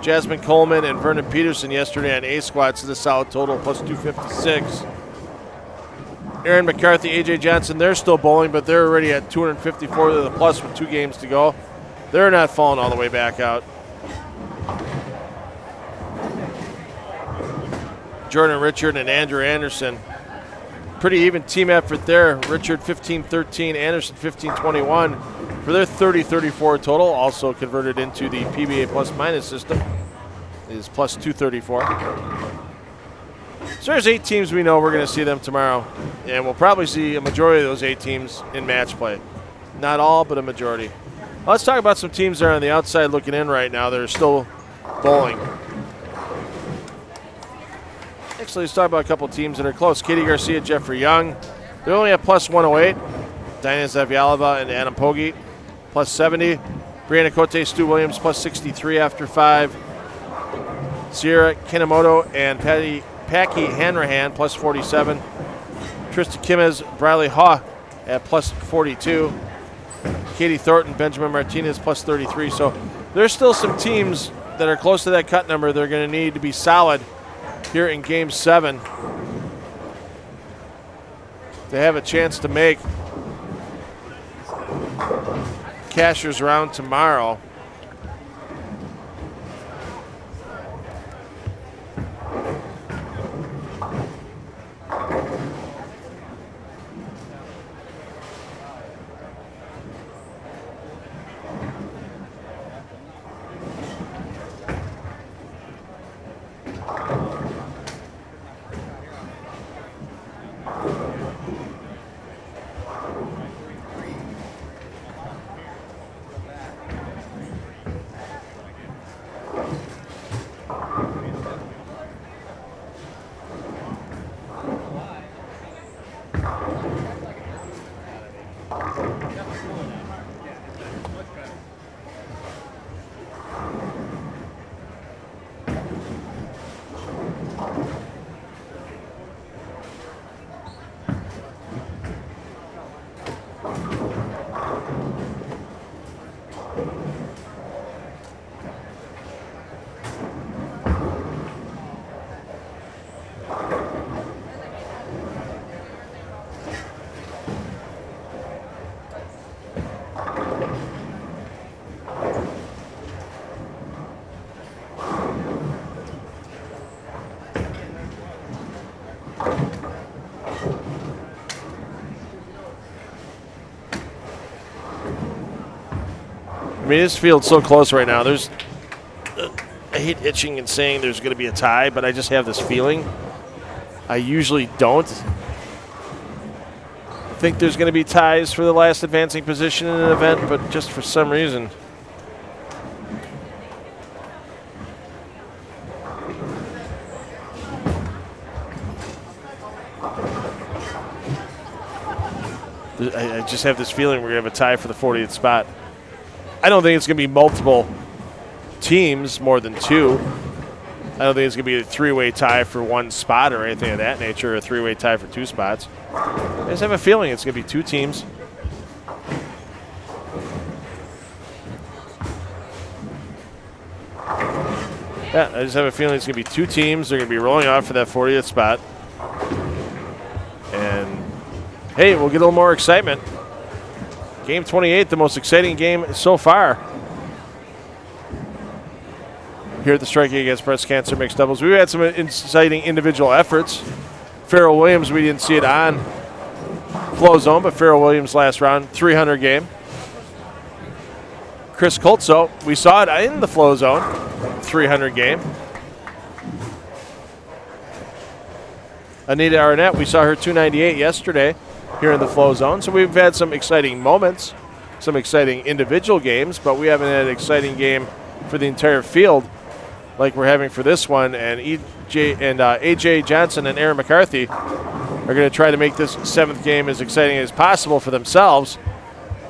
Jasmine Coleman and Vernon Peterson yesterday on A squad to the solid total, plus 256. Aaron McCarthy, AJ Johnson, they're still bowling, but they're already at 254 to the plus with 2 games to go. They're not falling all the way back out. Jordan Richard and Andrew Anderson. Pretty even team effort there. Richard 15-13, Anderson 15-21 for their 30-34 total. Also converted into the PBA plus minus system is plus 234. So there's 8 teams we know we're going to see them tomorrow, and we'll probably see a majority of those 8 teams in match play. Not all, but a majority. Let's talk about some teams that are on the outside looking in right now that are still bowling. Actually, let's talk about a couple teams that are close. Katie Garcia, Jeffrey Young. They're only at plus 108. Diana Zavyalova and Adam Pogge, plus 70. Brianna Cote, Stu Williams, plus 63 after 5. Sierra Kanemoto and Packy Hanrahan, plus 47. Trista Kimmez, Briley Haw at plus 42. Katie Thornton, Benjamin Martinez, plus 33. So there's still some teams that are close to that cut number. They're going to need to be solid here in Game 7 to have a chance to make Cashers Round tomorrow. mean, this field's so close right now. There's, I hate itching and saying there's going to be a tie, but I just have this feeling. I usually don't think there's going to be ties for the last advancing position in an event, but just for some reason. I just have this feeling we're going to have a tie for the 40th spot. I don't think it's going to be multiple teams, more than 2. I don't think it's going to be a 3-way tie for 1 spot or anything of that nature, or a 3-way tie for 2 spots. I just have a feeling it's going to be 2 teams. Yeah, I just have a feeling it's going to be 2 teams. They're going to be rolling off for that 40th spot. And hey, we'll get a little more excitement. Game 28, the most exciting game so far here at the Striking Against Breast Cancer Mixed Doubles. We've had some exciting individual efforts. Farrell Williams, we didn't see it on Flozone, but Farrell Williams last round, 300 game. Chris Coltso, we saw it in the Flozone, 300 game. Anita Arnett, we saw her 298 yesterday here in the Flozone. So we've had some exciting moments, some exciting individual games, but we haven't had an exciting game for the entire field like we're having for this one. And AJ Johnson and Aaron McCarthy are going to try to make this 7th game as exciting as possible for themselves,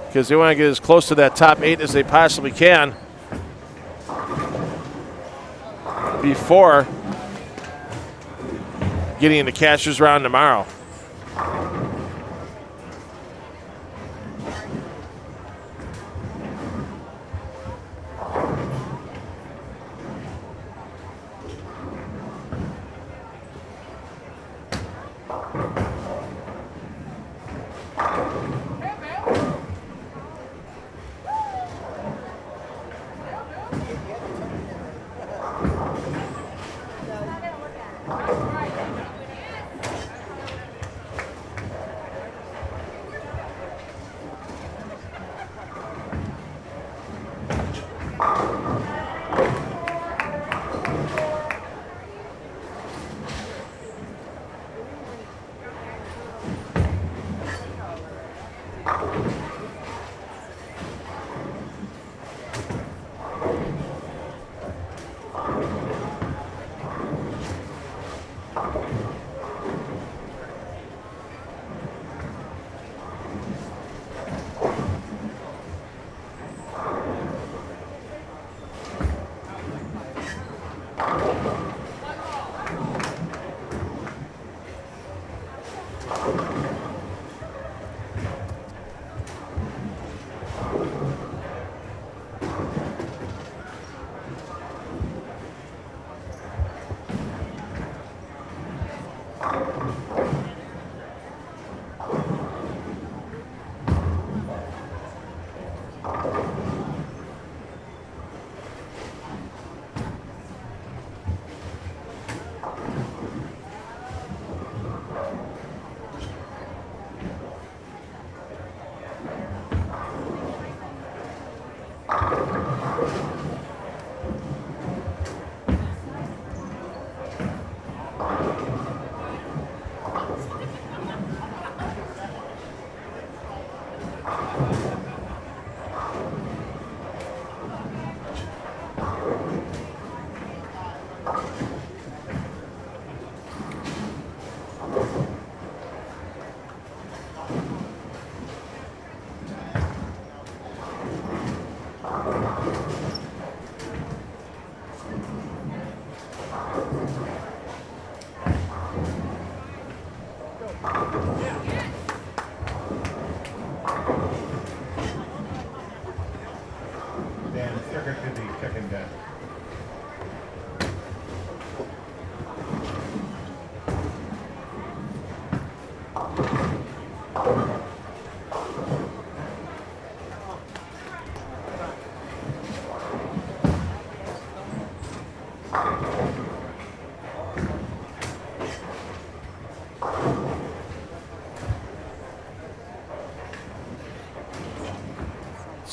because they want to get as close to that top 8 as they possibly can before getting into Cashers round tomorrow.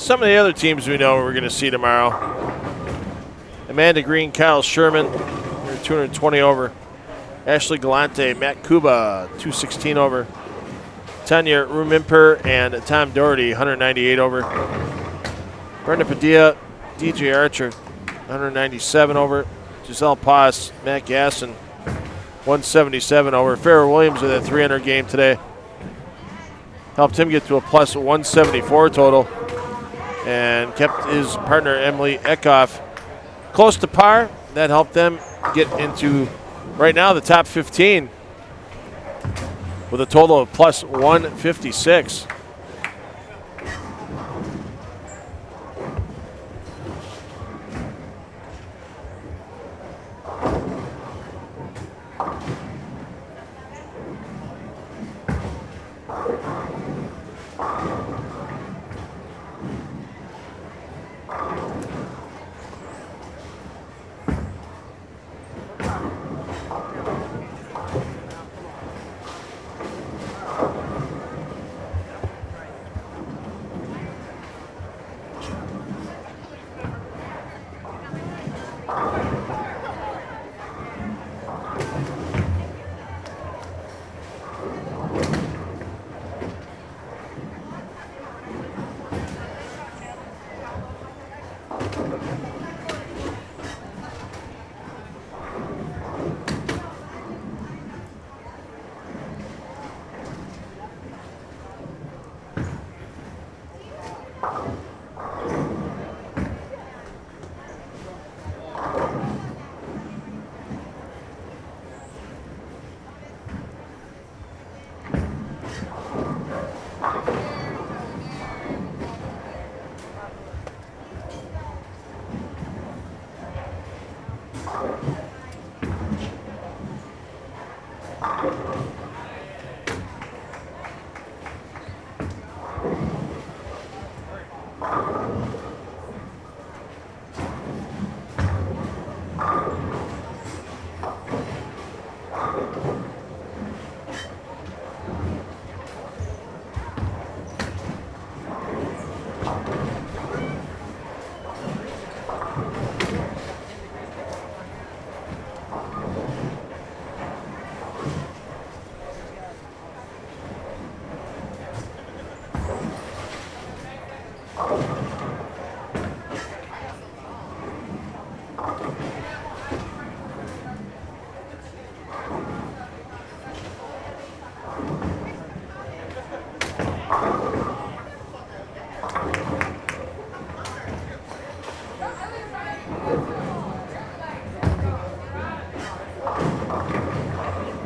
some of the other teams we know we're going to see tomorrow. Amanda Green, Kyle Sherman, they're 220 over. Ashley Galante, Matt Kuba, 216 over. Tanya Rumimper and Tom Doherty, 198 over. Brenda Padilla, DJ Archer, 197 over. Giselle Poss, Matt Gasson, 177 over. Farrah Williams with a 300 game today. Helped him get to a plus 174 total. And kept his partner Emily Eckhoff close to par. That helped them get into, right now, the top 15 with a total of plus 156.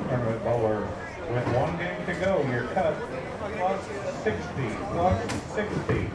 Tournament bowler with 1 game to go. Your cut plus 60, plus 60.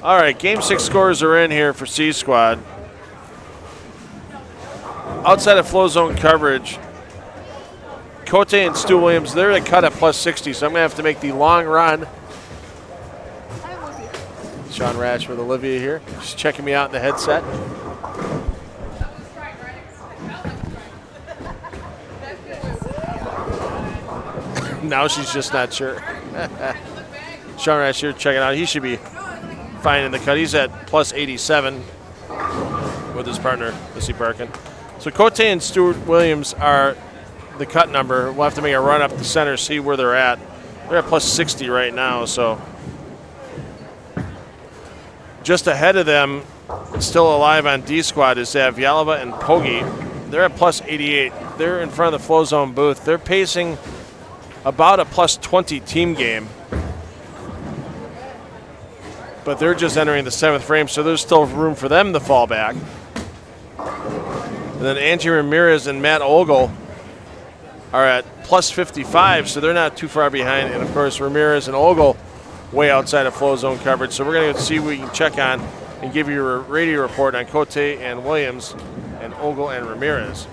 All right, game 6 scores are in here for C Squad. Outside of Flozone coverage, Cote and Stu Williams, they're at cut at plus 60, so I'm going to have to make the long run. Sean Ratch with Olivia here. She's checking me out in the headset. Now she's just not sure. Sean Ratch here checking out. He should be fine in the cut. He's at plus 87 with his partner, Missy Parkin. So Cote and Stuart Williams are the cut number. We'll have to make a run up the center, see where they're at. They're at plus 60 right now, so just ahead of them Still alive on D squad is Zavyalova and Pogge. They're at plus 88. They're in front of the Flozone booth. They're pacing about a plus 20 team game. But they're just entering the 7th frame, so there's still room for them to fall back. And then Angie Ramirez and Matt Ogle are at plus 55, so they're not too far behind. And, of course, Ramirez and Ogle way outside of Flozone coverage. So we're going to see what we can check on and give you a radio report on Cote and Williams and Ogle and Ramirez.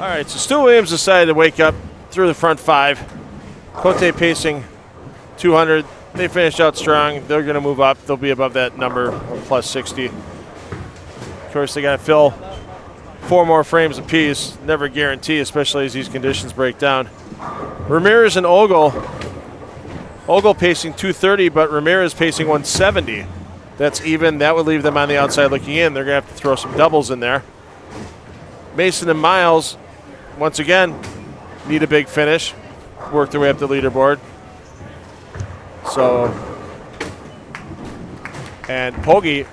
All right, so Stu Williams decided to wake up through the front 5. Cote pacing 200. They finished out strong. They're going to move up. They'll be above that number of plus 60. Of course, they got to fill 4 more frames apiece. Never guarantee, especially as these conditions break down. Ramirez and Ogle. Ogle pacing 230, but Ramirez pacing 170. That's even. That would leave them on the outside looking in. They're going to have to throw some doubles in there. Mason and Miles, once again, need a big finish. Work their way up the leaderboard. So, and Pogge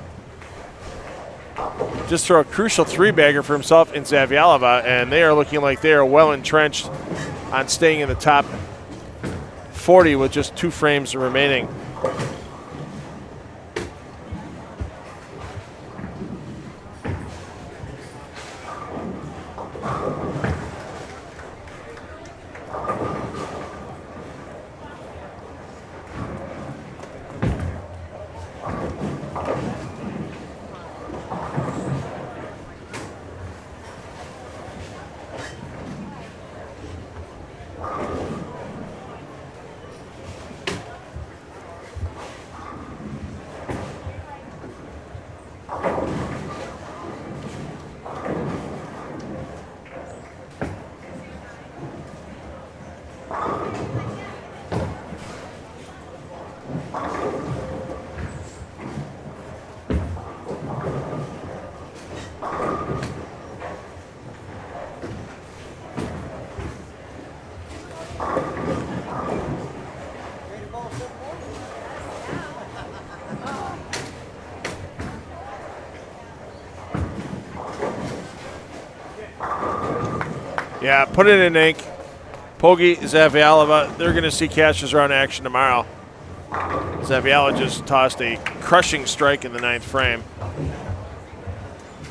just throw a crucial 3-bagger for himself in Zavyalova, and they are looking like they are well entrenched on staying in the top 40 with just 2 frames remaining. Yeah, put it in ink. Pogge, Zavyalova, they're going to see catches around action tomorrow. Zaviala just tossed a crushing strike in the 9th frame.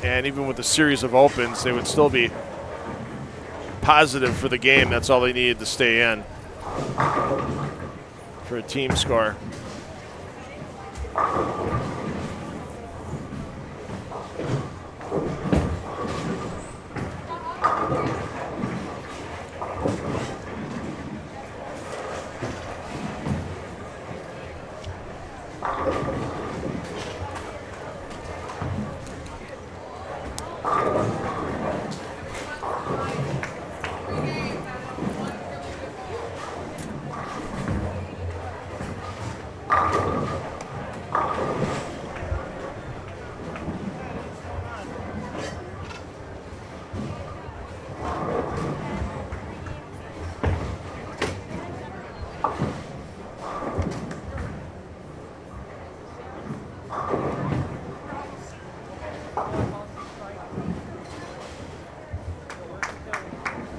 And even with a series of opens, they would still be positive for the game. That's all they needed to stay in for a team score.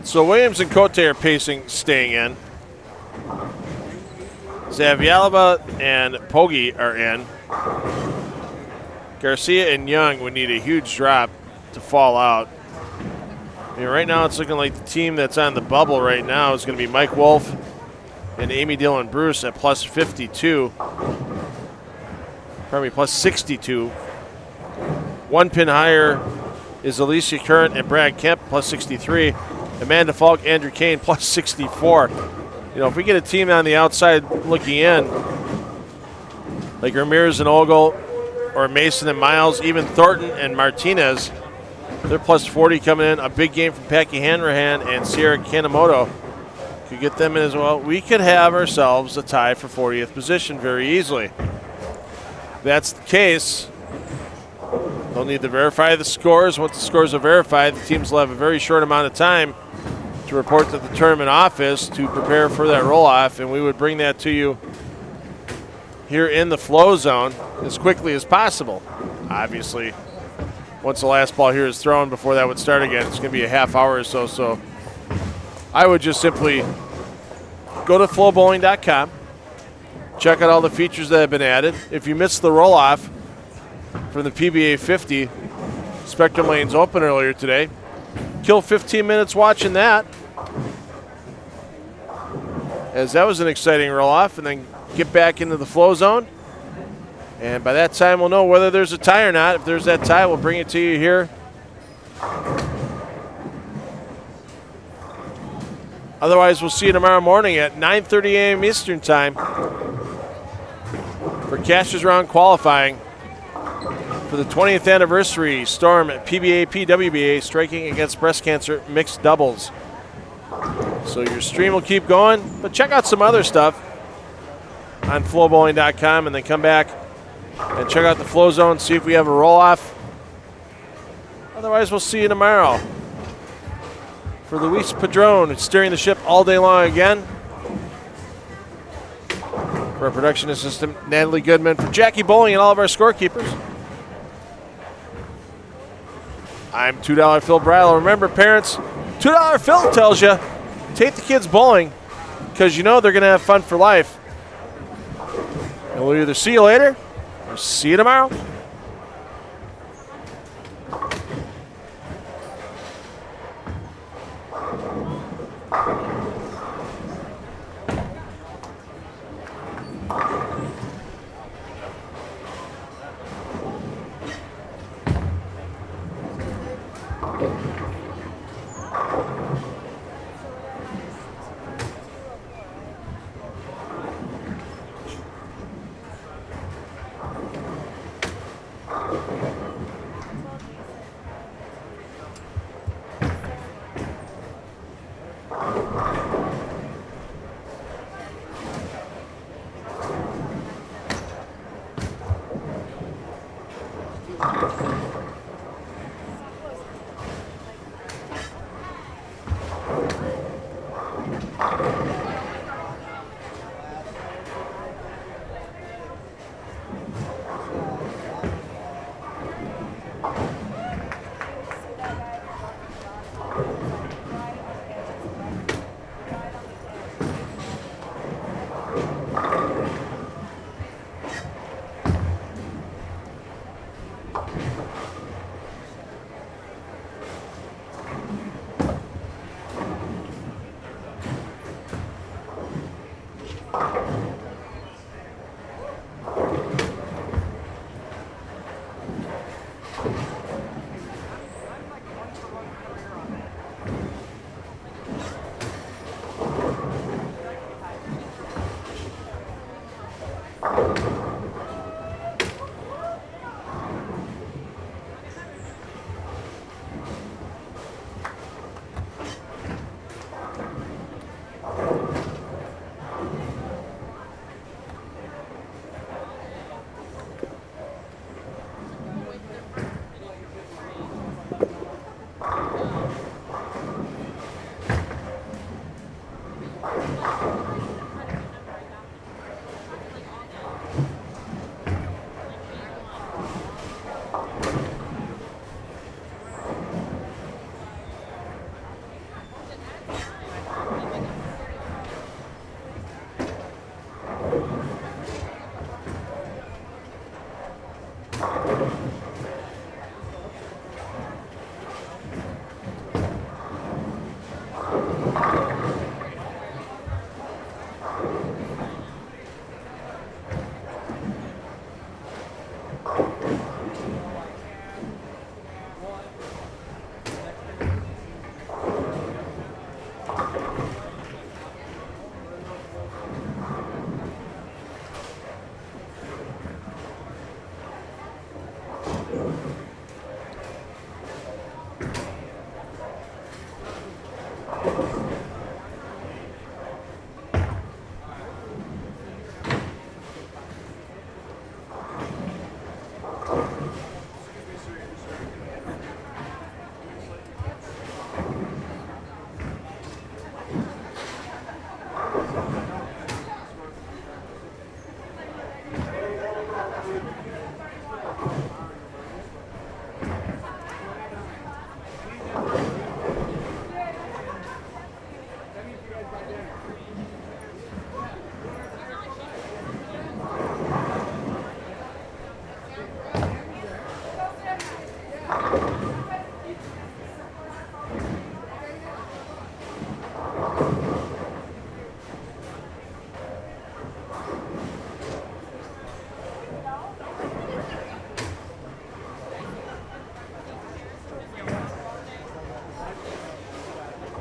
So Williams and Cote are pacing, staying in. Zavialaba and Pogge are in. Garcia and Young would need a huge drop to fall out. I mean, right now it's looking like the team that's on the bubble right now is going to be Mike Wolf and Amy Dillon Bruce at plus 52. Pardon me, plus 62. 1 pin higher is Alicia Current and Brad Kemp, plus 63. Amanda Falk, Andrew Kane, plus 64. You know, if we get a team on the outside looking in, like Ramirez and Ogle, or Mason and Miles, even Thornton and Martinez, they're plus 40 coming in. A big game from Packy Hanrahan and Sierra Kanemoto could get them in as well. We could have ourselves a tie for 40th position very easily. If that's the case, they'll need to verify the scores. Once the scores are verified, the teams will have a very short amount of time to report to the tournament office to prepare for that roll-off, and we would bring that to you here in the Flozone as quickly as possible. Obviously, once the last ball here is thrown, before that would start again, it's going to be a half hour or so. So I would just simply go to FloBowling.com, check out all the features that have been added. If you missed the roll-off from the PBA 50, Spectrum Lanes Open earlier today, kill 15 minutes watching that, as that was an exciting roll-off, and then get back into the Flozone. And by that time, we'll know whether there's a tie or not. If there's that tie, we'll bring it to you here. Otherwise, we'll see you tomorrow morning at 9:30 a.m. Eastern Time for Cashers Round qualifying for the 20th anniversary Storm at Pbapwba striking against breast cancer mixed doubles. So your stream will keep going, but check out some other stuff on FloBowling.com, and then come back and check out the Flozone, see if we have a roll-off. Otherwise, we'll see you tomorrow. For Luis Padron, steering the ship all day long again. For our production assistant, Natalie Goodman. For Jackie Bowling and all of our scorekeepers, I'm $2 Phil Brattle. Remember, parents, $2 Phil tells you, take the kids bowling, because you know they're going to have fun for life. And we'll either see you later or see you tomorrow.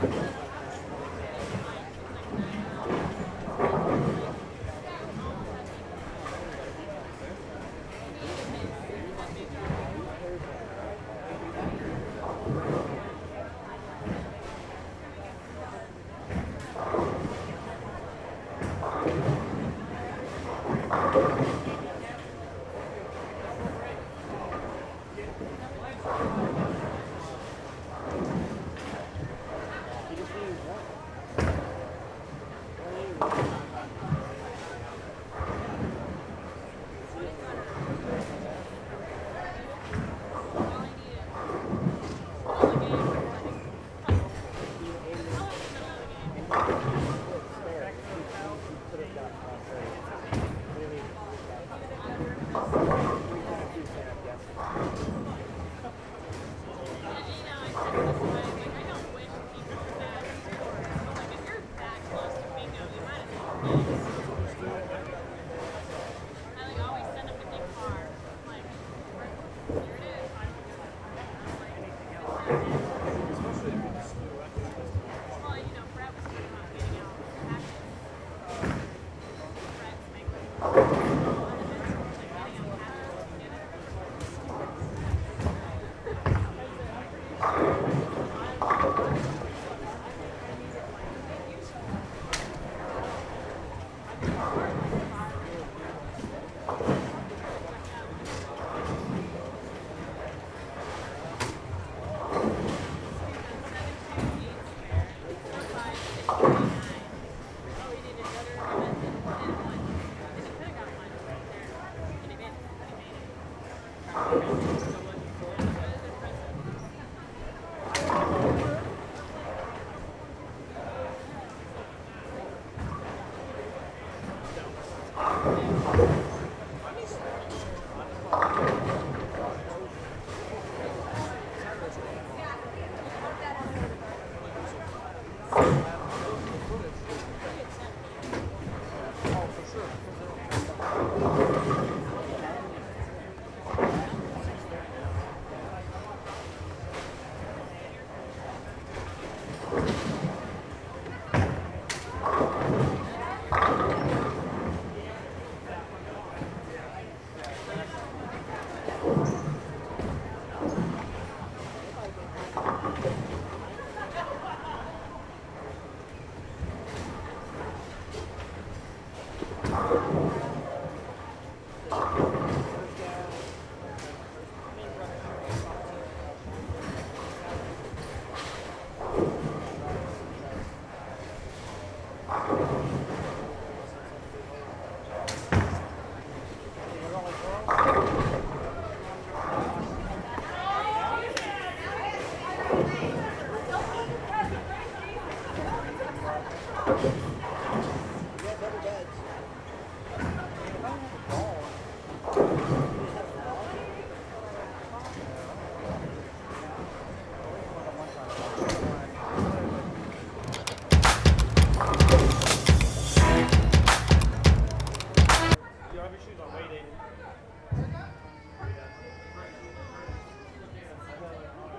Bye.